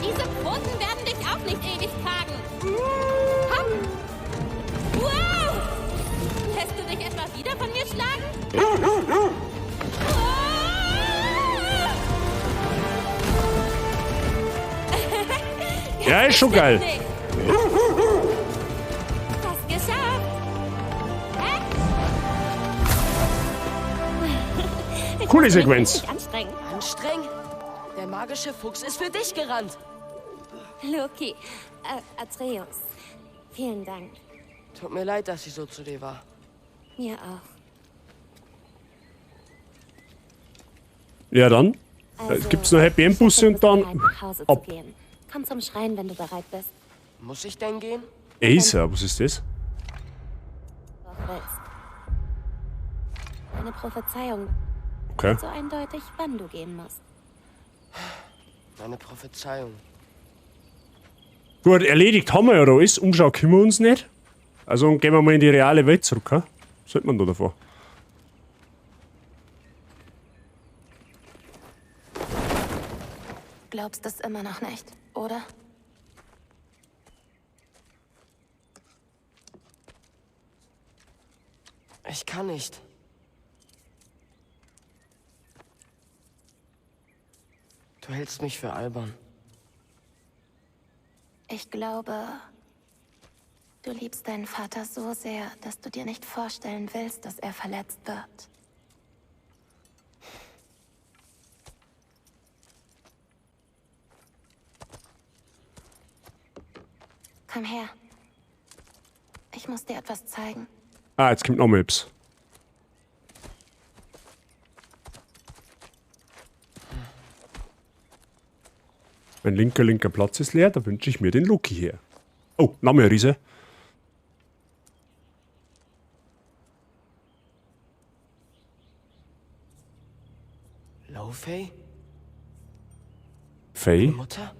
Diese Pfoten werden dich auch nicht ewig tragen. Hopp! Wow! Lässt du dich etwa wieder von mir schlagen? Ja, ist schon geil. Das geschafft! Coole Sequenz. Anstrengend. Anstrengend? Der magische Fuchs ist für dich gerannt. Loki, Atreus, vielen Dank. Tut mir leid, dass sie so zu dir war. Mir auch. Ja, dann. Gibt's noch Happy End Busse und dann Nach Hause ab. zu gehen. Komm zum Schrein, wenn du bereit bist. Muss ich denn gehen? Acer, was ist das? Doch willst. Eine Prophezeiung. Okay. So eindeutig, wann du gehen musst. Meine Prophezeiung. Gut, erledigt haben wir ja da ist. Umschau können wir uns nicht. Also gehen wir mal in die reale Welt zurück, ha? Was sollte man da davor? Glaubst es immer noch nicht, oder? Ich kann nicht. Du hältst mich für albern. Ich glaube, du liebst deinen Vater so sehr, dass du dir nicht vorstellen willst, dass er verletzt wird. Komm her. Ich muss dir etwas zeigen. Ah, jetzt kommt noch Maps. Mein linker Platz ist leer, da wünsche ich mir den Loki her. Oh, Name Riese. Lo-Fei? Faye? Mutter?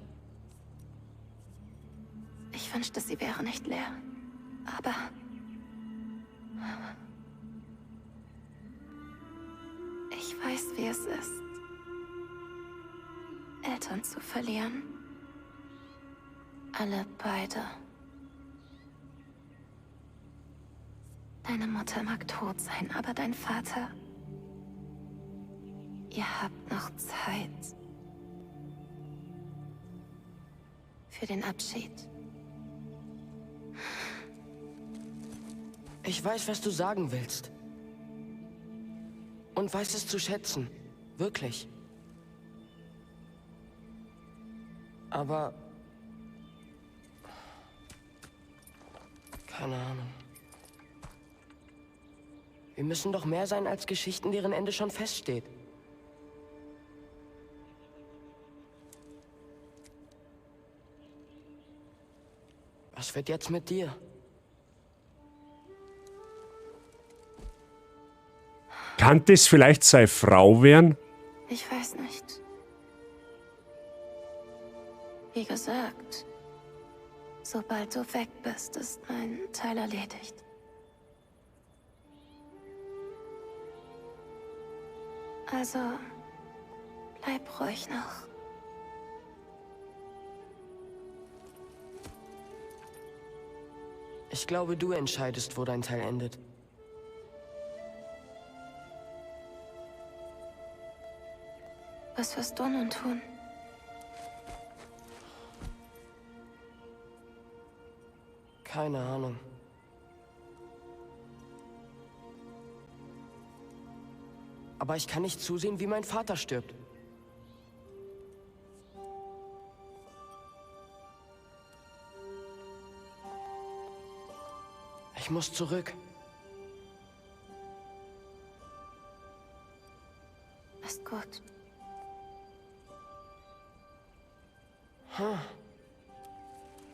Ich wünschte, sie wäre nicht leer. Aber... ich weiß, wie es ist, Eltern zu verlieren. Alle beide. Deine Mutter mag tot sein, aber dein Vater... Ihr habt noch Zeit. Für den Abschied. Ich weiß, was du sagen willst. Und weiß es zu schätzen. Wirklich. Aber... keine Ahnung. Wir müssen doch mehr sein als Geschichten, deren Ende schon feststeht. Was wird jetzt mit dir? Kann das vielleicht seine Frau werden? Ich weiß nicht. Wie gesagt, sobald du weg bist, ist mein Teil erledigt. Also, bleib ruhig noch. Ich glaube, du entscheidest, wo dein Teil endet. Was wirst du nun tun? Keine Ahnung. Aber ich kann nicht zusehen, wie mein Vater stirbt. Ich muss zurück. Ist gut.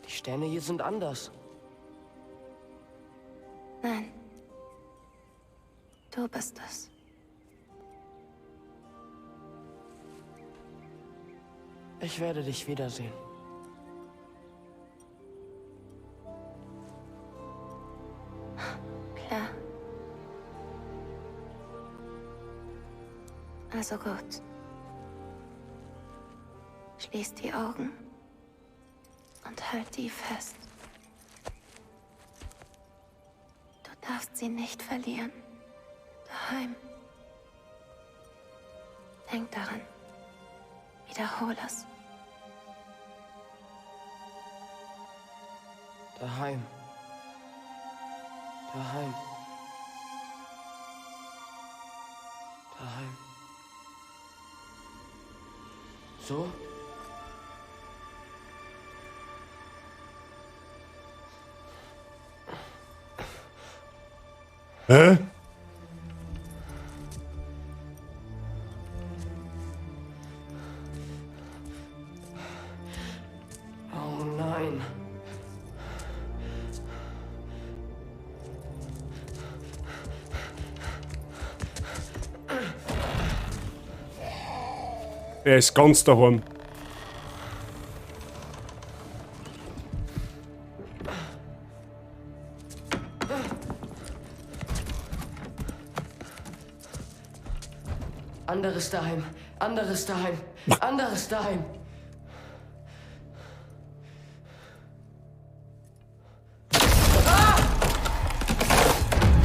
Die Sterne hier sind anders. Nein. Du bist es. Ich werde dich wiedersehen. Klar. Also gut. Schließ die Augen und halt die fest. Du darfst sie nicht verlieren. Daheim. Denk daran. Wiederhol es. Daheim. Daheim. Daheim. So? Hä? Oh nein. Er ist ganz daheim. Anderes daheim. Anderes daheim. Anderes daheim. Ah!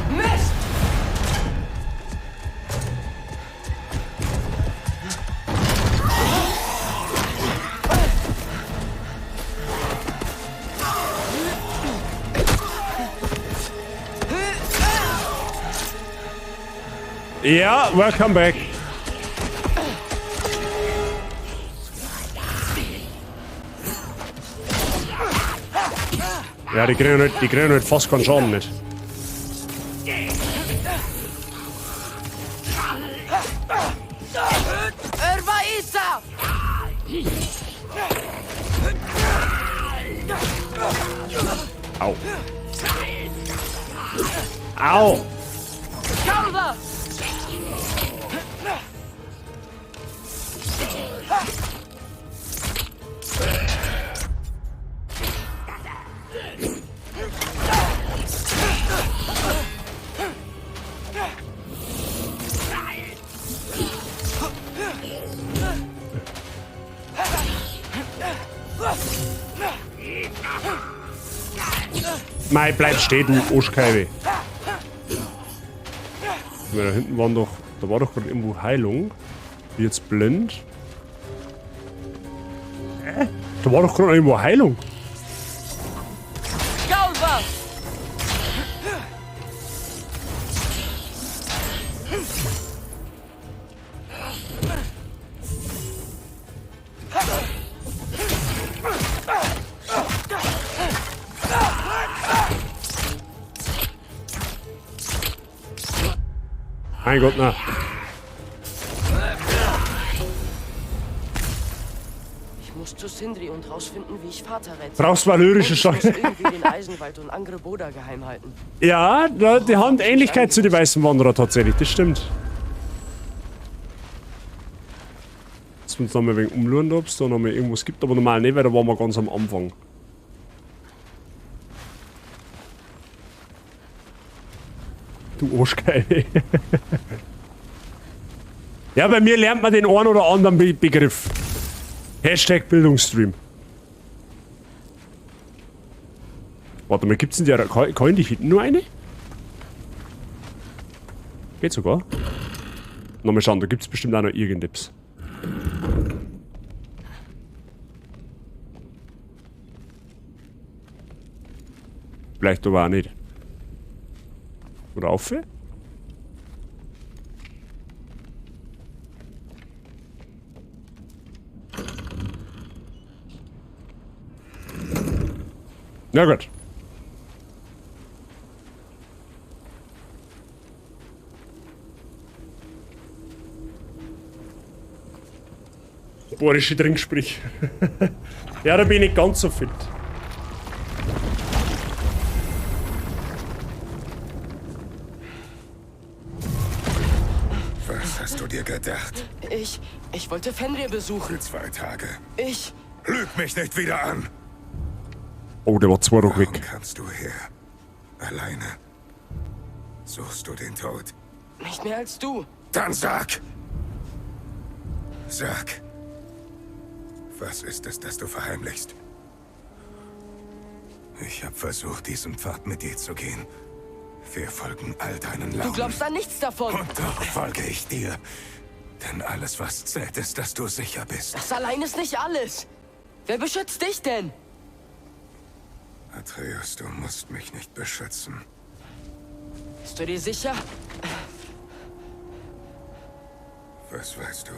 Mist! Ja, welcome back. Ja, die kriegen halt fast keinen Schaden nicht. Erwaisa! Au. Au! Calva! Mei, bleib stehen, du Arschkeibe. Da hinten waren doch... Da war doch gerade irgendwo Heilung. Jetzt blind. Da war doch gerade irgendwo Heilung. Calva! Mein Gott, na. Ich muss zu Sindri und rausfinden, wie ich Vater rette. Brauchst valyrische Und ich muss Scheu. irgendwie den Eisenwald und Angreboda geheim halten. Ja, die haben Ähnlichkeit zu den weißen Wanderer tatsächlich, das stimmt. Jetzt müssen wir uns noch mal ein wenig umschauen, ob es da noch mal irgendwas gibt, aber normal nicht, weil da waren wir ganz am Anfang. Du Arschgeil. Ja, bei mir lernt man den einen oder anderen Begriff. Hashtag Bildungsstream. Warte mal, gibt's denn die... Kann die hinten nur eine? Geht sogar. Nochmal schauen, da gibt's bestimmt auch noch irgendetwas. Vielleicht aber auch nicht. Oder auf? Na gut. Bohrische Trinksprich. Ja, da bin ich nicht ganz so fit. Was hast du dir gedacht? Ich wollte Fenrir besuchen. Für 2 Tage. Lüg mich nicht wieder an! Oh, der war zwar noch Warum weg. kannst du her? Alleine? Suchst du den Tod? Nicht mehr als du. Dann sag! Sag! Was ist es, das du verheimlichst? Ich habe versucht, diesen Pfad mit dir zu gehen. Wir folgen all deinen Launen. Du glaubst an nichts davon. Und doch folge ich dir. Denn alles, was zählt, ist, dass du sicher bist. Das allein ist nicht alles. Wer beschützt dich denn? Atreus, du musst mich nicht beschützen. Bist du dir sicher? Was weißt du?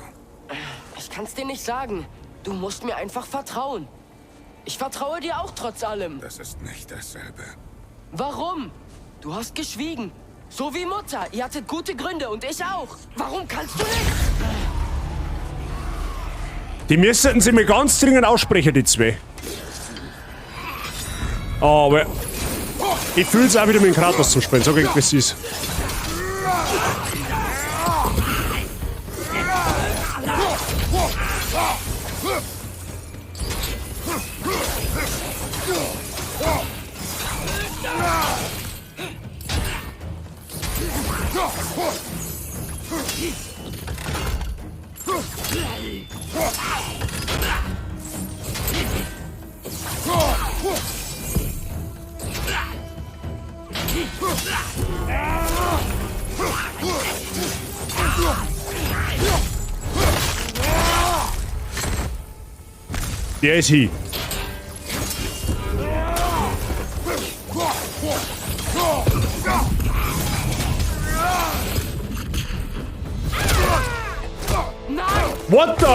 Ich kann's dir nicht sagen. Du musst mir einfach vertrauen. Ich vertraue dir auch trotz allem. Das ist nicht dasselbe. Warum? Du hast geschwiegen. So wie Mutter. Ihr hattet gute Gründe und ich auch. Warum kannst du nicht? Die müssten sie mir ganz dringend aussprechen, die zwei. Aber ich fühle es auch wieder mit dem Kratos zum Spielen, so wie es ist. Der ist hier. What the?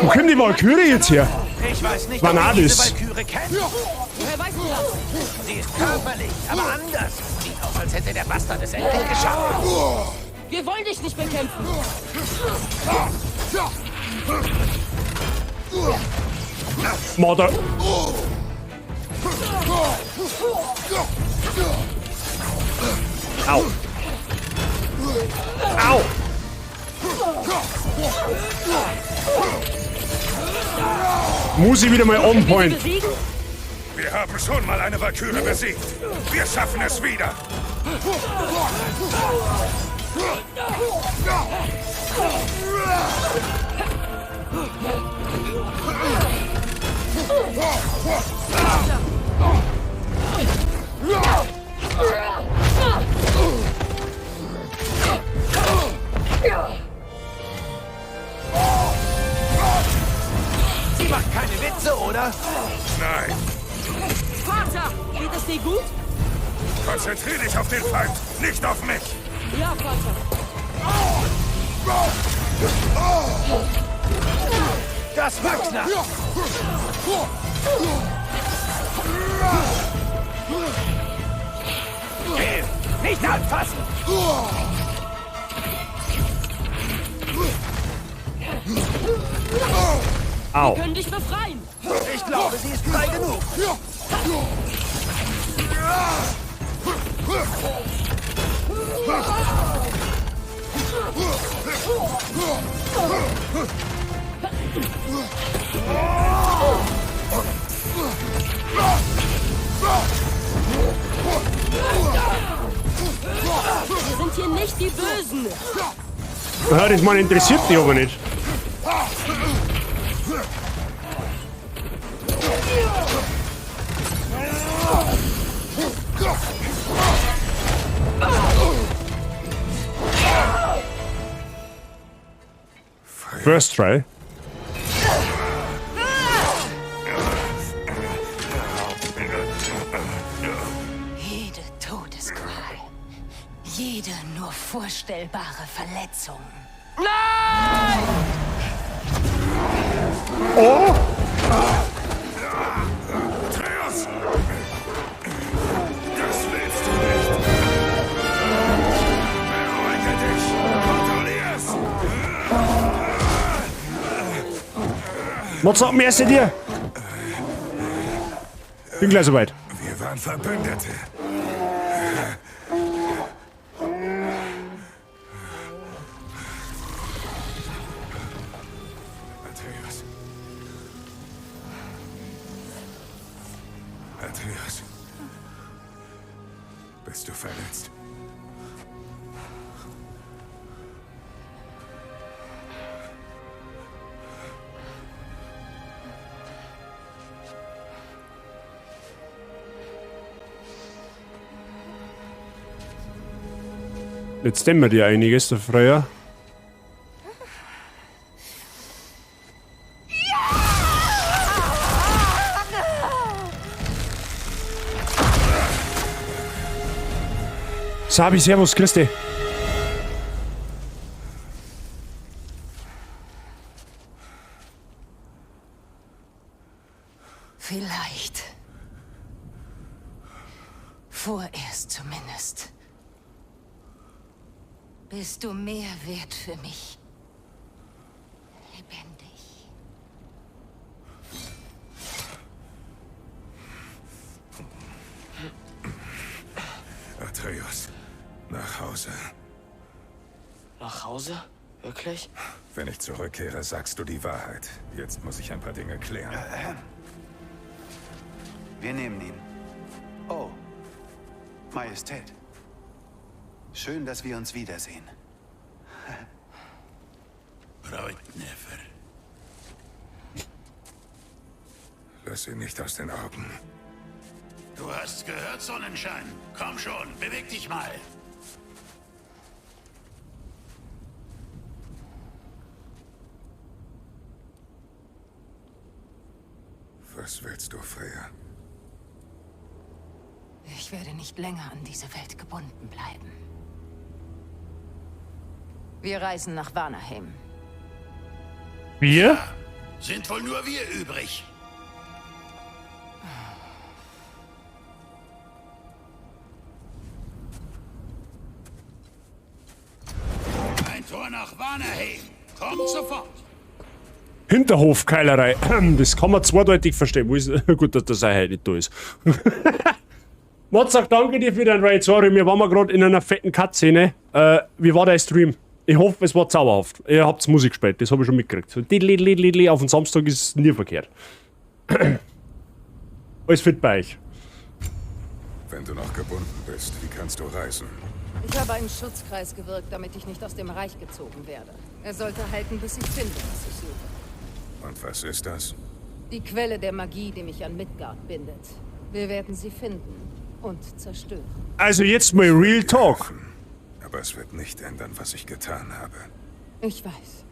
Wo kommt die Valkyrie jetzt her? Ich weiß nicht, Wann ob hat ihr es? diese Valkyrie kennt. Woher weißt du das? Sie ist körperlich, aber anders. Sieht aus, als hätte der Bastard es endlich geschafft. Wir wollen dich nicht bekämpfen. Mother. Au. Au. Muss ich wieder mal on point. Wir haben schon mal eine Valkyrie besiegt. Wir schaffen es wieder. Sie macht keine Witze, oder? Nein, Vater, geht es dir gut? konzentrier dich auf den Feind, nicht auf mich. Ja, Vater. Das war knapp. Geh, nicht anfassen. Au. Wir können dich befreien. Ich glaube, sie ist frei genug. Wir sind hier nicht die Bösen. Ja, das Mann interessiert dich aber nicht. First try. Jede Todesqual. Jede nur vorstellbare Verletzung. Oh! Atreus! Das willst du nicht. Beruhige dich. Kontrollier's. Was sagt mir erst dir? Bin gleich soweit. Wir waren Verbündete. Atreus. Atreus. Bist du verletzt? Jetzt dämmert dir einiges, der Freier. Sabi, servus, Christi. Vielleicht. Vorerst zumindest. Bist du mehr wert für mich? Lebendig. Atreus, nach Hause. Nach Hause? Wirklich? Wenn ich zurückkehre, sagst du die Wahrheit. Jetzt muss ich ein paar Dinge klären. Wir nehmen ihn. Oh, Majestät. Schön, dass wir uns wiedersehen. Freudnefer. Lass ihn nicht aus den Augen. Du hast's gehört, Sonnenschein. Komm schon, beweg dich mal. Was willst du, Freya? Ich werde nicht länger an diese Welt gebunden bleiben. Wir reisen nach Vanaheim. Wir? Sind wohl nur wir übrig. Ein Tor nach Vanaheim. Kommt sofort. Hinterhofkeilerei. Das kann man zweideutig verstehen. Wo ist, gut, dass das heute nicht da ist. Mozart, danke dir für dein Raid. Sorry, wir waren gerade in einer fetten Cutscene. Wie war der Stream? Ich hoffe, es war zauberhaft. Ihr habt Musik gespielt, das habe ich schon mitgekriegt. So, auf den Samstag ist nie verkehrt. Alles fit bei euch. Wenn du noch gebunden bist, wie kannst du reisen? Ich habe einen Schutzkreis gewirkt, damit ich nicht aus dem Reich gezogen werde. Er sollte halten, bis ich finde, was ich suche. Und was ist das? Die Quelle der Magie, die mich an Midgard bindet. Wir werden sie finden und zerstören. Also jetzt mal Real Talk. Aber es wird nicht ändern, was ich getan habe. Ich weiß.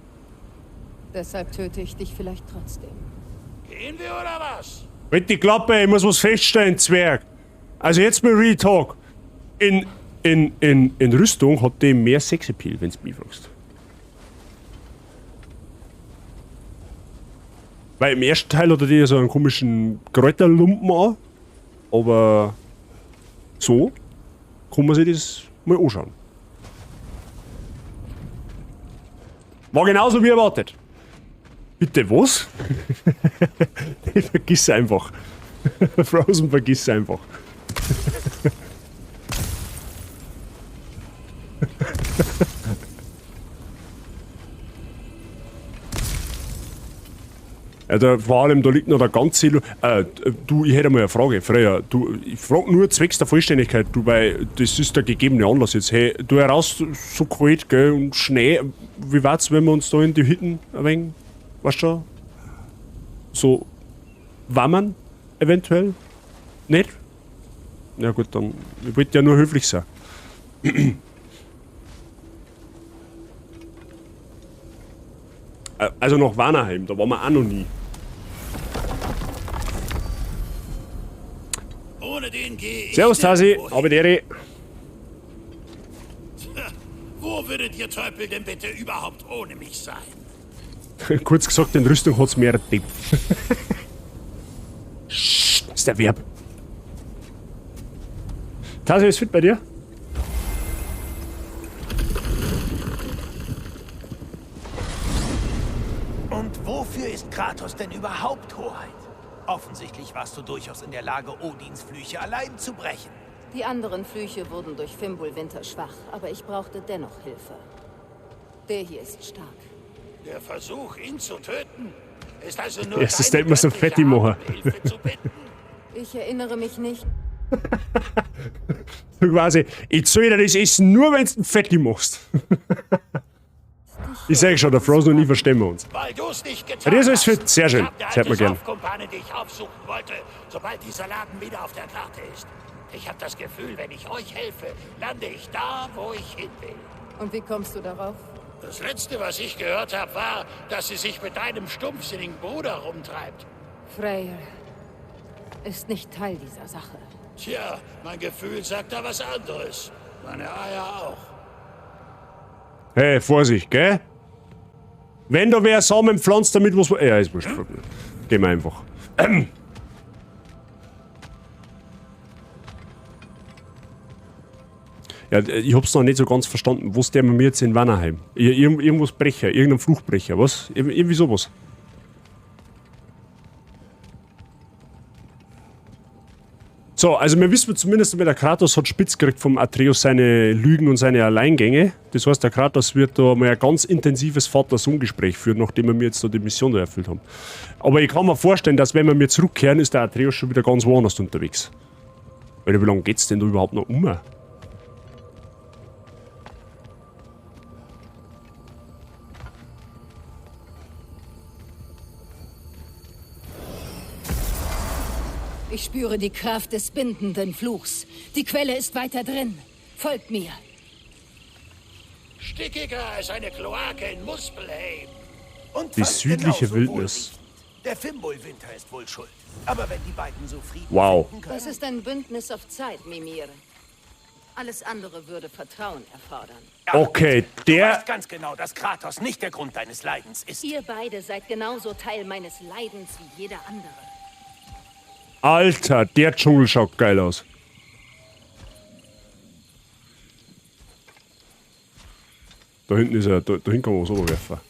Deshalb töte ich dich vielleicht trotzdem. Gehen wir oder was? Halt die Klappe, ich muss was feststellen, Zwerg. Also jetzt mal Real Talk. In Rüstung hat die mehr Sexappeal, wenn du mich fragst. Weil im ersten Teil hat er die so einen komischen Kräuterlumpen an. Aber so kann man sich das mal anschauen. War genauso wie erwartet. Bitte was? Ich vergiss einfach. Frozen vergiss einfach. Ja, vor allem, da liegt noch der ganze... du, ich hätte mal eine Frage, Freya. Du, ich frage nur zwecks der Vollständigkeit, du, weil das ist der gegebene Anlass jetzt. Hey, du heraus so kalt, gell, und Schnee. Wie war's, wenn wir uns da in die Hütten ein wenig, weißt du, so wärmen, eventuell? Nicht? Na gut, dann, ich wollte ja nur höflich sein. Also nach Vanaheim, da waren wir auch noch nie. Ohne den gehe ich. Servus, Tasi, Abedere. Wo würdet ihr Teufel denn bitte überhaupt ohne mich sein? Kurz gesagt, in Rüstung hat's mehr Depp. Das ist der Verb. Tasi, ist fit bei dir? Und wofür ist Kratos denn überhaupt Hoheit? Offensichtlich warst du durchaus in der Lage, Odins Flüche allein zu brechen. Die anderen Flüche wurden durch Fimbulwinter schwach, aber ich brauchte dennoch Hilfe. Der hier ist stark. Der Versuch, ihn zu töten, ist also nur Erstes Statement so fettig machen. Hilfe zu bitten. Ich erinnere mich nicht. So quasi, ich zahle dir das Essen nur, wenn du ein Fetti machst. Ich sag schon, der Frozen und ich verstehen wir uns. Weil du's nicht getan Bei dir ist alles hast. fit, sehr schön. Das hört man gern. Kumpane dich aufsuchen wollte, sobald dieser Laden wieder auf der Karte ist. Ich habe das Gefühl, wenn ich euch helfe, lande ich da, wo ich hin will. Und wie kommst du darauf? Das Letzte, was ich gehört habe, war, dass sie sich mit deinem stumpfsinnigen Bruder rumtreibt. Freyr ist nicht Teil dieser Sache. Tja, mein Gefühl sagt da was anderes. Meine Eier auch. Hey, Vorsicht, gell? Wenn da wer Samen pflanzt, damit was... Ja, ist wurscht. Gehen wir einfach. Ja, ich hab's noch nicht so ganz verstanden. Was der mir jetzt in Vanaheim? Irgendwas Brecher, irgendein Fluchbrecher, was? Irgendwie sowas. So, also wir wissen zumindest, der Kratos hat spitz gekriegt vom Atreus seine Lügen und seine Alleingänge. Das heißt, der Kratos wird da mal ein ganz intensives Vater-Sohn-Gespräch führen, nachdem wir jetzt da die Mission da erfüllt haben. Aber ich kann mir vorstellen, dass wenn wir zurückkehren, ist der Atreus schon wieder ganz woanders unterwegs. Weil wie lange geht's denn da überhaupt noch um? Ich spüre die Kraft des bindenden Fluchs. Die Quelle ist weiter drin. Folgt mir. Stickiger als eine Kloake in Muspelheim. Und Die fast südliche genauso Wildnis. wohlriechend. Der Fimbul-Winter ist wohl schuld. Aber wenn die beiden so Frieden Wow. finden können... Das ist ein Bündnis auf Zeit, Mimir. Alles andere würde Vertrauen erfordern. Okay, Du der... weißt ganz genau, dass Kratos nicht der Grund deines Leidens ist. Ihr beide seid genauso Teil meines Leidens wie jeder andere. Alter, der Dschungel schaut geil aus. Da hinten ist er, da hinten kann man was rüberwerfen.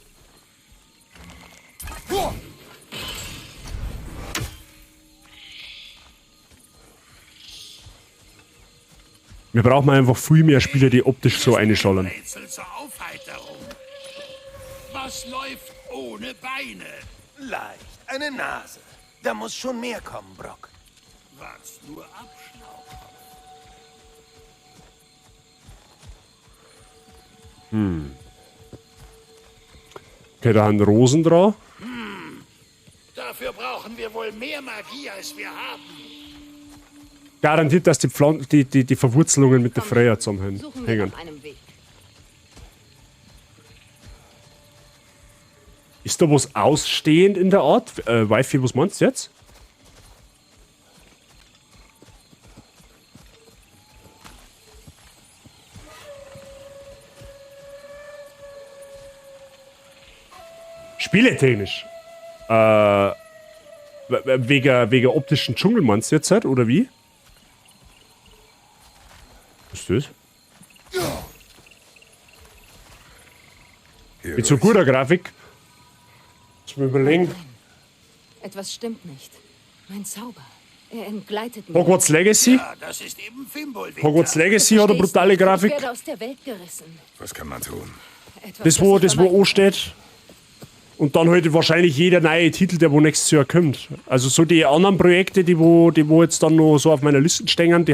Wir brauchen einfach viel mehr Spieler, die optisch so einschallen. Rätsel zur Aufheiterung. Was läuft ohne Beine? Leicht. Eine Nase. Da muss schon mehr kommen, Brock. Wart's nur ab, Schlaukopf. Okay, da haben Rosen dran. Dafür brauchen wir wohl mehr Magie, als wir haben. Garantiert, dass die Verwurzelungen mit der Freya zusammenhängen. Suchen wir nach einem Weg. Ist da was ausstehend in der Art? Wifi, was meinst du jetzt? Spieletechnisch. Wegen optischen Dschungel meinst du jetzt halt, oder wie? Was ist das? Mit so guter Grafik. Lass mich überlegen. Etwas stimmt nicht. Mein Zauber. Er entgleitet mich. Hogwarts Legacy? Ja, das ist eben Fimbulwinter. Hogwarts Legacy hat eine brutale Grafik. Ich werde aus der Welt gerissen. Was kann man tun? Etwas, Das wo ansteht. Und dann halt wahrscheinlich jeder neue Titel, der wo nächstes Jahr kommt. Also so die anderen Projekte, die wo jetzt dann noch so auf meiner Liste stehen,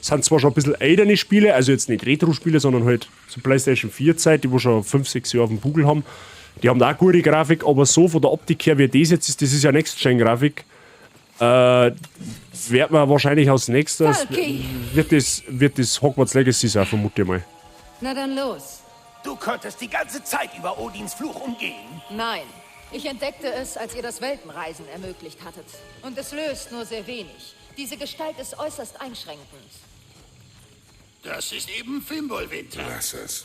sind zwar schon ein bisschen ältere Spiele, also jetzt nicht Retro-Spiele, sondern halt so PlayStation 4-Zeit, die wo schon 5, 6 Jahre auf dem Bugel haben. Die haben da auch gute Grafik, aber so von der Optik her, wie das jetzt ist, das ist ja Next-Gen-Grafik. Wird man wahrscheinlich als nächstes, wird das Hogwarts Legacy sein, vermute ich mal. Na dann los. Du konntest die ganze Zeit über Odins Fluch umgehen. Nein. Ich entdeckte es, als ihr das Weltenreisen ermöglicht hattet. Und es löst nur sehr wenig. Diese Gestalt ist äußerst einschränkend. Das ist eben Fimbulwinter. Lass es.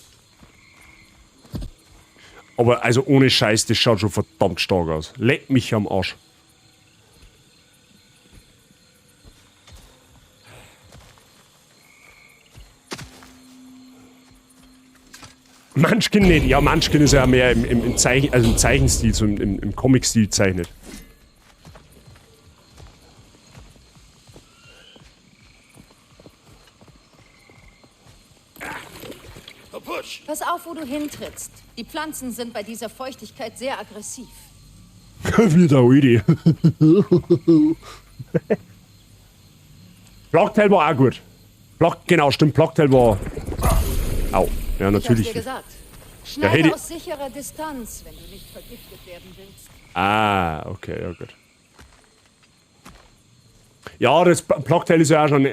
Aber also ohne Scheiß, das schaut schon verdammt stark aus. Leck mich am Arsch. Munchkin nicht. Ja, Munchkin ist ja mehr im Zeichenstil, so im Comic-Stil zeichnet. Pass auf, wo du hintrittst. Die Pflanzen sind bei dieser Feuchtigkeit sehr aggressiv. Wie der Oidi. Blocktail war auch gut. Genau, stimmt, Blocktail war... Au, ja, natürlich. Ich hab's dir gesagt. Ja, Schneide aus sicherer Distanz, wenn du nicht vergiftet werden willst. Ah, okay, ja gut. Ja, das Blocktail ist ja auch schon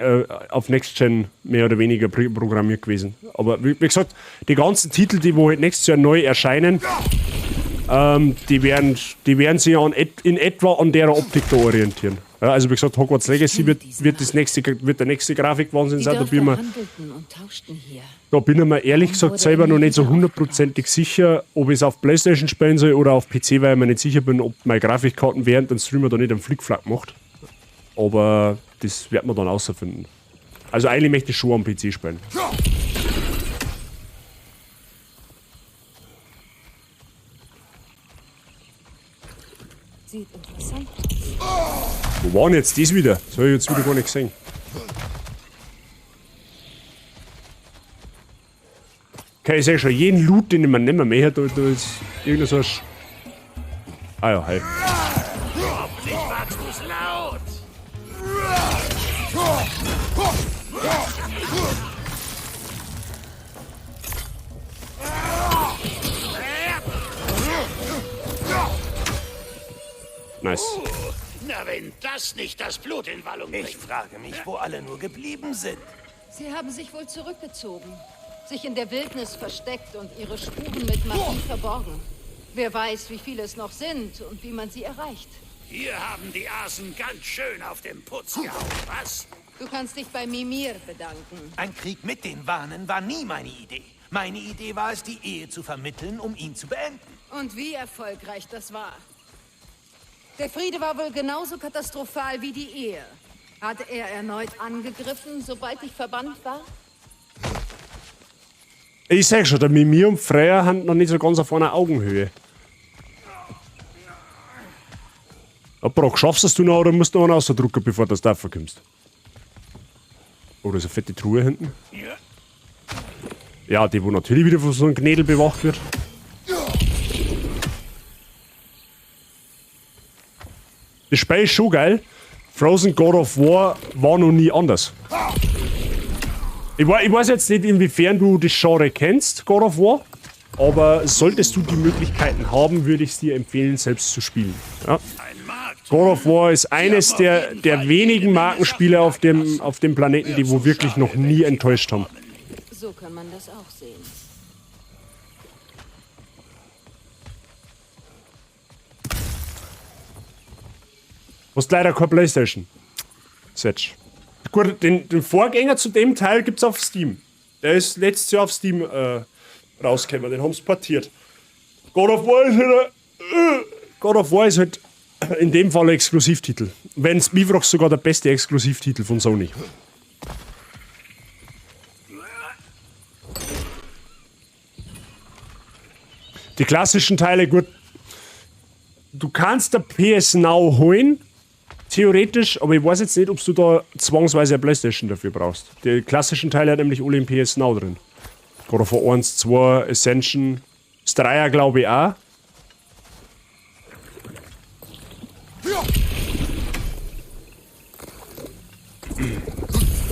auf Next Gen mehr oder weniger programmiert gewesen. Aber wie gesagt, die ganzen Titel, die wo halt nächstes Jahr neu erscheinen, die werden sich ja in etwa an der Optik da orientieren. Ja, also wie gesagt, Hogwarts Legacy wird der nächste Grafikwahnsinn sein. Da bin ich mir ehrlich gesagt selber noch nicht so hundertprozentig sicher, ob ich es auf PlayStation spielen soll oder auf PC, weil ich mir nicht sicher bin, ob meine Grafikkarten während dem Streamer da nicht einen Flickflack macht. Aber das wird man dann rausfinden. Also eigentlich möchte ich schon am PC spielen. Sieht interessant aus. Wo war denn jetzt das wieder? Das habe ich jetzt wieder gar nicht gesehen. Okay, ich sehe schon, jeden Loot, den man nicht mehr mehr hat, da ist irgendwas so ein Ah ja, hi. Hoffentlich magst du's laut. Nice. Na, wenn das nicht das Blut in Wallung bringt. Ich frage mich, wo alle nur geblieben sind. Sie haben sich wohl zurückgezogen, sich in der Wildnis versteckt und ihre Spuren mit Magie verborgen. Wer weiß, wie viele es noch sind und wie man sie erreicht. Hier haben die Asen ganz schön auf den Putz gehauen, was? Du kannst dich bei Mimir bedanken. Ein Krieg mit den Wanen war nie meine Idee. Meine Idee war es, die Ehe zu vermitteln, um ihn zu beenden. Und wie erfolgreich das war. Der Friede war wohl genauso katastrophal wie die Ehe. Hat er erneut angegriffen, sobald ich verbannt war? Ich sag schon, der Mimir und Freya haben noch nicht so ganz auf einer Augenhöhe. Aber Brock, schaffst du es noch oder musst du noch einen rausdrücken, bevor du das da kommst? Oh, da ist eine fette Truhe hinten. Ja, die wo natürlich wieder von so einem Gnädel bewacht wird. Das Spiel ist schon geil. Frozen God of War war noch nie anders. Ich weiß jetzt nicht, inwiefern du das Genre kennst, God of War. Aber solltest du die Möglichkeiten haben, würde ich es dir empfehlen, selbst zu spielen. Ja. God of War ist eines der wenigen Markenspiele auf dem Planeten, die wo wirklich noch nie enttäuscht haben. So kann man das auch sehen. Du hast leider keine Playstation. Setsch. Gut, den Vorgänger zu dem Teil gibt's auf Steam. Der ist letztes Jahr auf Steam rausgekommen, den haben sie portiert. God of War ist halt in dem Fall ein Exklusivtitel. Wenn es Bifrost sogar der beste Exklusivtitel von Sony. Die klassischen Teile, gut. Du kannst der PS Now holen, theoretisch, aber ich weiß jetzt nicht, ob du da zwangsweise eine Playstation dafür brauchst. Die klassischen Teile hat nämlich alle im PS Now drin. God of War 1, 2, Ascension, das 3er glaube ich auch.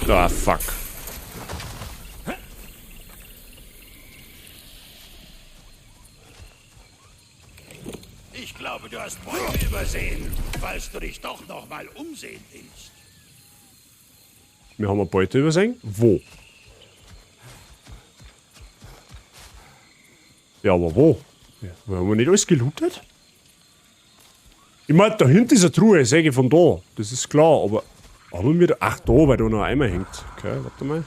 Ah, fuck. Ich glaube, du hast Beute übersehen, falls du dich doch noch mal umsehen willst. Wir haben eine Beute übersehen? Wo? Ja, aber wo? Ja, haben wir nicht alles gelootet? Ich meine, da hinten ist eine Truhe, sage ich von da. Das ist klar, aber... Aber wir da... Ach, da, weil da noch einmal hängt. Okay, warte mal.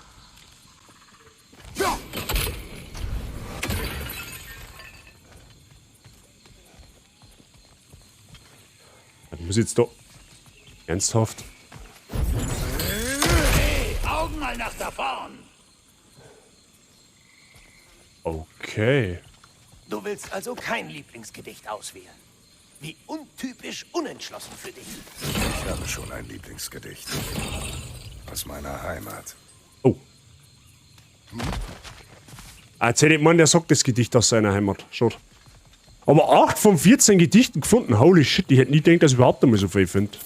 Ich muss jetzt da... Ernsthaft? Hey, Augen mal nach da vorn! Okay. Du willst also kein Lieblingsgedicht auswählen. Wie untypisch unentschlossen für dich. Ich habe schon ein Lieblingsgedicht. Aus meiner Heimat. Oh. Erzähl man, der sagt das Gedicht aus seiner Heimat. Schaut. Aber 8 von 14 Gedichten gefunden. Holy shit, ich hätte nie gedacht, dass ich überhaupt einmal so viel finde.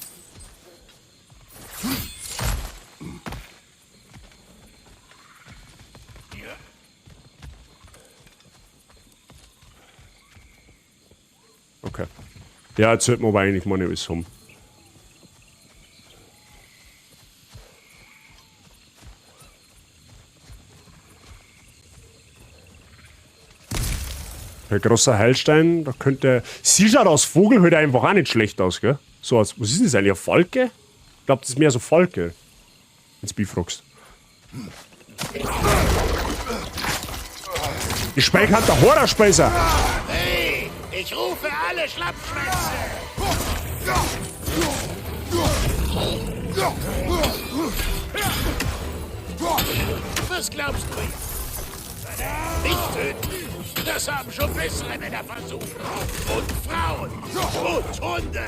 Okay. Ja, jetzt sollten wir aber eigentlich mal nicht alles haben. Ein großer Heilstein, da könnte... Sie schaut aus Vogel halt einfach auch nicht schlecht aus, gell? So, was ist denn das eigentlich, eine Falke? Ich glaube, das ist mehr so Falke. Wenn's befragst. Die Speik hat der Horrorspeiser! Hey, ich rufe alle Schlappschwänze! Was glaubst du? Nicht töten? Das haben schon bessere Männer versucht. Und Frauen. Und Hunde.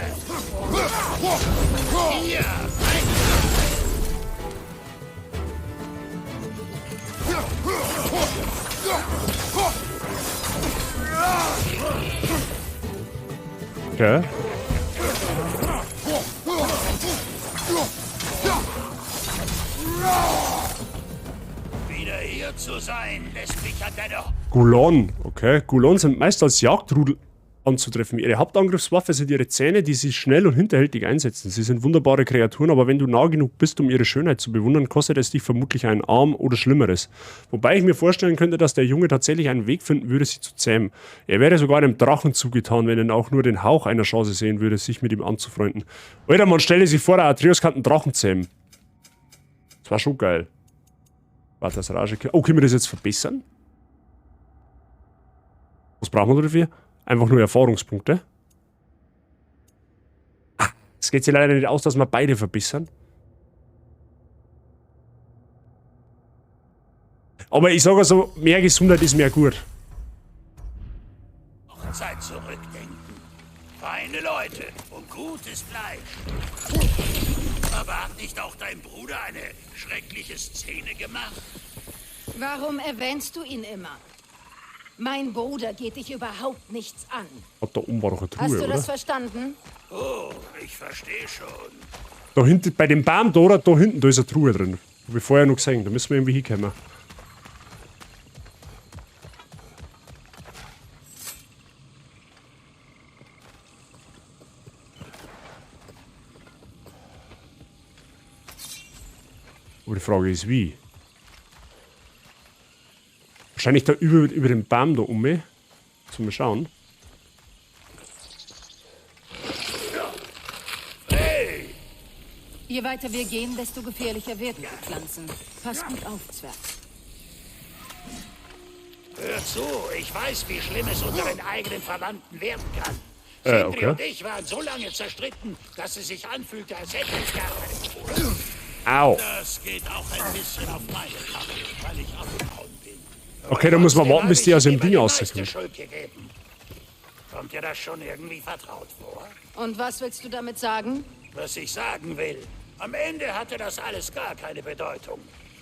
Hier, Okay. wieder hier zu sein, lässt mich an deine... Gulon. Okay, Gulon sind meist als Jagdrudel... anzutreffen. Ihre Hauptangriffswaffe sind ihre Zähne, die sie schnell und hinterhältig einsetzen. Sie sind wunderbare Kreaturen, aber wenn du nah genug bist, um ihre Schönheit zu bewundern, kostet es dich vermutlich einen Arm oder Schlimmeres. Wobei ich mir vorstellen könnte, dass der Junge tatsächlich einen Weg finden würde, sie zu zähmen. Er wäre sogar einem Drachen zugetan, wenn er auch nur den Hauch einer Chance sehen würde, sich mit ihm anzufreunden. Alter, man stelle sich vor, der Atreus kann einen Drachen zähmen. Das war schon geil. Warte, das Rage. Oh, können wir das jetzt verbessern? Was brauchen wir dafür? Einfach nur Erfahrungspunkte. Ah, es geht sich leider nicht aus, dass wir beide verbessern. Aber ich sage also, mehr Gesundheit ist mehr gut. Zeit zurückdenken. Feine Leute und gutes Fleisch. Aber hat nicht auch dein Bruder eine schreckliche Szene gemacht? Warum erwähnst du ihn immer? Mein Bruder geht dich überhaupt nichts an. Hat da oben war doch eine Truhe, Hast du oder? das verstanden? Oh, ich verstehe schon. Da hinten, bei dem Baum da, oder da hinten, da ist eine Truhe drin. Hab ich vorher noch gesehen, da müssen wir irgendwie hinkommen. Aber die Frage ist, wie? Wahrscheinlich da über den Baum da um. Zum mal schauen. Hey! Je weiter wir gehen, desto gefährlicher werden die Pflanzen. Pass gut auf, Zwerg. Hör zu, ich weiß, wie schlimm es unter den eigenen Verwandten werden kann. Okay. Sindri und ich waren so lange zerstritten, dass es sich anfühlte, als hätte ich gar keinen Bruder. Au. Das geht auch ein bisschen auf meine Kappe, weil ich abgehauen bin. Okay, dann muss man warten, bis die aus dem Ding rauskommen. rauskommen. Kommt dir das schon irgendwie vertraut vor? Und was willst du damit sagen? Was ich sagen will, am Ende hatte das alles gar keine Bedeutung.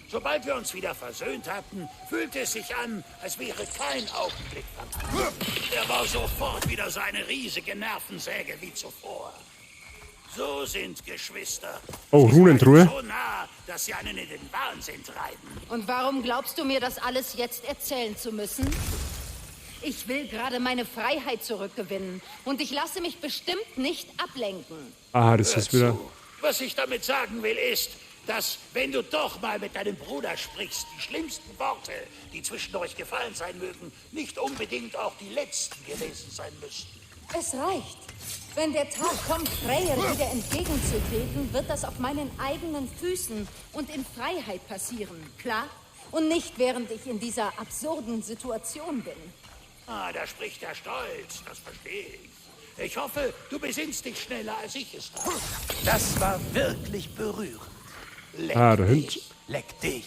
Sobald wir uns wieder versöhnt hatten, fühlte es sich an, als wäre kein Augenblick vergangen. Er war sofort wieder so eine riesige Nervensäge wie zuvor. So sind Geschwister. Oh, Runentruhe. So nah, dass sie einen in den Wahnsinn treiben. Und warum glaubst du mir, das alles jetzt erzählen zu müssen? Ich will gerade meine Freiheit zurückgewinnen. Und ich lasse mich bestimmt nicht ablenken. Ah, das ist wieder... Was ich damit sagen will, ist, dass, wenn du doch mal mit deinem Bruder sprichst, die schlimmsten Worte, die zwischen euch gefallen sein mögen, nicht unbedingt auch die letzten gewesen sein müssten. Es reicht. Wenn der Tag kommt, Freyr wieder entgegenzutreten, wird das auf meinen eigenen Füßen und in Freiheit passieren, klar? Und nicht, während ich in dieser absurden Situation bin. Ah, da spricht der Stolz, das verstehe ich. Ich hoffe, du besinnst dich schneller, als ich es tat. Das war wirklich berührend. Leck Ah, da dich, hinten. leck dich.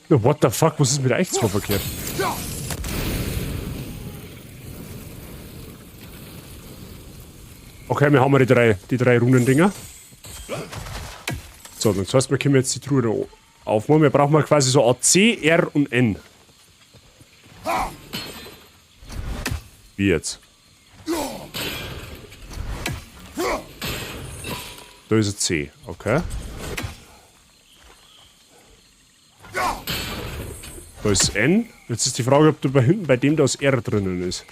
No, what the fuck, was ist mit euch zwei verkehrt? Okay, wir haben die drei Runendinger. So, das heißt, wir können jetzt die Truhe da aufmachen. Wir brauchen mal quasi so A, C, R und N. Wie jetzt? Da ist ein C, okay. Da ist N. Jetzt ist die Frage, ob da bei hinten bei dem das R drinnen ist.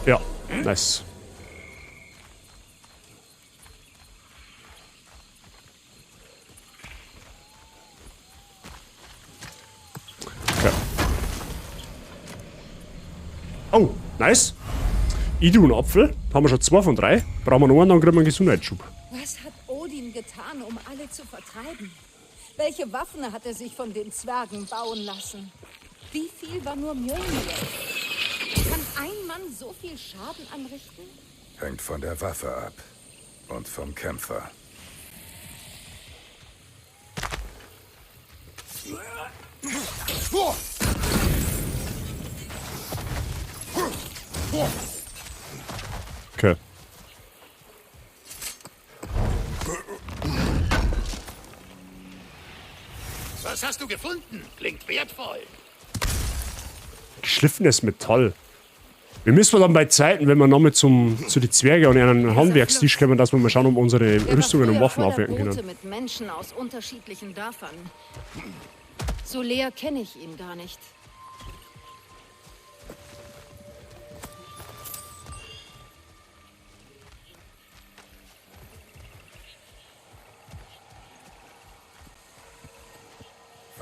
Ja, nice. Okay. Oh, nice. Ich und Apfel. Haben wir schon 2 von 3. Brauchen wir noch einen, dann kriegen wir einen Gesundheitsschub. Was hat Odin getan, um alle zu vertreiben? Welche Waffen hat er sich von den Zwergen bauen lassen? Wie viel war nur Mjölnir? Kann ein Mann so viel Schaden anrichten? Hängt von der Waffe ab. Und vom Kämpfer. Okay. Was hast du gefunden? Klingt wertvoll. Geschliffenes Metall. Wir müssen dann bei Zeiten, wenn wir nochmal zu den Zwergen und einen Handwerkstisch kommen, dass wir mal schauen, ob unsere Rüstungen und Waffen aufwerten können. Mit Menschen aus unterschiedlichen Dörfern. So leer kenne ich ihn gar nicht.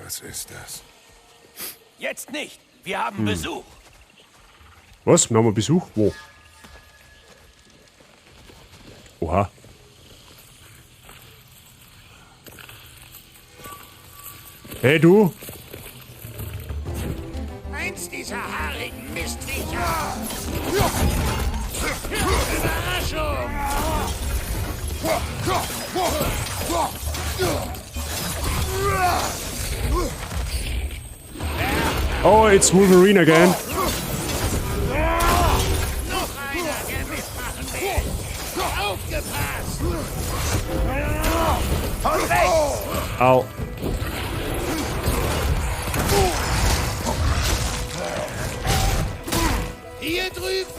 Was ist das? Jetzt nicht. Wir haben Besuch. Was? Wir haben Besuch? Wo? Oha. Hey du! Eins dieser haarigen Mistviecher. Überraschung! Oh, it's Wolverine again. Noch einer, der mitmachen will. Aufgepasst! Von rechts! Au. Hier drüben!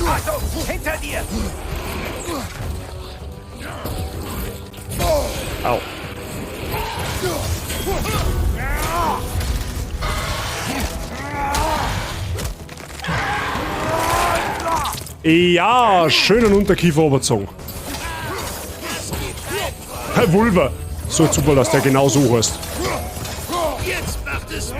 Achtung! Hinter dir! Au. Ja, schönen Unterkiefer überzogen. Herr Vulva. So super, dass der genau so heißt. Jetzt macht es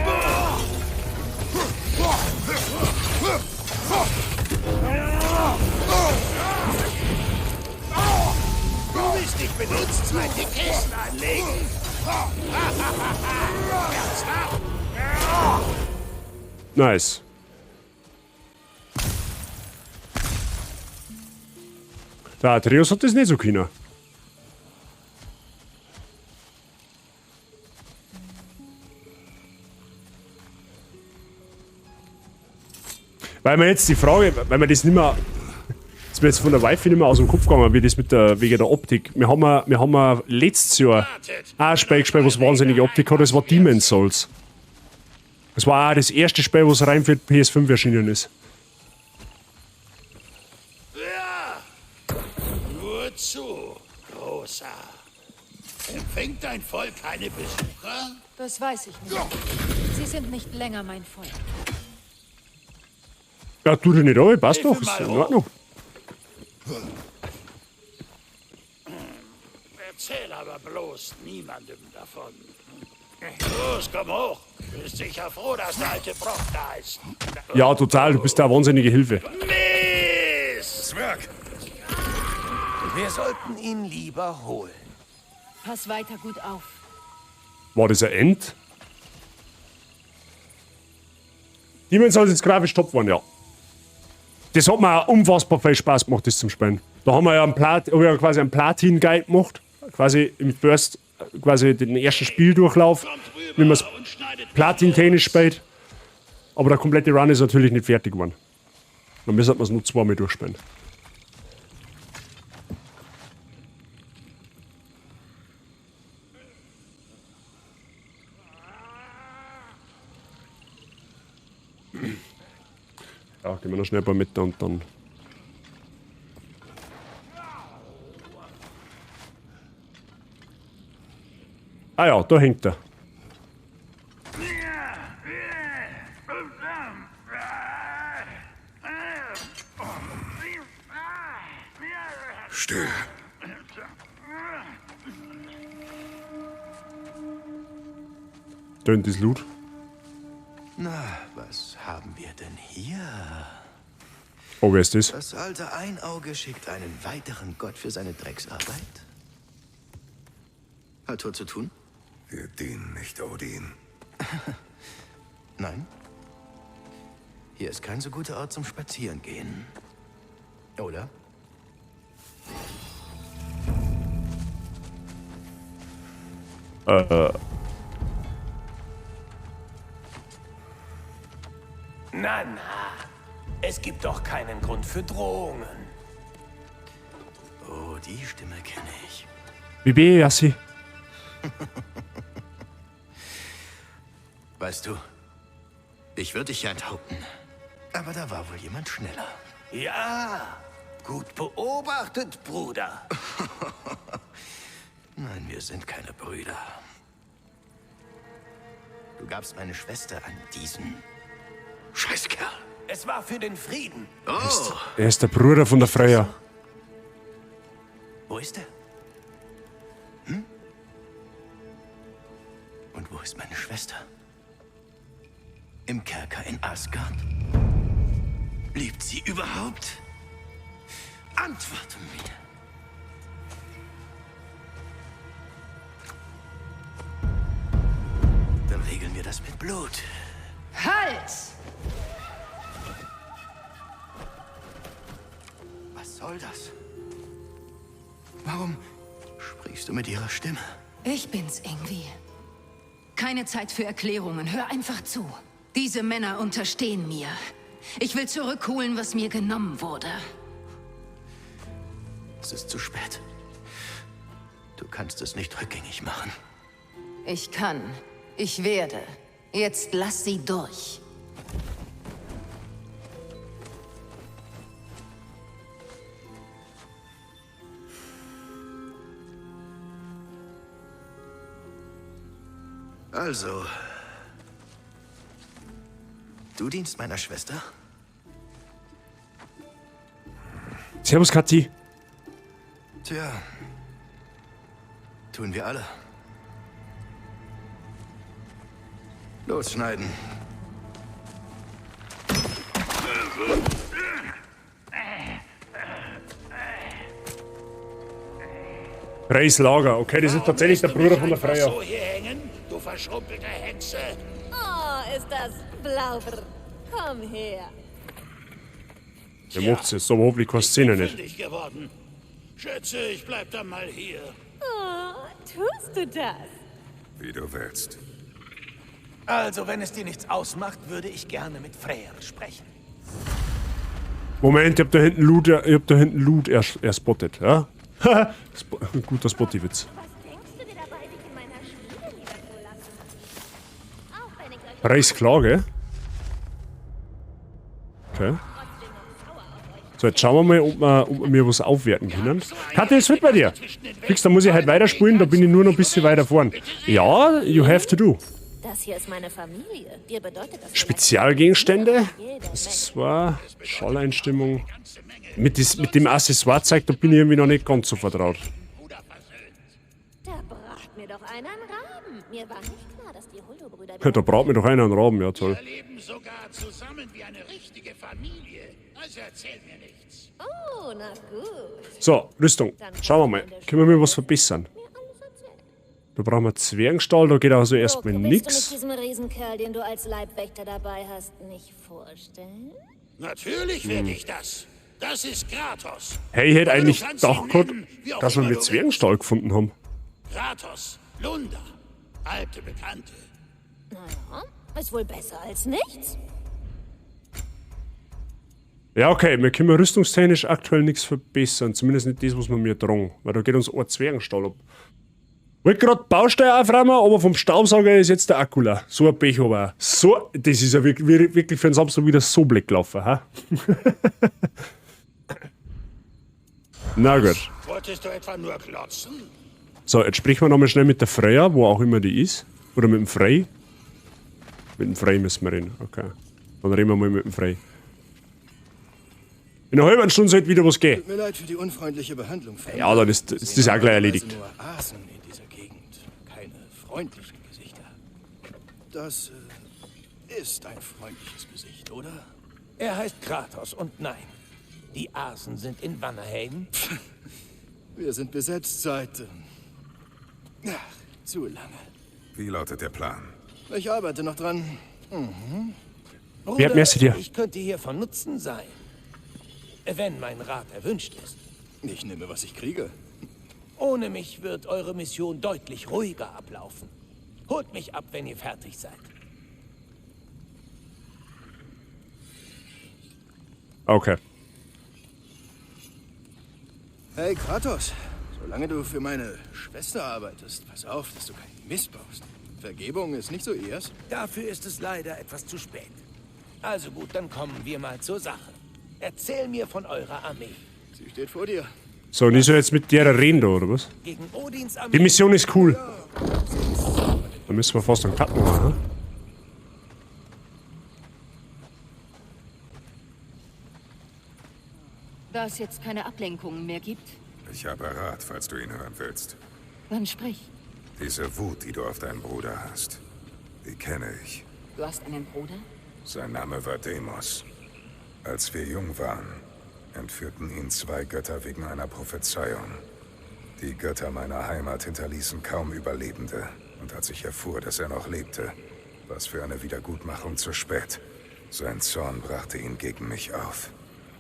Du willst dich benutzt, zweite Kästen anlegen. Nice. Der Atreus hat das nicht so können. Weil mir jetzt die Frage, weil man das nicht mehr, ist mir jetzt von der Wifi nicht mehr aus dem Kopf gegangen, wie das mit der, wegen der Optik. Wir haben letztes Jahr ein Spiel gespielt, was wahnsinnige Optik hat, das war Demon's Souls. Das war auch das erste Spiel, was rein für die PS5 erschienen ist. Ja, nur zu, Großer. Empfängt dein Volk keine Besucher? Das weiß ich nicht. Sie sind nicht länger mein Volk. Ja, tu dir nicht an, passt doch, ist in Ordnung. Erzähl aber bloß niemandem davon. Los, komm hoch. Du bist sicher froh, dass der alte Brock da ist. Ja, total, du bist da eine wahnsinnige Hilfe. Mist! Zwerg! Wir sollten ihn lieber holen. Pass weiter gut auf. War das ein End? Demon's Souls ist grafisch top geworden, ja. Das hat mir auch unfassbar viel Spaß gemacht, das zum Spielen. Da haben wir ja quasi einen Platin-Guide gemacht. Quasi im First, quasi den ersten Spieldurchlauf, wie man es Platin-technisch spielt. Aber der komplette Run ist natürlich nicht fertig geworden. Dann müssen wir es nur zweimal durchspielen. Ja, gehen wir noch schnell bei mit und dann. Ah ja, da hängt er. Still. Tönt das Loot. Na, was haben wir denn hier? Oh, wer ist das? Das alte Einauge schickt einen weiteren Gott für seine Drecksarbeit. Hat Tor zu tun? Wir dienen nicht Odin. Nein. Hier ist kein so guter Ort zum Spazierengehen. Oder? Na, na. Es gibt doch keinen Grund für Drohungen. Oh, die Stimme kenne ich. Wie bin ich, Yassi? Weißt du, ich würde dich ja enthaupten. Aber da war wohl jemand schneller. Ja, gut beobachtet, Bruder. Nein, wir sind keine Brüder. Du gabst meine Schwester an diesen Scheißkerl. Es war für den Frieden. Oh. Er ist der Bruder von der Freya. Wo ist er? Hm? Und wo ist meine Schwester? Im Kerker in Asgard? Liebt sie überhaupt? Antworte mir. Dann regeln wir das mit Blut. Halt! Was soll das? Warum sprichst du mit ihrer Stimme? Ich bin's, Ingvi. Keine Zeit für Erklärungen. Hör einfach zu. Diese Männer unterstehen mir. Ich will zurückholen, was mir genommen wurde. Es ist zu spät. Du kannst es nicht rückgängig machen. Ich kann. Ich werde. Jetzt lass sie durch. Also, du dienst meiner Schwester? Servus, Kathi. Tja, tun wir alle. Losschneiden. Freys Lager. Okay, das ist tatsächlich der Bruder von der Freya. So hier hängen, du verschrumpelte Hexe. Oh, ist das blauber. Komm her. Der macht's jetzt, aber hoffentlich keine Szene nicht. Fündig geworden. Schätze, ich bleib dann mal hier. Oh, tust du das? Wie du willst. Also, wenn es dir nichts ausmacht, würde ich gerne mit Freyr sprechen. Moment, ich hab da hinten Loot erspottet, ja? Guter Spotty-Witz. Freys Klage. Okay. So, jetzt schauen wir mal, ob wir was aufwerten können. Kathi, ist fit bei dir? Fix, da muss ich halt weiterspulen, da bin ich nur noch ein bisschen weiter vorn. Ja, you have to do. Das hier ist meine Familie. Dir bedeutet das Spezialgegenstände. Das war Schalleinstimmung. Mit dem Accessoire-Zeug, da bin ich irgendwie noch nicht ganz so vertraut. Da braucht mir doch einer einen Raben. Mir war nicht klar, dass die Huldo-Brüder... Ja, da braucht mir doch einer einen Raben, ja toll. Wir leben sogar zusammen wie eine richtige Familie. Also erzähl mir nichts. Oh, na gut. So, Rüstung. Schauen wir mal. Können wir mal was verbessern? Da brauchen wir Zwergenstahl, da geht also erstmal Willst du nichts. mich diesem Riesenkerl, den du als Leibwächter dabei hast, nicht vorstellen? Natürlich werde ich das. Das ist Kratos. Hey, ich hätte Aber du eigentlich kannst gedacht ihn gehabt, nennen, wie auch dass wir immer mit du Zwergenstahl gefunden haben. Kratos, Lunda, alte Bekannte. Naja, ist wohl besser als nichts. Ja, okay, wir können rüstungstechnisch aktuell nichts verbessern. Zumindest nicht das, was wir mir tragen. Weil da geht uns ein Zwergenstahl ab. Wollte gerade Bausteine aufräumen, aber vom Staubsauger ist jetzt der Akku leer. So ein Pech aber. So, das ist ja wirklich für den Samstag wieder so blöd gelaufen, ha? Na gut. Wolltest du etwa nur klotzen? So, jetzt sprechen wir nochmal schnell mit der Freya, wo auch immer die ist. Oder mit dem Frey. Mit dem Frey müssen wir reden, okay. Dann reden wir mal mit dem Frey. In einer halben Stunde sollte wieder was gehen. Tut mir leid für die unfreundliche Behandlung. Ja, dann ist das auch gleich erledigt. Nur Asen in dieser Gegend, keine freundlichen Gesichter. Das ist ein freundliches Gesicht, oder? Er heißt Kratos und nein, die Asen sind in Vanaheim. Wir sind besetzt seit... zu lange. Wie lautet der Plan? Ich arbeite noch dran. Bruder, merci dir. ich könnte hier von Nutzen sein. Wenn mein Rat erwünscht ist. Ich nehme, was ich kriege. Ohne mich wird eure Mission deutlich ruhiger ablaufen. Holt mich ab, wenn ihr fertig seid. Okay. Hey Kratos, solange du für meine Schwester arbeitest, pass auf, dass du keinen Mist baust. Vergebung ist nicht so ihrs. Dafür ist es leider etwas zu spät. Also gut, dann kommen wir mal zur Sache. Erzähl mir von eurer Armee. Sie steht vor dir. So, und ich soll jetzt mit der reden da, oder was? Gegen Odins Armee. Die Mission ist cool. Da müssen wir fast einen Cut machen, ne? Da es jetzt keine Ablenkungen mehr gibt, Ich habe Rat, falls du ihn hören willst. dann sprich. Diese Wut, die du auf deinen Bruder hast, die kenne ich. Du hast einen Bruder? Sein Name war Deimos. Als wir jung waren, entführten ihn 2 Götter wegen einer Prophezeiung. Die Götter meiner Heimat hinterließen kaum Überlebende. Und als ich erfuhr, dass er noch lebte, war es für eine Wiedergutmachung zu spät. Sein Zorn brachte ihn gegen mich auf.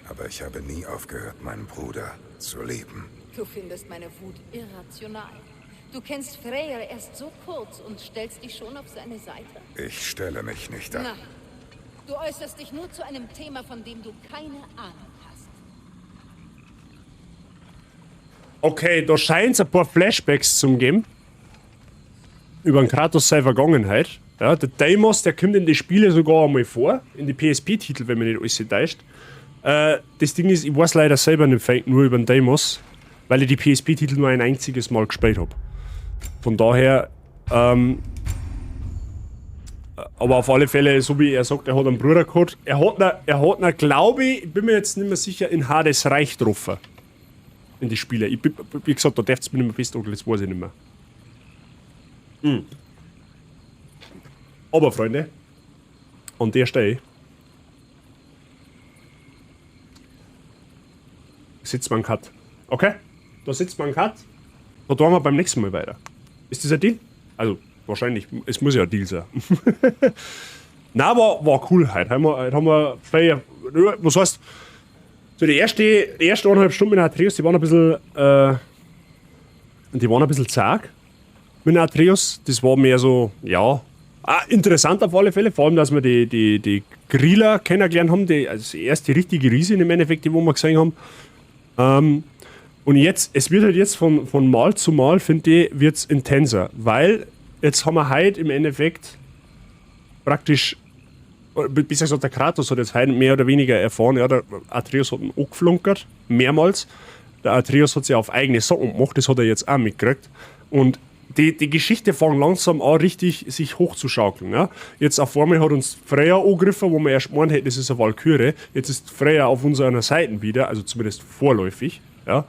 Aber ich habe nie aufgehört, meinen Bruder zu lieben. Du findest meine Wut irrational. Du kennst Freyr erst so kurz und stellst dich schon auf seine Seite. Ich stelle mich nicht an. Nein. Du äußerst dich nur zu einem Thema, von dem du keine Ahnung hast. Okay, da scheint es ein paar Flashbacks zu geben. Über den Kratos seine Vergangenheit. Ja, der Deimos, der kommt in die Spiele sogar einmal vor. In die PSP-Titel, wenn man nicht alles täuscht. Das Ding ist, ich weiß leider selber nicht nur über den Deimos, weil ich die PSP-Titel nur ein einziges Mal gespielt habe. Von daher, aber auf alle Fälle, so wie er sagt, er hat einen Bruder gehabt. Er hat ihn, glaube ich bin mir jetzt nicht mehr sicher, in Hades Reich getroffen. In die Spiele. Wie gesagt, da dürft ihr mir nicht mehr festnageln, das weiß ich nicht mehr. Aber, Freunde, an der Stelle sitzt man einen Cut. Okay? Da sitzt man einen Cut. Da tun wir beim nächsten Mal weiter. Ist das ein Deal? Also, wahrscheinlich. Es muss ja ein Deal sein. Na, war cool heute. Heute haben wir Feier. Was heißt, so die erste 1,5 Stunden mit Atreus, die waren ein bisschen zart. Mit Atreus. Das war mehr so, ja. Interessant auf alle Fälle. Vor allem, dass wir die Griller kennengelernt haben. Also die erste richtige Riese im Endeffekt, die wir gesehen haben. Und jetzt, es wird halt jetzt von Mal zu Mal, finde ich, wird es intenser, weil jetzt haben wir heute im Endeffekt praktisch, bisher gesagt, der Kratos hat jetzt heute mehr oder weniger erfahren, ja, der Atreus hat ihn angeflunkert, mehrmals. Der Atreus hat sich auf eigene Sachen gemacht, das hat er jetzt auch mitgekriegt. Und die Geschichte fängt langsam an, richtig sich hochzuschaukeln. Ja. Jetzt auf einmal hat uns Freyr angegriffen, wo wir erst gemeint hätten, das ist eine Walküre. Jetzt ist Freyr auf unserer Seite wieder, also zumindest vorläufig. Ja.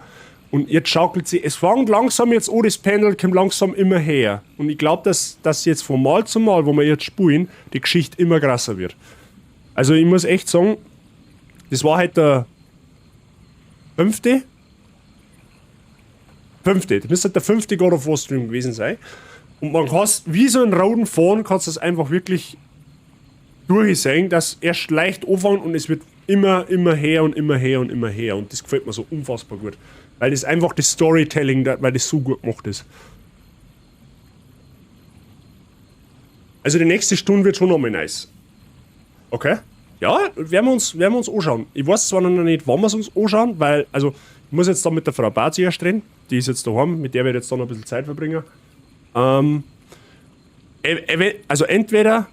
Und jetzt schaukelt sie, es fängt langsam jetzt an, das Panel kommt langsam immer her. Und ich glaube, dass jetzt von Mal zu Mal, wo wir jetzt spielen, die Geschichte immer krasser wird. Also ich muss echt sagen, das war halt der 5. Das müsste halt der 5. God of War Stream gewesen sein. Und man kann es, wie so ein roten Faden, kannst du es einfach wirklich durchsehen, dass erst leicht anfängt und es wird immer her und immer her und immer her. Und das gefällt mir so unfassbar gut. Weil das einfach das Storytelling, weil das so gut gemacht ist. Also die nächste Stunde wird schon nochmal nice. Okay? Ja, werden wir uns anschauen. Ich weiß zwar noch nicht, wann wir es uns anschauen, weil, also, ich muss jetzt da mit der Frau Bazi erst reden. Die ist jetzt daheim, mit der werde ich jetzt dann noch ein bisschen Zeit verbringen. Also entweder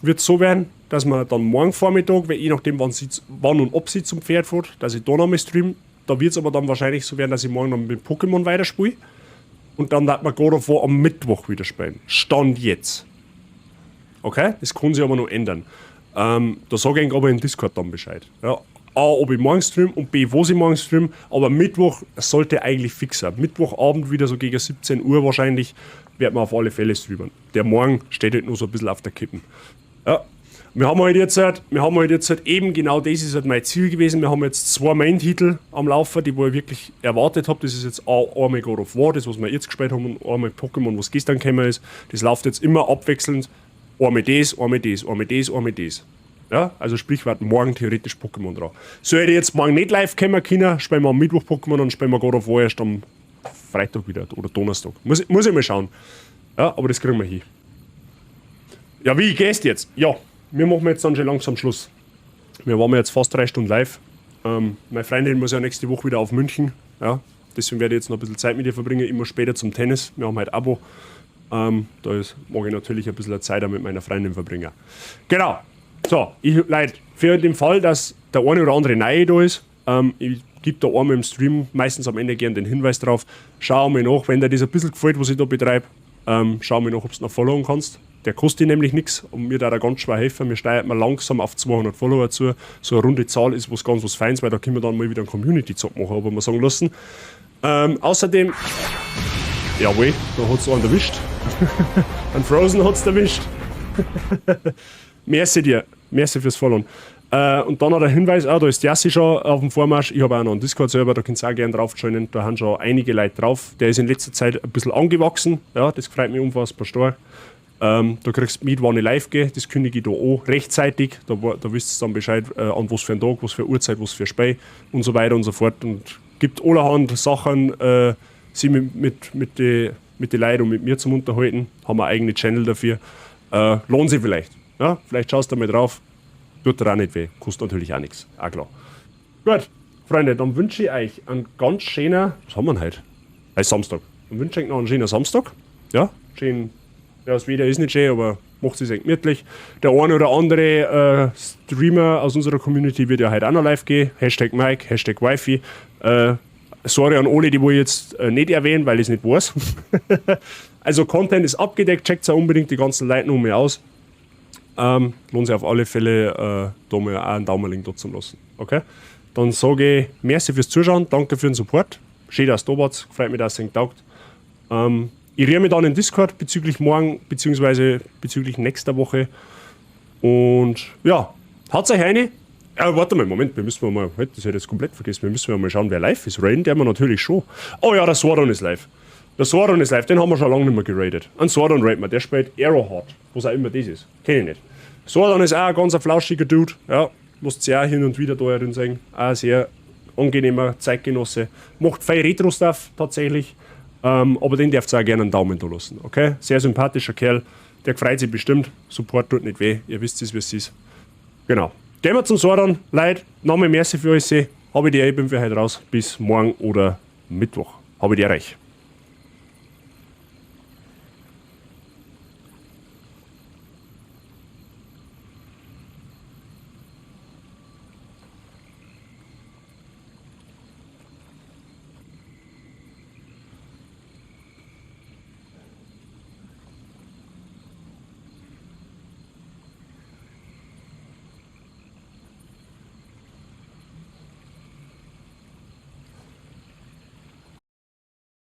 wird es so werden, dass wir dann morgen Vormittag, weil je nachdem wann und ob sie zum Pferd fährt, dass ich da noch mal streame. Da wird es aber dann wahrscheinlich so werden, dass ich morgen noch mit Pokémon weiterspiele. Und dann wird man God of War am Mittwoch wieder spielen. Stand jetzt. Okay? Das kann sich aber noch ändern. Da sage ich aber in Discord dann Bescheid. Ja. A, ob ich morgen stream und B, wo ich morgen stream. Aber Mittwoch sollte eigentlich fix sein. Mittwochabend wieder so gegen 17 Uhr wahrscheinlich wird man auf alle Fälle streamen. Der Morgen steht halt nur so ein bisschen auf der Kippen. Ja. Wir haben halt jetzt eben genau das ist halt mein Ziel gewesen. Wir haben jetzt 2 Main-Titel am Laufen, die wo ich wirklich erwartet habe. Das ist jetzt einmal God of War, das was wir jetzt gespielt haben, und einmal Pokémon, was gestern gekommen ist. Das läuft jetzt immer abwechselnd. Einmal das, einmal das, einmal das, einmal das. Ja, also sprich, wir hatten morgen theoretisch Pokémon drauf. Soll ich jetzt morgen nicht live kommen können, spielen wir am Mittwoch Pokémon und spielen wir God of War erst am Freitag wieder oder Donnerstag. Muss ich mal schauen. Ja, aber das kriegen wir hin. Ja, wie gehst du jetzt? Ja, wir machen jetzt dann schon langsam Schluss. Wir waren jetzt fast 3 Stunden live. Meine Freundin muss ja nächste Woche wieder auf München. Ja, deswegen werde ich jetzt noch ein bisschen Zeit mit ihr verbringen, immer später zum Tennis. Wir haben halt Abo. Da mag ich natürlich ein bisschen Zeit mit meiner Freundin verbringen. Genau. So, Leute, für den Fall, dass der eine oder andere Neue da ist, ich gebe da einmal im Stream meistens am Ende gerne den Hinweis drauf. Schau mal nach, wenn dir das ein bisschen gefällt, was ich da betreibe, schau mal nach, ob du noch followen kannst. Der kostet nämlich nichts und mir da ganz schwer helfen. Mir steuert man langsam auf 200 Follower zu. So eine runde Zahl ist was Feins, weil da können wir dann mal wieder einen Community-Job machen, aber mal sagen lassen. Außerdem, jawohl, da hat es einen erwischt. An Frozen hat es erwischt. Merci dir, merci fürs Followen. Und dann noch der Hinweis, da ist Jassi schon auf dem Vormarsch. Ich habe auch noch einen Discord-Server, da könnt ihr auch gerne drauf joinen. Da haben schon einige Leute drauf. Der ist in letzter Zeit ein bisschen angewachsen. Ja, das freut mich unfassbar stark. Du kriegst mit, wann ich live gehe. Das kündige ich da auch rechtzeitig. Da wisst ihr dann Bescheid, an was für einen Tag, was für eine Uhrzeit, was für Spei und so weiter und so fort. Und gibt allerhand Sachen, sich mit den Leuten und mit mir zum Unterhalten. Haben wir einen eigenen Channel dafür. Lohnt sich vielleicht. Ja, vielleicht schaust du mal drauf. Tut dir auch nicht weh. Kostet natürlich auch nichts. Auch klar. Gut, Freunde, dann wünsche ich euch einen ganz schönen. Was haben wir denn heute? Heute ist Samstag. Dann wünsche ich euch noch einen schönen Samstag. Ja, schön. Ja, das Wetter ist nicht schön, aber macht es gemütlich. Der eine oder andere Streamer aus unserer Community wird ja heute auch noch live gehen. Hashtag Mike, Hashtag Wifi. Sorry an alle, die ich jetzt nicht erwähnen, weil ich es nicht weiß. Also Content ist abgedeckt, checkt auch unbedingt die ganzen Leute noch mal aus. Lohnt sich auf alle Fälle, da mal auch einen Daumen da zu lassen. Okay? Dann sage ich merci fürs Zuschauen, danke für den Support. Schön, dass du da wart, freut mich, dass es euch taugt. Ich rühre mich dann in Discord bezüglich morgen, beziehungsweise bezüglich nächster Woche. Und ja, haut's euch rein. Warte mal, Moment, das hätte ich jetzt komplett vergessen. Wir müssen mal schauen, wer live ist. Raiden, der haben wir natürlich schon. Oh ja, der Sordon ist live. Der Sordon ist live, den haben wir schon lange nicht mehr geradet. Ein Sordon raid wir, der spielt Arrowheart, was auch immer das ist. Kenn ich nicht. Sordon ist auch ein ganz flauschiger Dude. Ja, musst ihr auch hin und wieder da drin sagen. Auch ein sehr angenehmer Zeitgenosse. Macht viel Retro-Stuff tatsächlich. Aber den dürft ihr auch gerne einen Daumen da lassen. Okay? Sehr sympathischer Kerl. Der freut sich bestimmt. Support tut nicht weh. Ihr wisst es, wie es ist. Genau. Gehen wir zum Sordon. Leute, nochmal merci für euch. Habe ich die eben für heute raus. Bis morgen oder Mittwoch. Habe ich die recht.